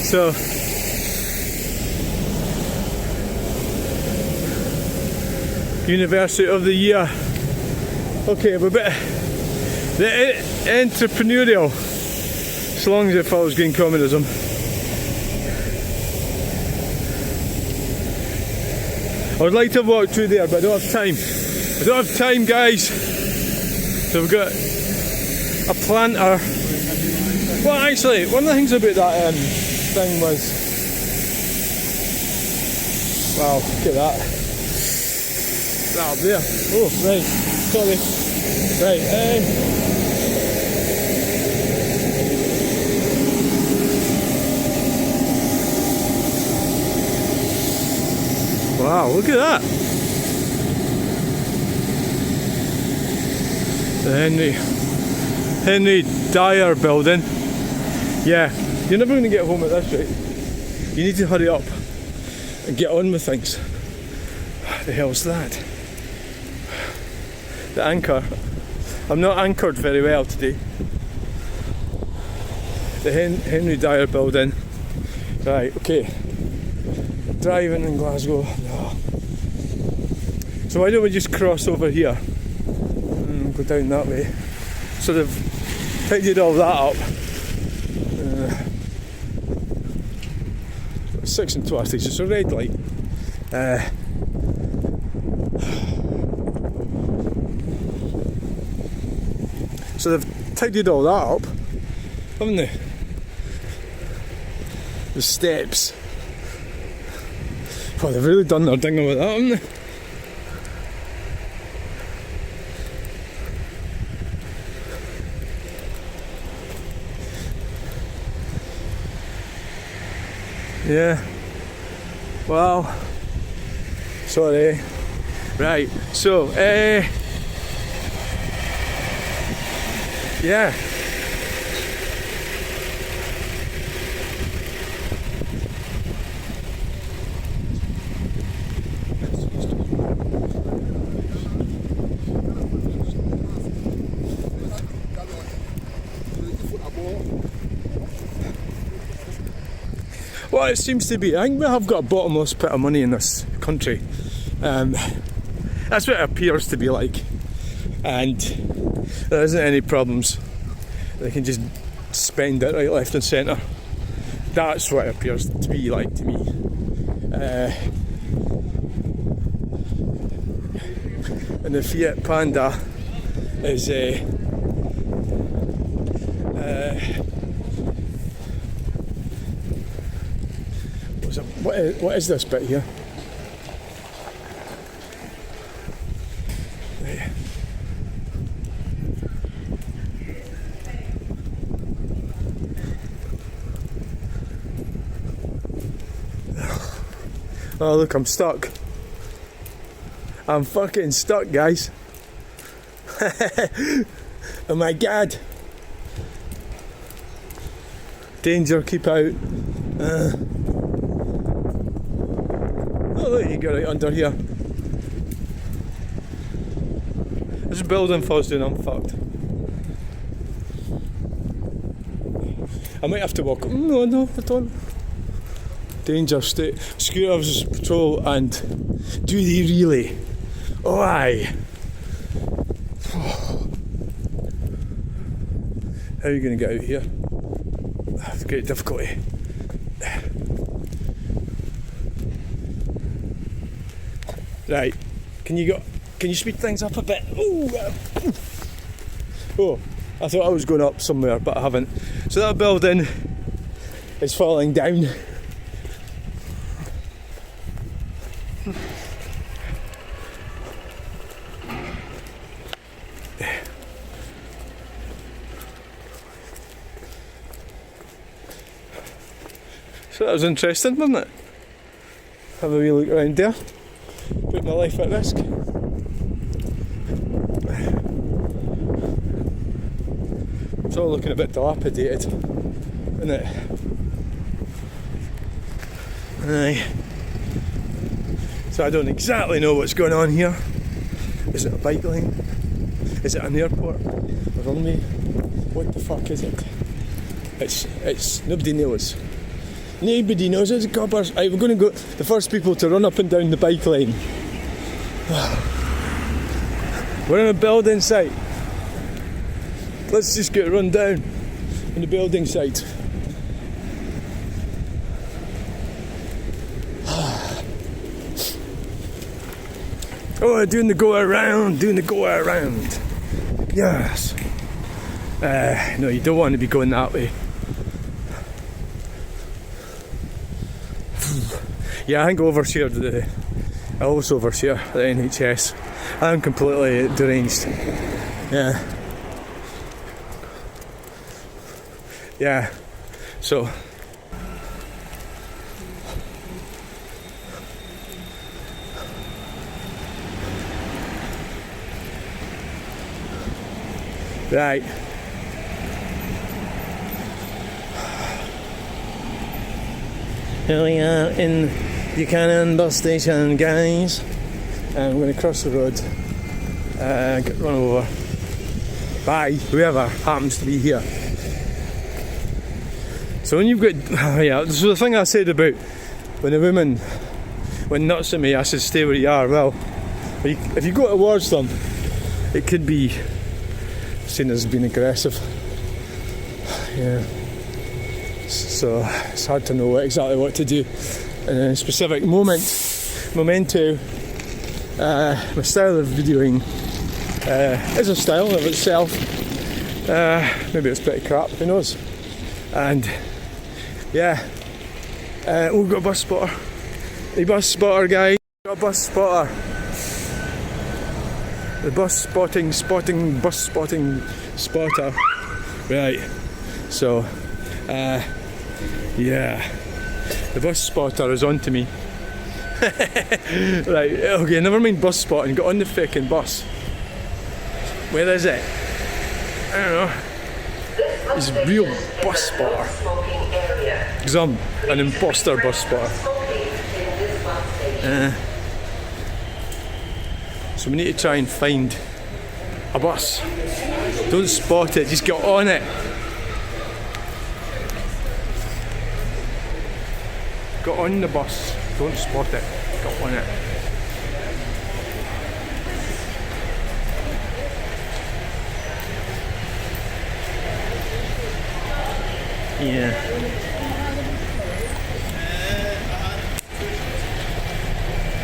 So University of the Year. Okay, we're a bit the entrepreneurial, as long as it follows green communism. I would like to have walked through there, but I don't have time. I don't have time, guys. So we've got a planter. Well, actually, one of the things about that thing was, wow, look at that. That up there. Oh, right. Sorry. Right. Wow, look at that. The Henry Dyer building. Yeah, you're never going to get home at this rate. You need to hurry up and get on with things. What the hell's that? the anchor. I'm not anchored very well today. The Henry Dyer building. Right, okay. Driving in Glasgow. No. So why don't we just cross over here? Go down that way. So they've tidied all that up. 6 and 20, it's a red light. So they've tidied all that up, haven't they? The steps. Oh, they've really done their thing with that, haven't they? Yeah. Well, sorry. Right. So, yeah. Well, it seems to be. I think we have got a bottomless pit of money in this country. That's what it appears to be like. And there isn't any problems. They can just spend it right, left and centre. That's what it appears to be like to me. And the Fiat Panda is what is this bit here? Oh look, I'm stuck. I'm fucking stuck, guys. Oh my god. Danger, keep out. Oh look, you got right under here. This building falls down, I'm fucked. I might have to walk. No, I don't. Danger state. Scooter officers patrol, and do they really? Oh aye. How are you going to get out here? It's great difficulty. Right, can you speed things up a bit? Ooh. Oh, I thought I was going up somewhere, but I haven't. So that building is falling down. So that was interesting, wasn't it? Have a wee look around there. Put my life at risk. It's all looking a bit dilapidated, isn't it? Aye. So I don't exactly know what's going on here. Is it a bike lane? Is it an airport? A runway? What the fuck is it? It's nobody knows. Nobody knows. It's coppers. Right, we're going to go the first people to run up and down the bike lane. We're on a building site. Let's just get run down on the building site. Oh, doing the go around. Yes. No, you don't want to be going that way. Yeah, I think overshared I also overshare the NHS. I'm completely deranged. Yeah. So right. Here we are in Buchanan bus station, guys, and we're going to cross the road get run over by whoever happens to be here. So when you've got, so the thing I said about when a woman went nuts at me, I said stay where you are. Well, if you go towards them, it could be seen as being aggressive. Yeah. So it's hard to know exactly what to do in a specific momento. My style of videoing is a style of itself. Maybe it's pretty crap, who knows? And yeah, we've got a bus spotter. The bus spotter guy. Got a bus spotter. The bus spotting spotter. Right. So yeah, the bus spotter is on to me. Right, okay, never mind bus spotting, got on the fucking bus. Where is it? I don't know. He's a real bus spotter. Because I'm an imposter bus spotter. So we need to try and find a bus. Don't spot it, just get on it. Get on the bus, don't spot it, get on it. Yeah.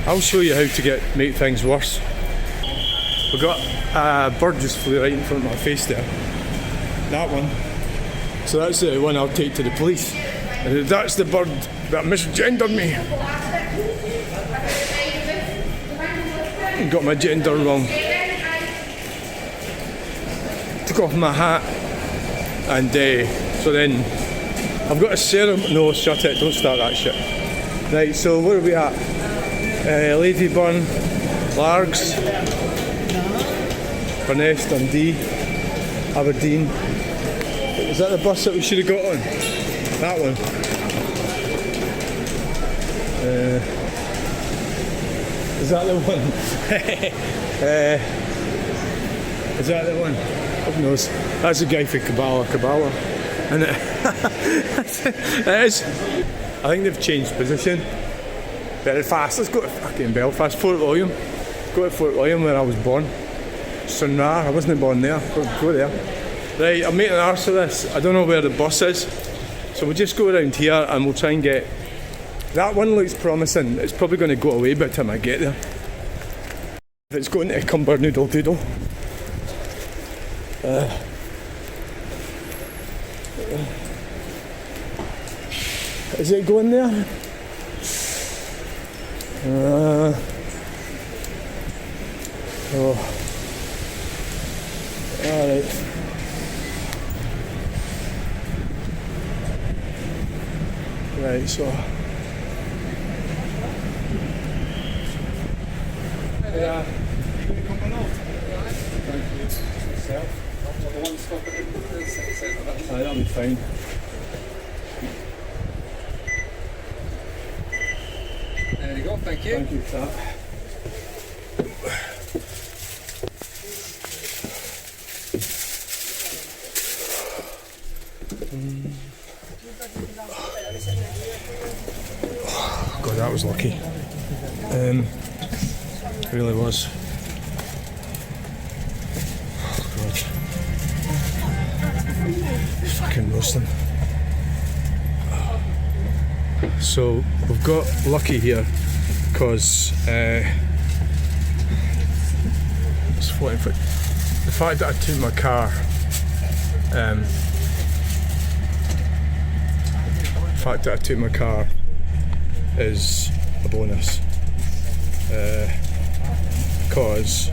I'll show you how to make things worse. We've got a bird just flew right in front of my face there. That one. So that's the one I'll take to the police. And that's the bird that misgendered me. Got my gender wrong. Took off my hat. And so then I've got a serum. No, shut it, don't start that shit. Right, so where are we at? Ladyburn, Largs, Burness, Dundee, Aberdeen. Is that the bus that we should have got on? That one. Is that the one? Is that the one? Who knows? That's a guy for Kabbalah. And it is. I think they've changed position very fast. Let's go to fucking Belfast, Fort William. Go to Fort William where I was born. Sunrar, I wasn't born there. Go there. Right, I'm making an arse of this. I don't know where the bus is. So we'll just go around here and we'll try and get... That one looks promising. It's probably going to go away by the time I get there. If it's going to Cumbernoodle Doodle. Is it going there? Oh. Alright. Right, so... Yeah. That'll be fine. There you go, thank you. Thank you for that. God, that was lucky. It really was. Oh, God. Fucking roasting. So we've got lucky here because it's floating foot. The fact that I took my car, is a bonus because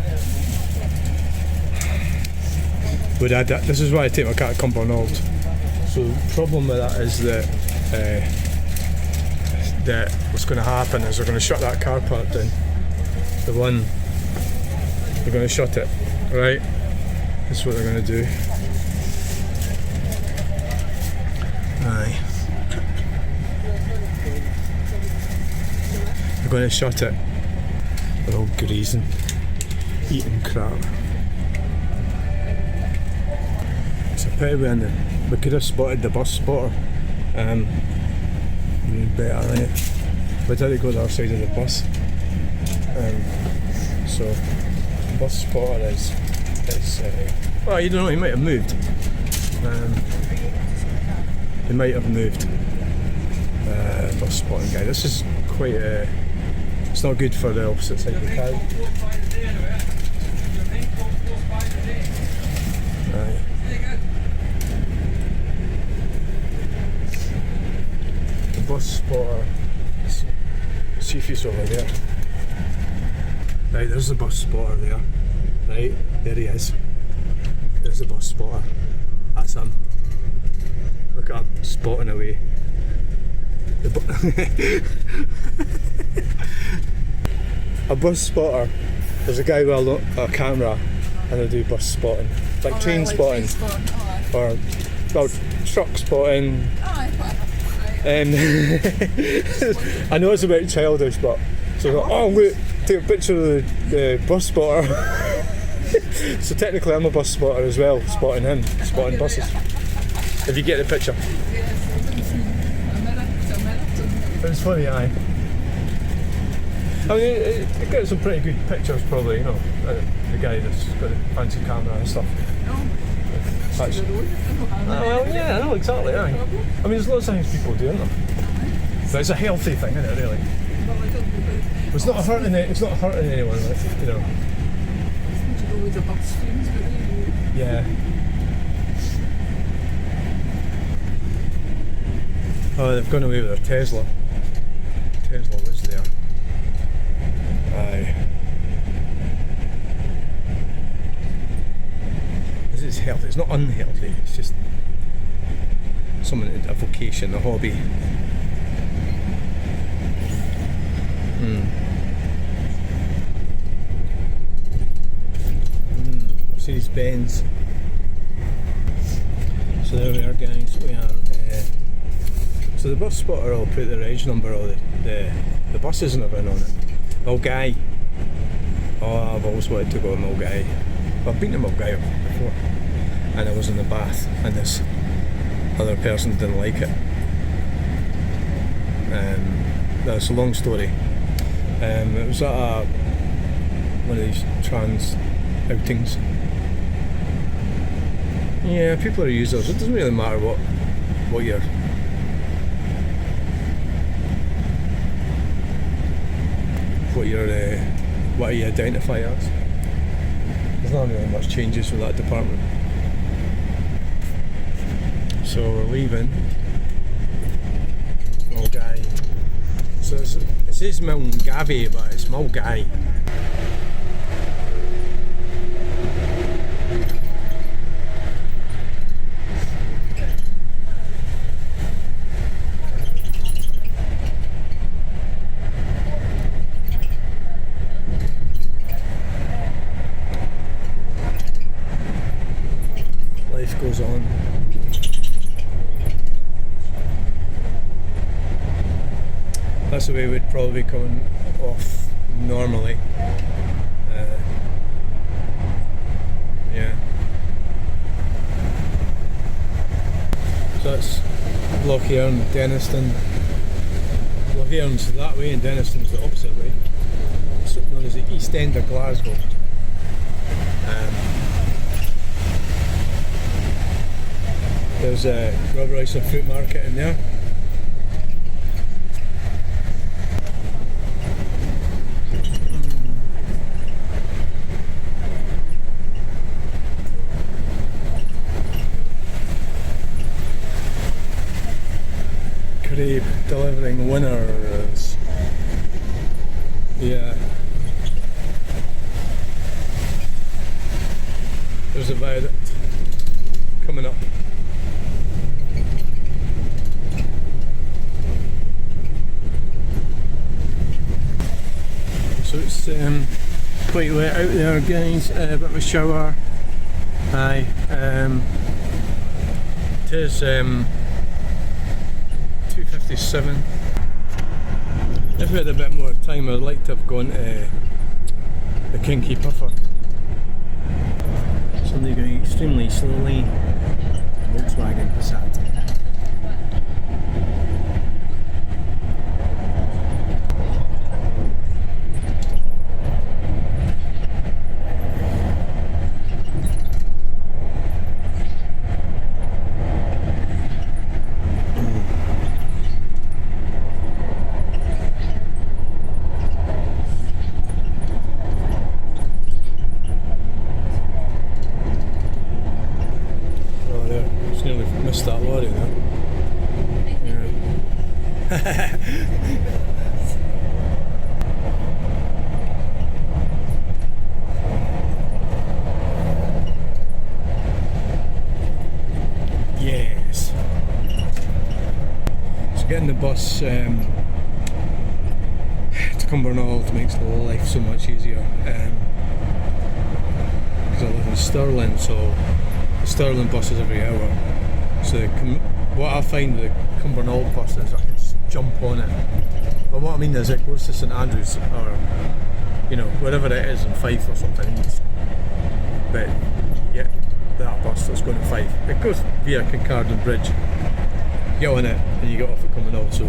this is why I take my car to Cumbernauld. So the problem with that is that what's going to happen is they're going to shut that car park down. They're going to shut it, right? That's what they're going to do. Aye. They're going to shut it. They're all greasing. eating crap. It's a pity we could have spotted the bus spotter. Better, right? We had to go the other side of the bus. So the bus spotter is well, you don't know, he might have moved. He might have moved. Bus spotting guy. This is quite it's not good for the opposite side of the town. Right. The bus spotter. See if he's over there. Right, there's the bus spotter there. Right, there he is. There's the bus spotter. That's him. Look at him, spotting away. A bus spotter. There's a guy with a camera and they do bus spotting. Like train spotting. Or, well, truck spotting. I know it's a bit childish, but so oh look, take a picture of the bus spotter. So technically I'm a bus spotter as well, spotting him, spotting buses. If you get the picture. It's funny, aye. I mean, it gets some pretty good pictures probably, you know, the guy that's got the fancy camera and stuff. Well, yeah, I know, exactly, aye. I mean, there's lots of things people do, isn't there? But it's a healthy thing, isn't it, really? It's not hurting anyone, like, you know. Yeah. Oh, they've gone away with their Tesla. Tesla was there. Aye. This is healthy. It's not unhealthy. It's just a vocation, a hobby. Mercedes-Benz. So there we are, guys. We are. So the bus spotter will put the reg number or the buses and everything on it. Mulgai. Oh, I've always wanted to go to Mulgai. I've been to Mulgai before, and I was in the bath, and this other person didn't like it. That's a long story. It was at one of these trans outings. Yeah, people are users. It doesn't really matter what you identify as. There's not really much changes with that department. So we're leaving. Mulgai. So it says Mulgavi, but it's Mulgai. Life goes on. That's the way we'd probably be coming off normally. Yeah. So that's Lochiearn, Denniston. Lochiearn's that way and Denniston's the opposite way. It's known as the East End of Glasgow. There's a Rob Royce and Fruit Market in there. Crepe delivering winners. Yeah. There's a viaduct coming up. So it's quite wet out there, guys. A bit of a shower. Aye. It is 2:57. If we had a bit more time, I'd like to have gone to the Kinky Puffer. bus to Cumbernauld makes life so much easier. Because I live in Stirling, so the Stirling bus is every hour. So what I find with the Cumbernauld bus is I can just jump on it. But what I mean is it goes to St Andrews or wherever it is in Fife or something. But yeah, that bus that's going to Fife, it goes via Kincardine Bridge. You get on it and you get off at Cumbernauld. So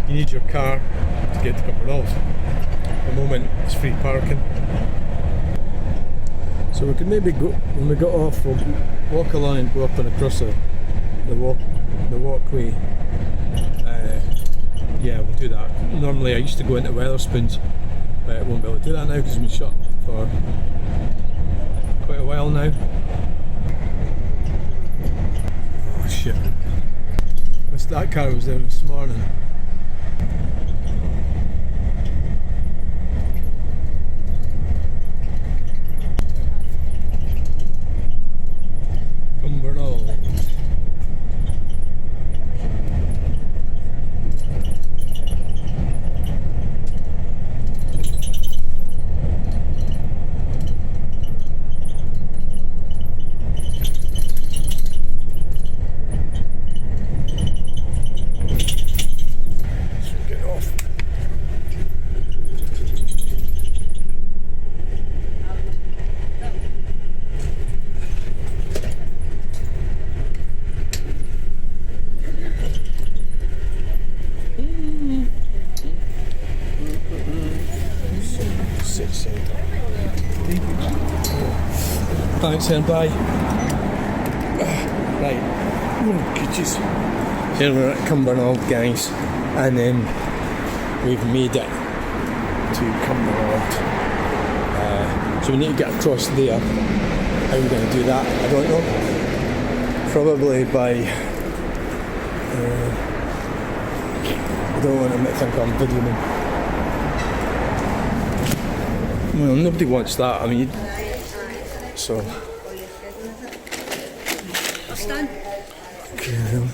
you need your car to get to Cumbernauld. At the moment it's free parking. So we could maybe go, when we got off, we'll walk along and go up and across the walkway. Yeah, we'll do that. Normally I used to go into Wetherspoons, but I won't be able to do that now because it's been shut for quite a while now. Oh shit. That car was there this morning. Cumbernauld. Thanks and bye. Right. Oh, goodness. Here we're at Cumbernauld, guys, and we've made it to Cumbernauld. So we need to get across there. How are we going to do that? I don't know. Probably by. I don't want them to think I'm videoing them. Well, nobody wants that. I mean. So. Stand. Yeah.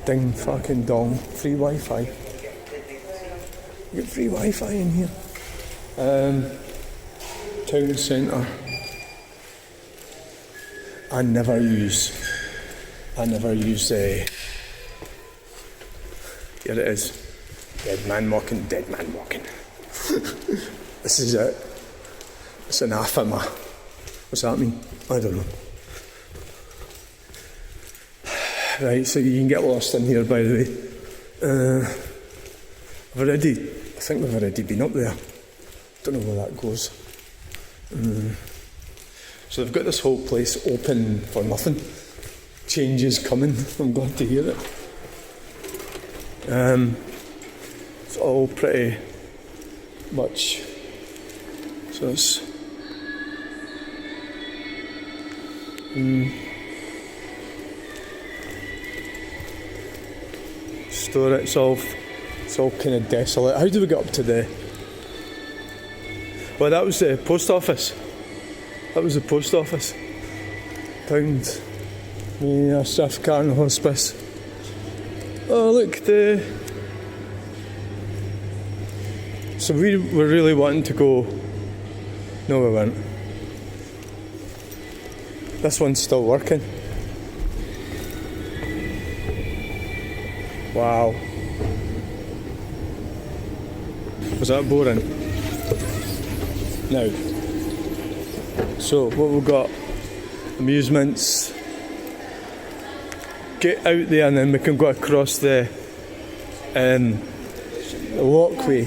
Ding fucking dong. Free Wi-Fi. You get free Wi-Fi in here. Town centre. I never use Here it is. Dead man walking. This is it. It's anathema. What's that mean? I don't know. Right, so you can get lost in here, by the way. I think we've already been up there. Don't know where that goes. So they've got this whole place open for nothing. Change is coming. I'm glad to hear it. It's all pretty much. So it's. Store it. It's all kind of desolate. How do we get up to the? Well, that was the post office. Pound. Yeah, Strathcarron Hospice. Oh, look, So we were really wanting to go. No, we weren't. This one's still working. Wow. Was that boring? Now. So, what we've got? Amusements. Get out there and then we can go across the walkway.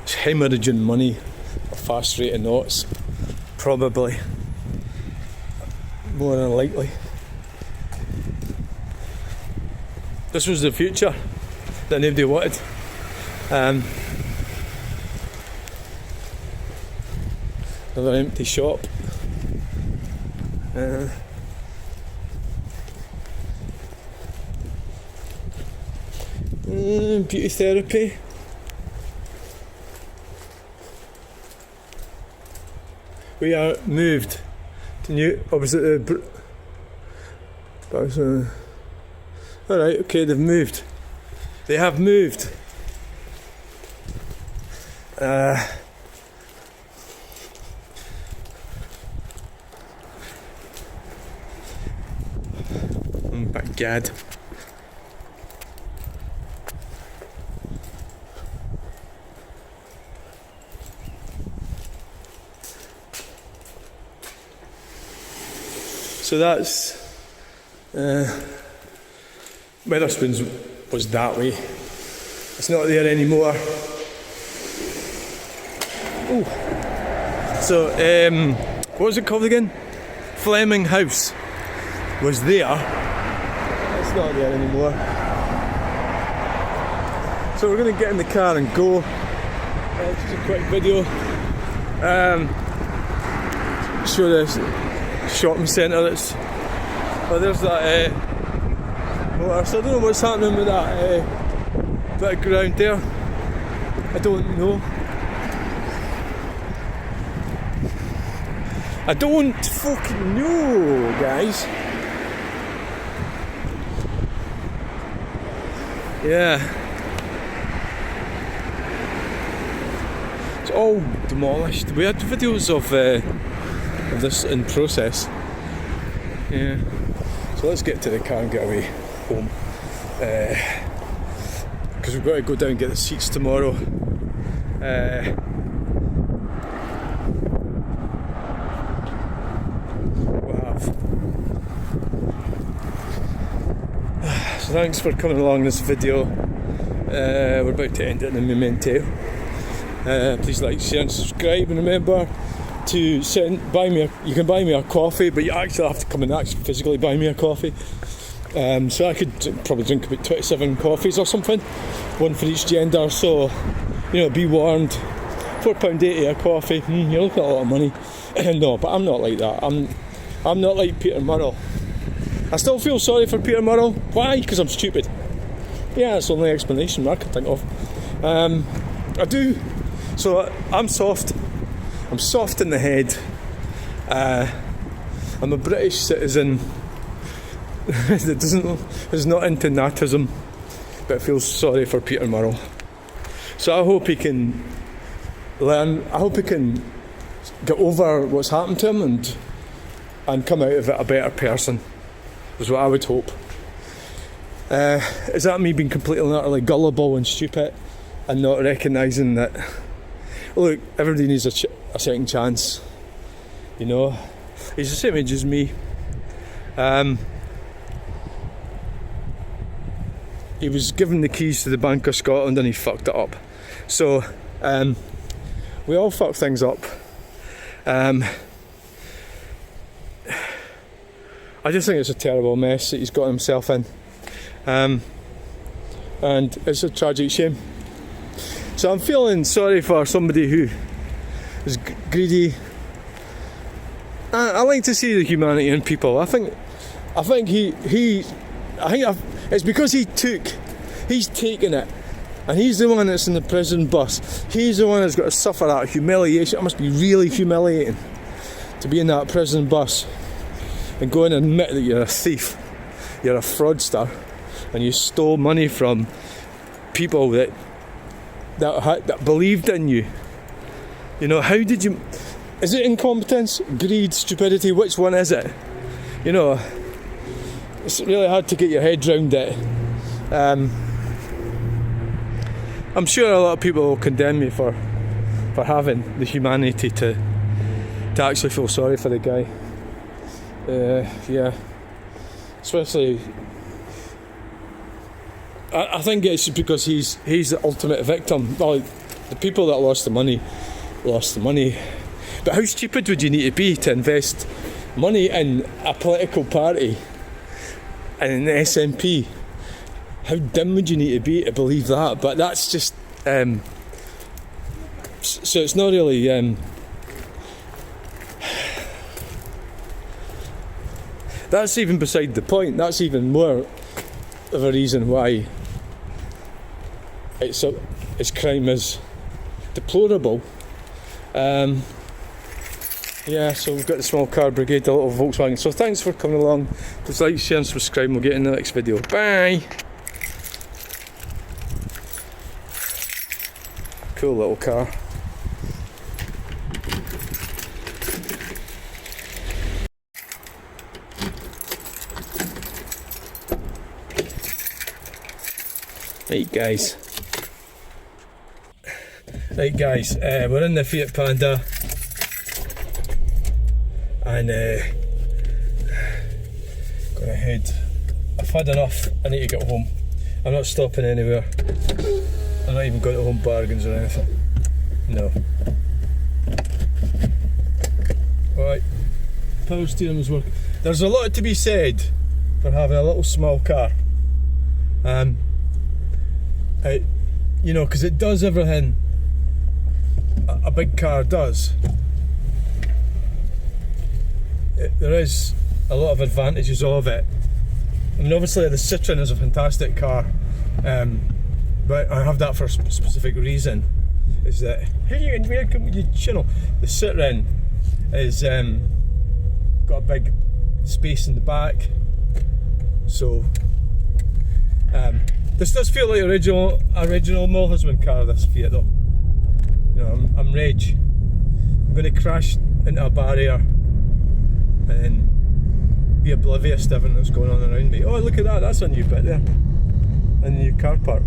It's hemorrhaging money a fast rate of knots. Probably. More than likely. This was the future that nobody wanted. Another empty shop. Beauty therapy. We are moved to new opposite the. Alright, okay, they've moved. They have moved. By gad. So that's Wetherspoons was that way. It's not there anymore. Ooh. So what was it called again? Fleming House was there. It's not there anymore. So we're going to get in the car and go. Just a quick video. Show this shopping centre that's. Oh, there's that. Water. So I don't know what's happening with that bit of ground there. I don't know. I don't fucking know, guys. Yeah. It's all demolished. We had videos of this in process. Yeah. So let's get to the car and get away home. Because we've got to go down and get the seats tomorrow. So thanks for coming along this video. We're about to end it in a memento. Please like, share and subscribe, and remember to you can buy me a coffee, but you actually have to come and actually physically buy me a coffee. So I could probably drink about 27 coffees or something, one for each gender, so be warned. £4.80 a coffee, you're looking at a lot of money. No, but I'm not like that. I'm not like Peter Murrell. I still feel sorry for Peter Murrell. Why? Because I'm stupid. Yeah, that's the only explanation I can think of. I do. So I'm soft. I'm soft in the head. I'm a British citizen that is not into Nazism, but feels sorry for Peter Murrell. So I hope he can learn. I hope he can get over what's happened to him and come out of it a better person. Is what I would hope. Is that me being completely and utterly gullible and stupid and not recognising that, look, everybody needs a second chance, he's the same age as me. He was given the keys to the Bank of Scotland and he fucked it up. So we all fuck things up. I just think it's a terrible mess that he's got himself in, and it's a tragic shame. So I'm feeling sorry for somebody who is greedy. I like to see the humanity in people. I think it's because he's taken it, and he's the one that's in the prison bus. He's the one that's got to suffer that humiliation. It must be really humiliating to be in that prison bus and go and admit that you're a thief, you're a fraudster, and you stole money from people that believed in you. How did you? Is it incompetence, greed, stupidity? Which one is it? It's really hard to get your head round it. I'm sure a lot of people will condemn me for having the humanity to actually feel sorry for the guy. Yeah, especially I think it's because he's the ultimate victim. Well, the people that lost the money. But how stupid would you need to be to invest money in a political party and in the SNP? How dim would you need to be to believe that? But that's just so it's not really that's even beside the point. That's even more of a reason why its crime is deplorable. Yeah, so we've got the small car brigade, the little Volkswagen. So thanks for coming along. Please like, share and subscribe. We'll get in the next video. Bye. Cool little car. Right guys, we're in the Fiat Panda and gonna head. I've had enough, I need to get home. I'm not stopping anywhere. I'm not even going to Home Bargains or anything. No. Right, power steering was working. There's a lot to be said for having a little small car. You know, because it does everything a big car does. There is a lot of advantages of it. I mean, obviously the Citroen is a fantastic car, but I have that for a specific reason. Is that, hey, and welcome to your channel. The Citroen is got a big space in the back, so this does feel like original Mall husband car, this Fiat though. You know, I'm rage. I'm going to crash into a barrier and then be oblivious to everything that's going on around me. Oh, look at that, that's a new bit there. A new car park.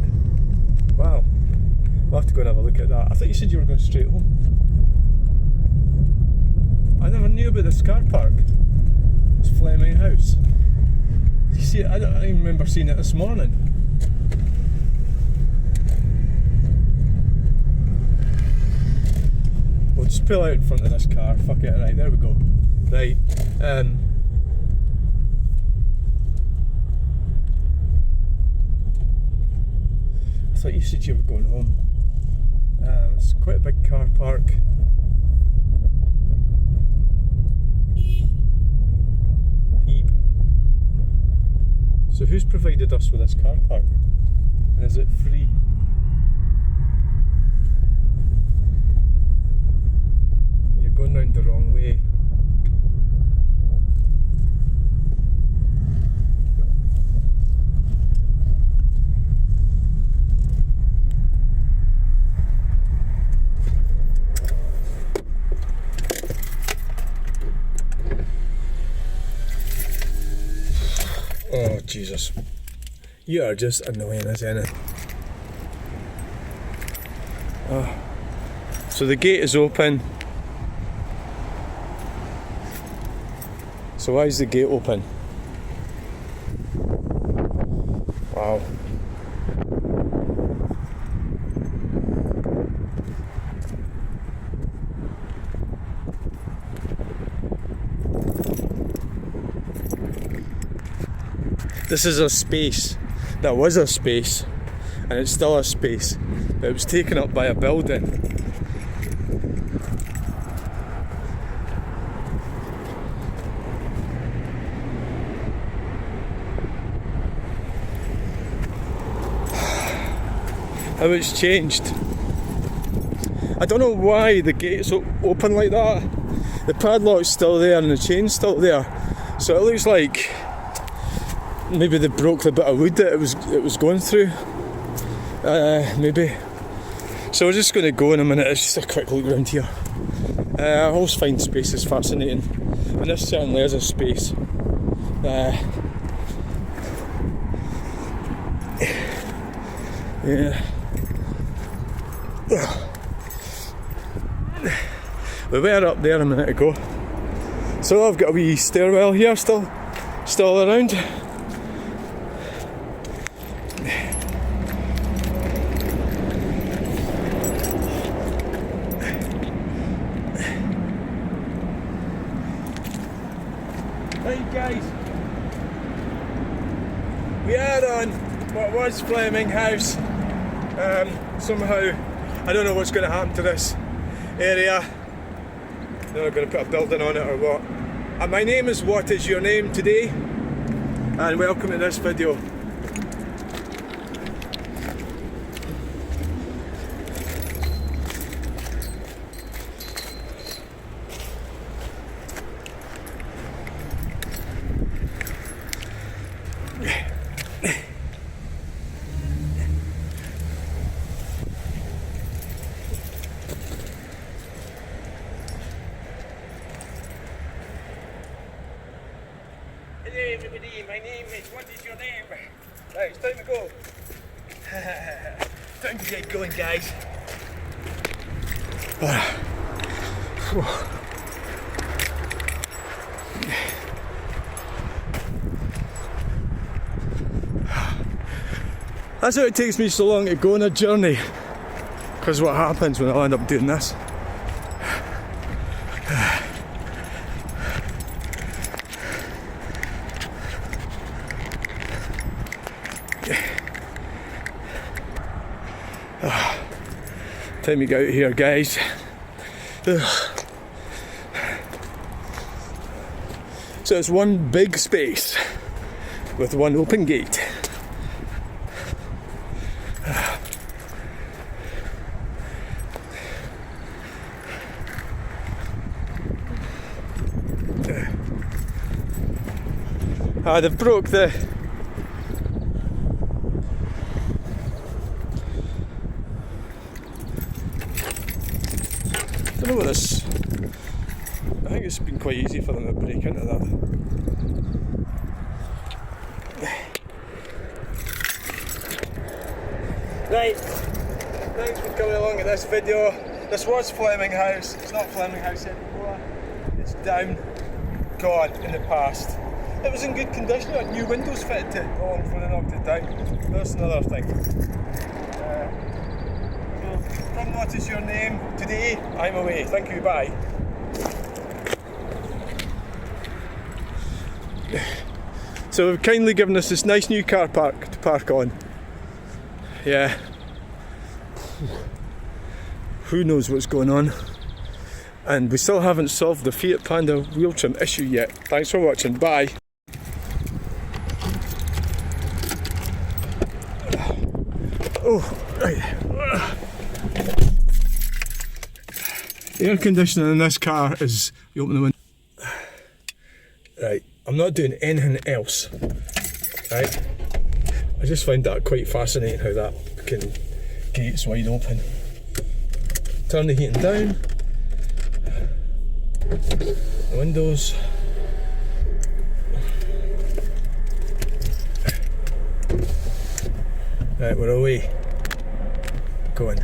Wow. I'll have to go and have a look at that. I thought you said you were going straight home. I never knew about this car park. It's Fleming House. Did you see it? I don't even remember seeing it this morning. We'll just pull out in front of this car. Fuck it. Right, there we go. Right. I thought you said you were going home. It's quite a big car park. Peep. So who's provided us with this car park? And is it free? You're going round the wrong way. Oh Jesus, you are just annoying as anything. Oh. So the gate is open. So why is the gate open? Wow. This is a space that was a space, and it's still a space, but it was taken up by a building. How it's changed. I don't know why the gate's open like that. The padlock's still there and the chain's still there, so it looks like maybe they broke the bit of wood that it was going through. Maybe. So we're just going to go in a minute. It's just a quick look around here. I always find spaces fascinating, and this certainly is a space. Yeah. We were up there a minute ago, so I've got a wee stairwell here still around. Right guys, we are on what was Fleming House. Somehow, I don't know what's going to happen to this area. They're going to put a building on it or what. My name is What Is Your Name Today, and welcome to this video. Hello everybody, my name is What Is Your Name? Right, it's time to go. Time to get going, guys. That's how it takes me so long to go on a journey, because what happens when I end up doing this? Time to get out of here, guys. So it's one big space with one open gate. They've broke the I don't know what this. I think it's been quite easy for them to break into that. Right, thanks for coming along to this video. This was Fleming House. It's not Fleming House anymore. It's down, gone in the past. It was in good condition. It had new windows fitted to it long before they knocked it down. That's another thing. From What Is Your Name Today, I'm away. Thank you, bye. So they've kindly given us this nice new car park to park on. Yeah. Who knows what's going on? And we still haven't solved the Fiat Panda wheel trim issue yet. Thanks for watching, bye. Oh, right. The air conditioning in this car is, you open the window. Right, I'm not doing anything else. Right, I just find that quite fascinating how that fucking gate's wide open. Turn the heating down. The windows. Right, we're away. Going.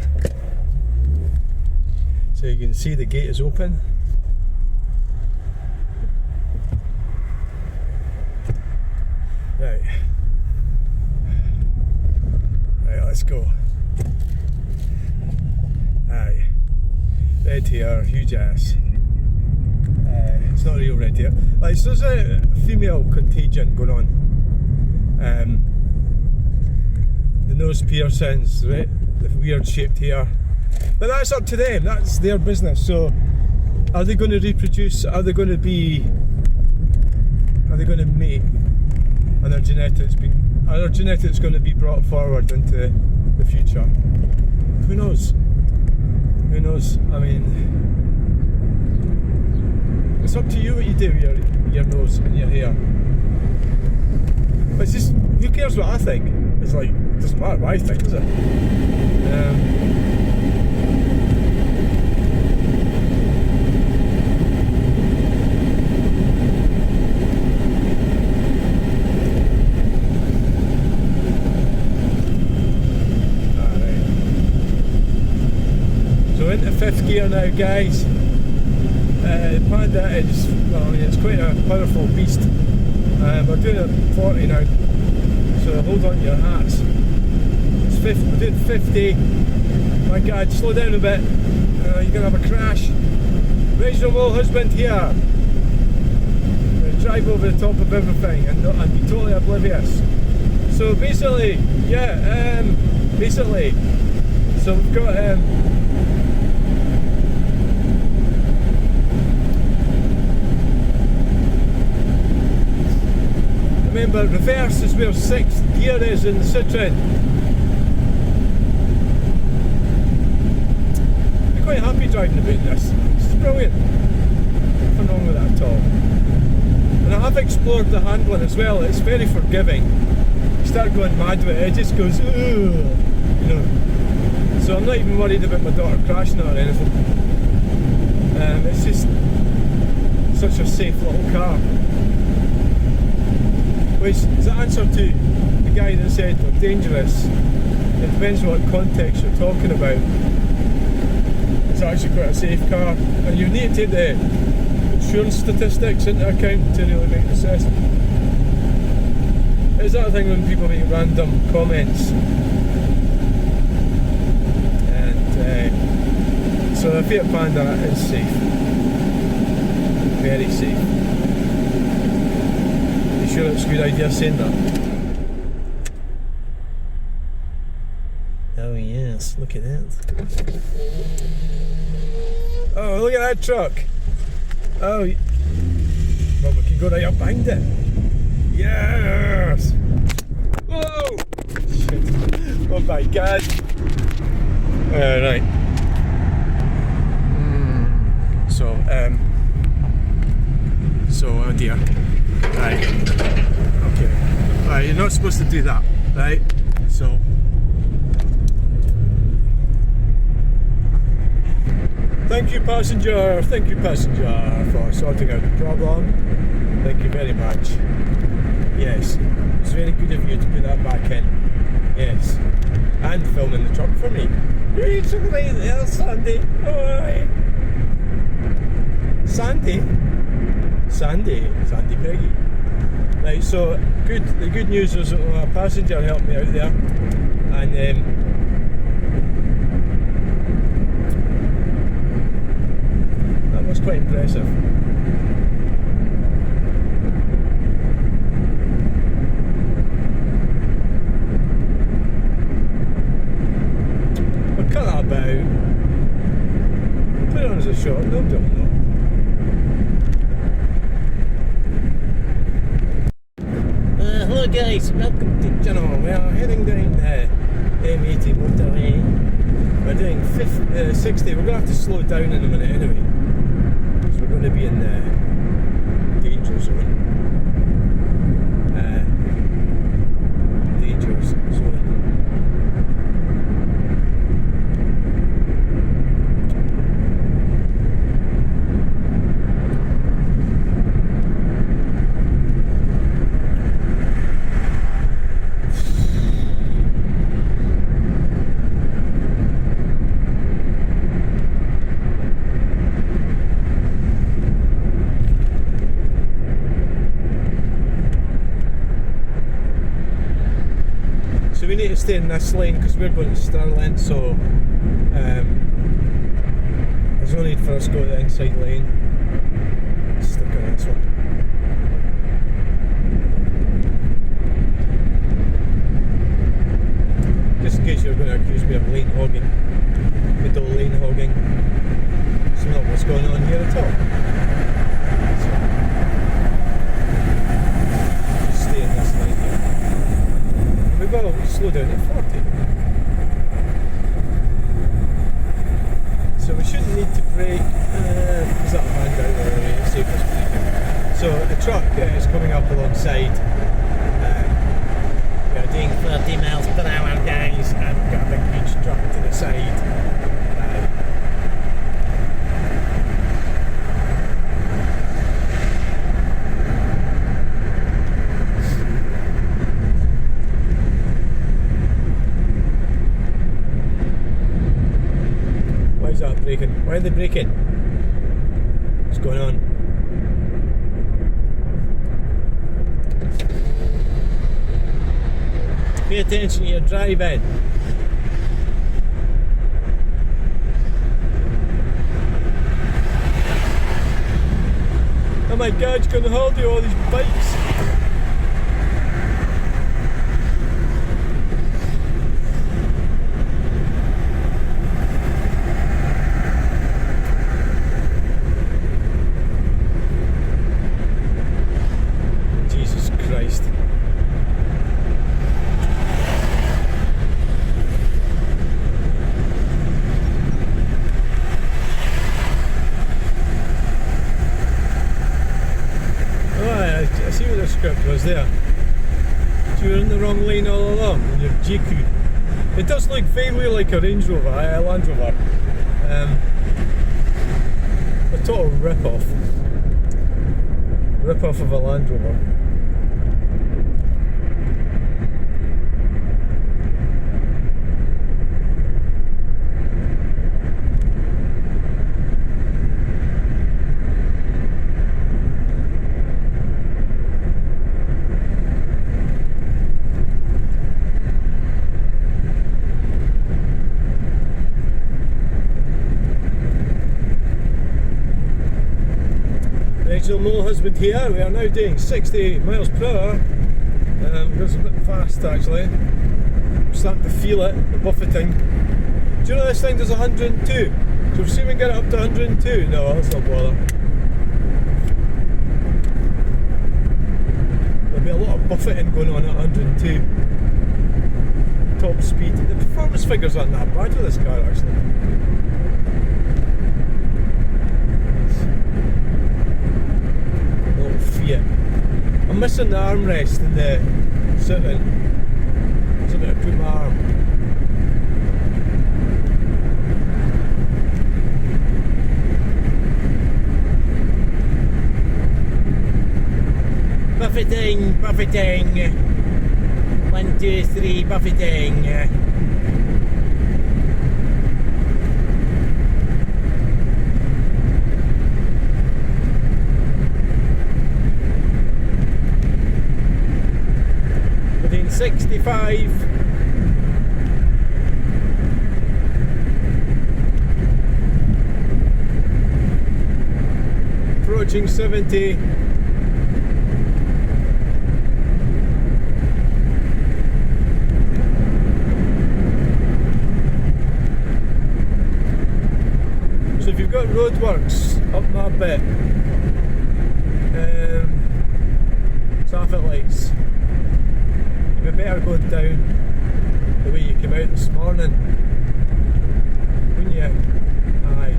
So you can see the gate is open. Right. Right, let's go. Aye. Red here, huge ass. It's not real red here. Like, so there's a female contagion going on. The nose piercings, right? The weird shaped hair. But that's up to them, that's their business. So are they going to reproduce? Are they going to mate? And are their genetics going to be brought forward into the future? Who knows? Who knows? I mean, it's up to you what you do with your nose and your hair. But it's just, who cares what I think? It's like, it doesn't matter what I think, does it? So into fifth gear now, guys. The Panda is, well, I mean, it's quite a powerful beast. We're doing it at 40 now, so hold on to your hats. It's 50, we're doing 50. My God, slow down a bit. You're going to have a crash. Reasonable husband here. Drive over the top of everything and be totally oblivious. So basically, yeah, so we've got Remember, reverse is where 6th gear is in the Citroen. I'm quite happy driving about this. It's brilliant. Nothing wrong with that at all. And I have explored the handling as well. It's very forgiving. You start going mad with it, it just goes, ugh, you know. So I'm not even worried about my daughter crashing it or anything. It's just such a safe little car. Which is the answer to the guy that said they're dangerous. It depends on what context you're talking about. It's actually quite a safe car, and you need to take the insurance statistics into account to really make an assessment. It's that thing when people make random comments, and so the Fiat Panda is safe, very safe. You sure it's a good idea saying that? Oh yes, look at that. Oh, look at that truck. Oh, well, we can go right up behind it. Yes! Whoa! Shit. Oh my god. Right. So, oh dear. Right. Okay. Right, you're not supposed to do that, right? So. Thank you, passenger, for sorting out the problem. Thank you very much. Yes, it's very good of you to put that back in. Yes, and filming the truck for me. It's right there, Sandy. Oh, Sandy Peggy. Right, so good. The good news is that a passenger helped me out there, and that was quite impressive. I'll cut that about. Put it on as a short. No, don't know. Hello guys, welcome to channel. We are heading down the M80 motorway. We're doing 60. We're going to have to slow down in a minute anyway, because we're going to be in the danger zone. Danger zone. So we need to stay in this lane because we're going to Darlington, so there's no need for us to go to the inside lane. Stick on this one. Just in case you're going to accuse me of lane hogging, middle lane hogging. It's not what's going on here at all. So, just stay in this lane here. We will slow down at 40. So we shouldn't need to brake. Is that a hand out there? It's safe as braking. So the truck is coming up alongside. We are doing 30 miles per hour, guys, and we've got a big huge truck to the side. Braking. Why are they braking? What's going on? Pay attention to your driving. Oh my god, you're going to hold you all these bikes. Christ. were in the wrong lane all along in your GQ. It does look vaguely like a Range Rover, a Land Rover. A total rip-off. Rip-off of a Land Rover. No husband here. We are now doing 68 miles per hour. Goes a bit fast actually. I'm starting to feel it, the buffeting. Do you know this thing does 102? So we'll see if we can get it up to 102. No, that's not bother. There'll be a lot of buffeting going on at 102. Top speed. The performance figures aren't that bad with this car actually. I'm missing the armrest and the sitting. So I'm going to put my arm. Buffeting, buffeting. 1, 2, 3, buffeting. Within 65. Approaching 70. So if you've got roadworks up that bit, traffic lights, you better go down the way you came out this morning, wouldn't you? Aye.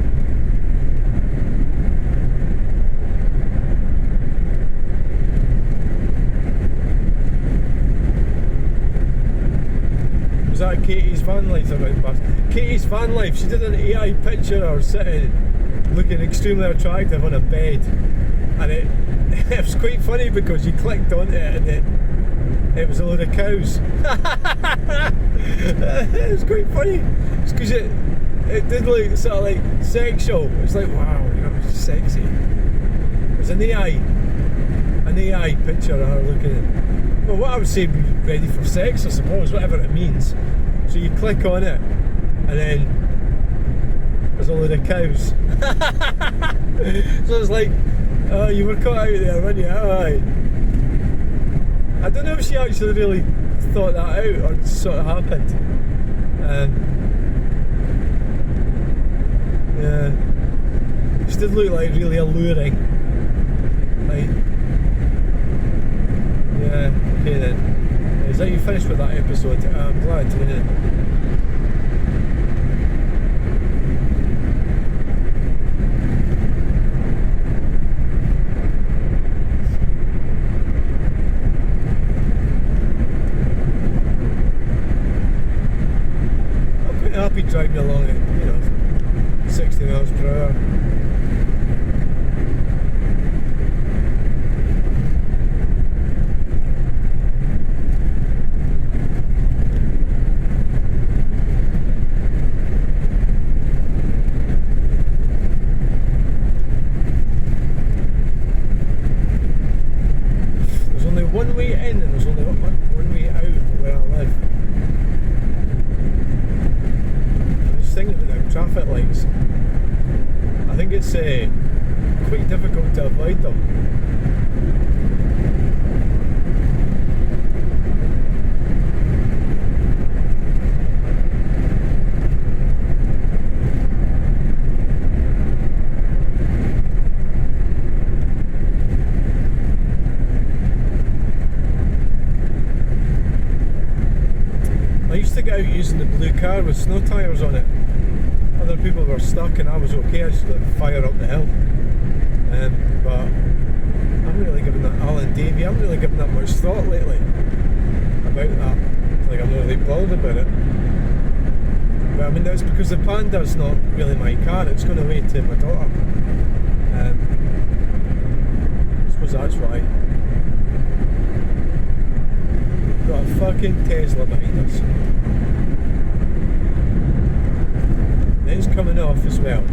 Was that Katie's van life around past? Katie's van life, she did an AI picture of her sitting looking extremely attractive on a bed, and it was quite funny because you clicked onto it and it was a load of cows. It was quite funny. It's because it did look sort of like sexual. It's like, wow, you're sexy. It was an AI picture of her looking at, well, what I would say, ready for sex, I suppose, whatever it means. So you click on it, and then there's a load of cows. So it's like, oh, you were caught out there, weren't you? Aye. I don't know if she actually really thought that out or it sort of happened. Yeah, she did look like really alluring. Like, yeah, okay then. Is that you finished with that episode? I'm glad. Yeah. Happy driving along at, 60 miles per hour. There's only one way in and there's only one way out of where I live. Thinking about traffic lights, I think it's quite difficult to avoid them. I used to get out using the blue car with snow tyres on it. Other people were stuck and I was okay, I just let fire up the hill. But I'm really giving that Alan Davey, I'm really giving that much thought lately. I about that. Like, I'm not really bothered about it. But I mean, that's because the Panda's not really my car, it's going away to my daughter. I suppose that's why. Got a fucking Tesla behind us. And it's coming off as well.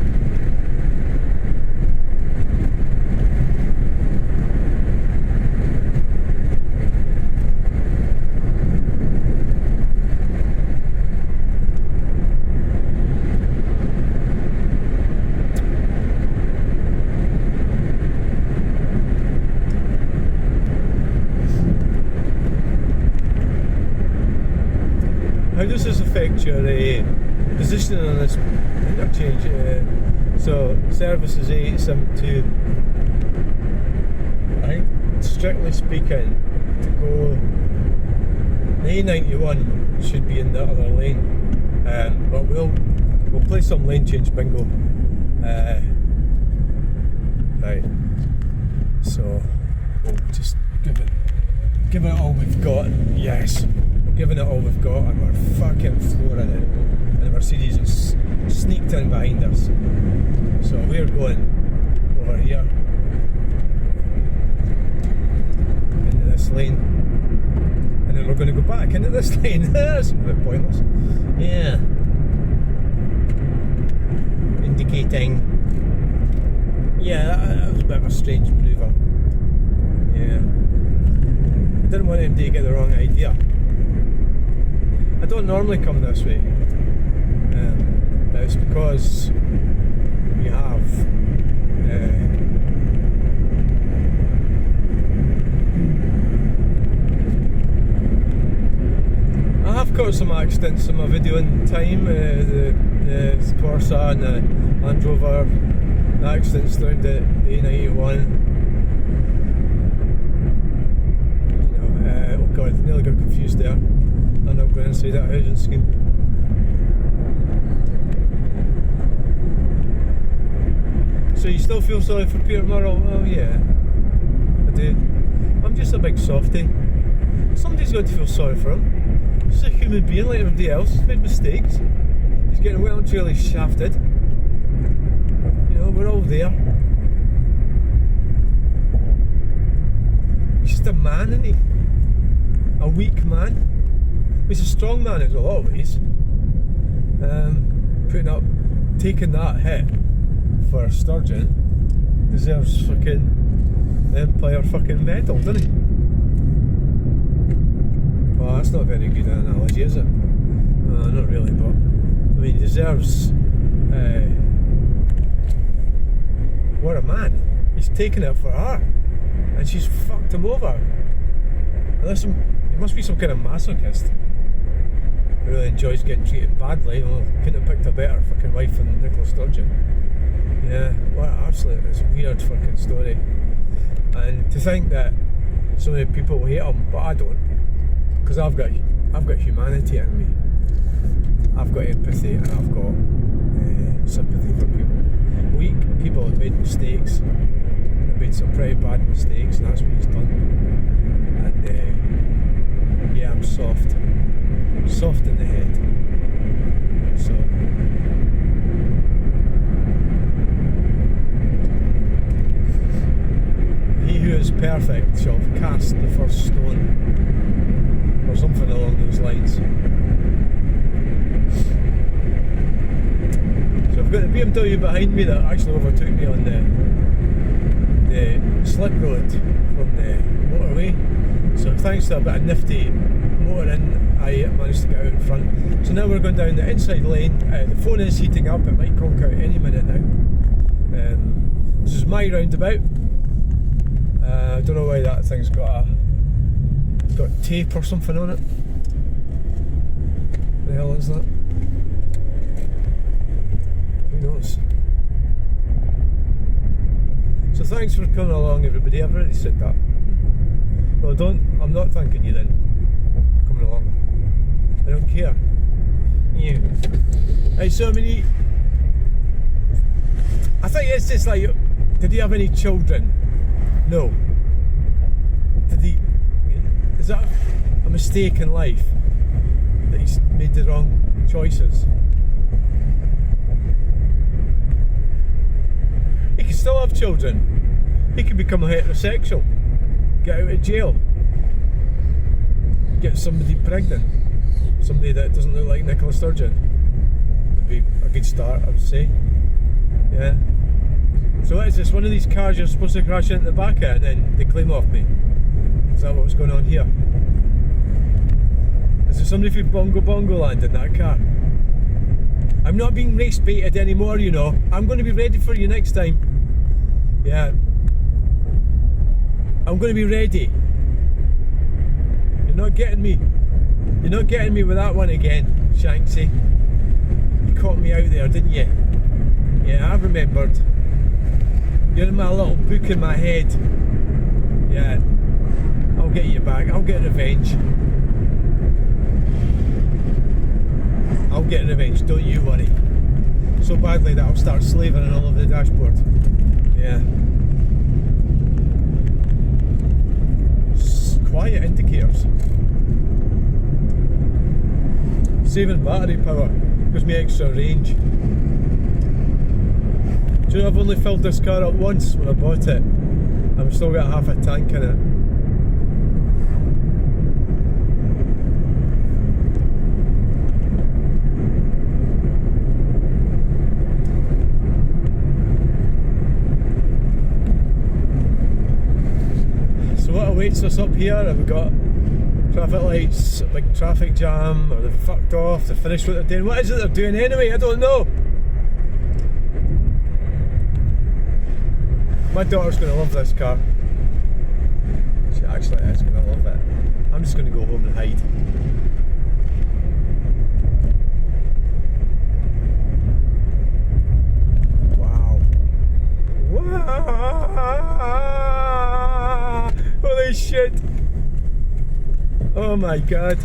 How does this affect your positioning on this interchange? So service is 872. I think, strictly speaking, to go the A91 should be in the other lane, but we'll play some lane change bingo. Right. So we'll just give it all we've got. Yes. Giving it all we've got, and we're fucking flooring it. And the Mercedes is sneaked in behind us. So we're going over here into this lane, and then we're going to go back into this lane. That's a bit pointless. Yeah. Indicating. Yeah, that was a bit of a strange manoeuvre. Yeah. Didn't want him to get the wrong idea. I don't normally come this way, but it's because we have I have caught some accidents in my videoing time, the Corsa and the Land Rover, the accidents around the A91. Oh god, nearly got confused there. And I'm going inside that housing scheme. So you still feel sorry for Peter Murrell? Oh yeah, I do. I'm just a big softie. Somebody's got to feel sorry for him. He's a human being like everybody else. He's made mistakes. He's getting well and truly shafted. You know, we're all there. He's just a man, isn't he? A weak man. He's a strong man in a lot of ways. Taking that hit for Sturgeon deserves fucking Empire fucking medal, doesn't he? Well, that's not a very good analogy, is it? Not really, but I mean, he deserves. What a man! He's taken it for her, and she's fucked him over. Listen, he must be some kind of masochist. Really enjoys getting treated badly. Well, couldn't have picked a better fucking wife than Nichola Sturgeon. Yeah, what absolutely, it's a weird fucking story. And to think that so many people hate him, but I don't, because I've got humanity in me. I've got empathy and I've got sympathy for people. Weak people have made mistakes. They've made some pretty bad mistakes, and that's what he's done. And yeah, I'm soft in the head. So he who is perfect shall cast the first stone, or something along those lines. So I've got the BMW behind me that actually overtook me on the slip road from the motorway. So thanks to a bit of nifty motoring, I managed to get out in front. So now we're going down the inside lane. The phone is heating up, it might conk out any minute now. This is my roundabout. I don't know why that thing's got tape or something on it. What the hell is that? Who knows? So thanks for coming along, everybody. I've already said that. Well, I'm not thanking you then for coming along. I don't care. Yeah. Right, so I mean, I think it's just like, did he have any children? No. Did he? Is that a mistake in life, that he's made the wrong choices. He can still have children. He could become a heterosexual, get out of jail, get somebody pregnant, somebody that doesn't look like Nichola Sturgeon. Would be a good start, I would say. Yeah. So what is this? One of these cars you're supposed to crash into the back of and then they claim off me? Is that what's going on here? Is there somebody from Bongo Land in that car? I'm not being race baited anymore, you know. I'm going to be ready for you next time. Yeah. I'm going to be ready. You're not getting me. You're not getting me with that one again, Shanksy. You caught me out there, didn't you? Yeah, I remembered. You're in my little book in my head. Yeah. I'll get you back. I'll get revenge. I'll get revenge, don't you worry. So badly that I'll start slavering all over the dashboard. Yeah. Quiet indicators. Saving battery power gives me extra range. Do you know, I've only filled this car up once when I bought it. I've still got half a tank in it. So what awaits us up here? Have we got traffic lights, a big traffic jam, or they've fucked off, they've finished what they're doing? What is it they're doing anyway? I don't know. My daughter's going to love this car. She actually is going to love it. I'm just going to go home and hide. Wow. Wow. Holy shit. Oh my god.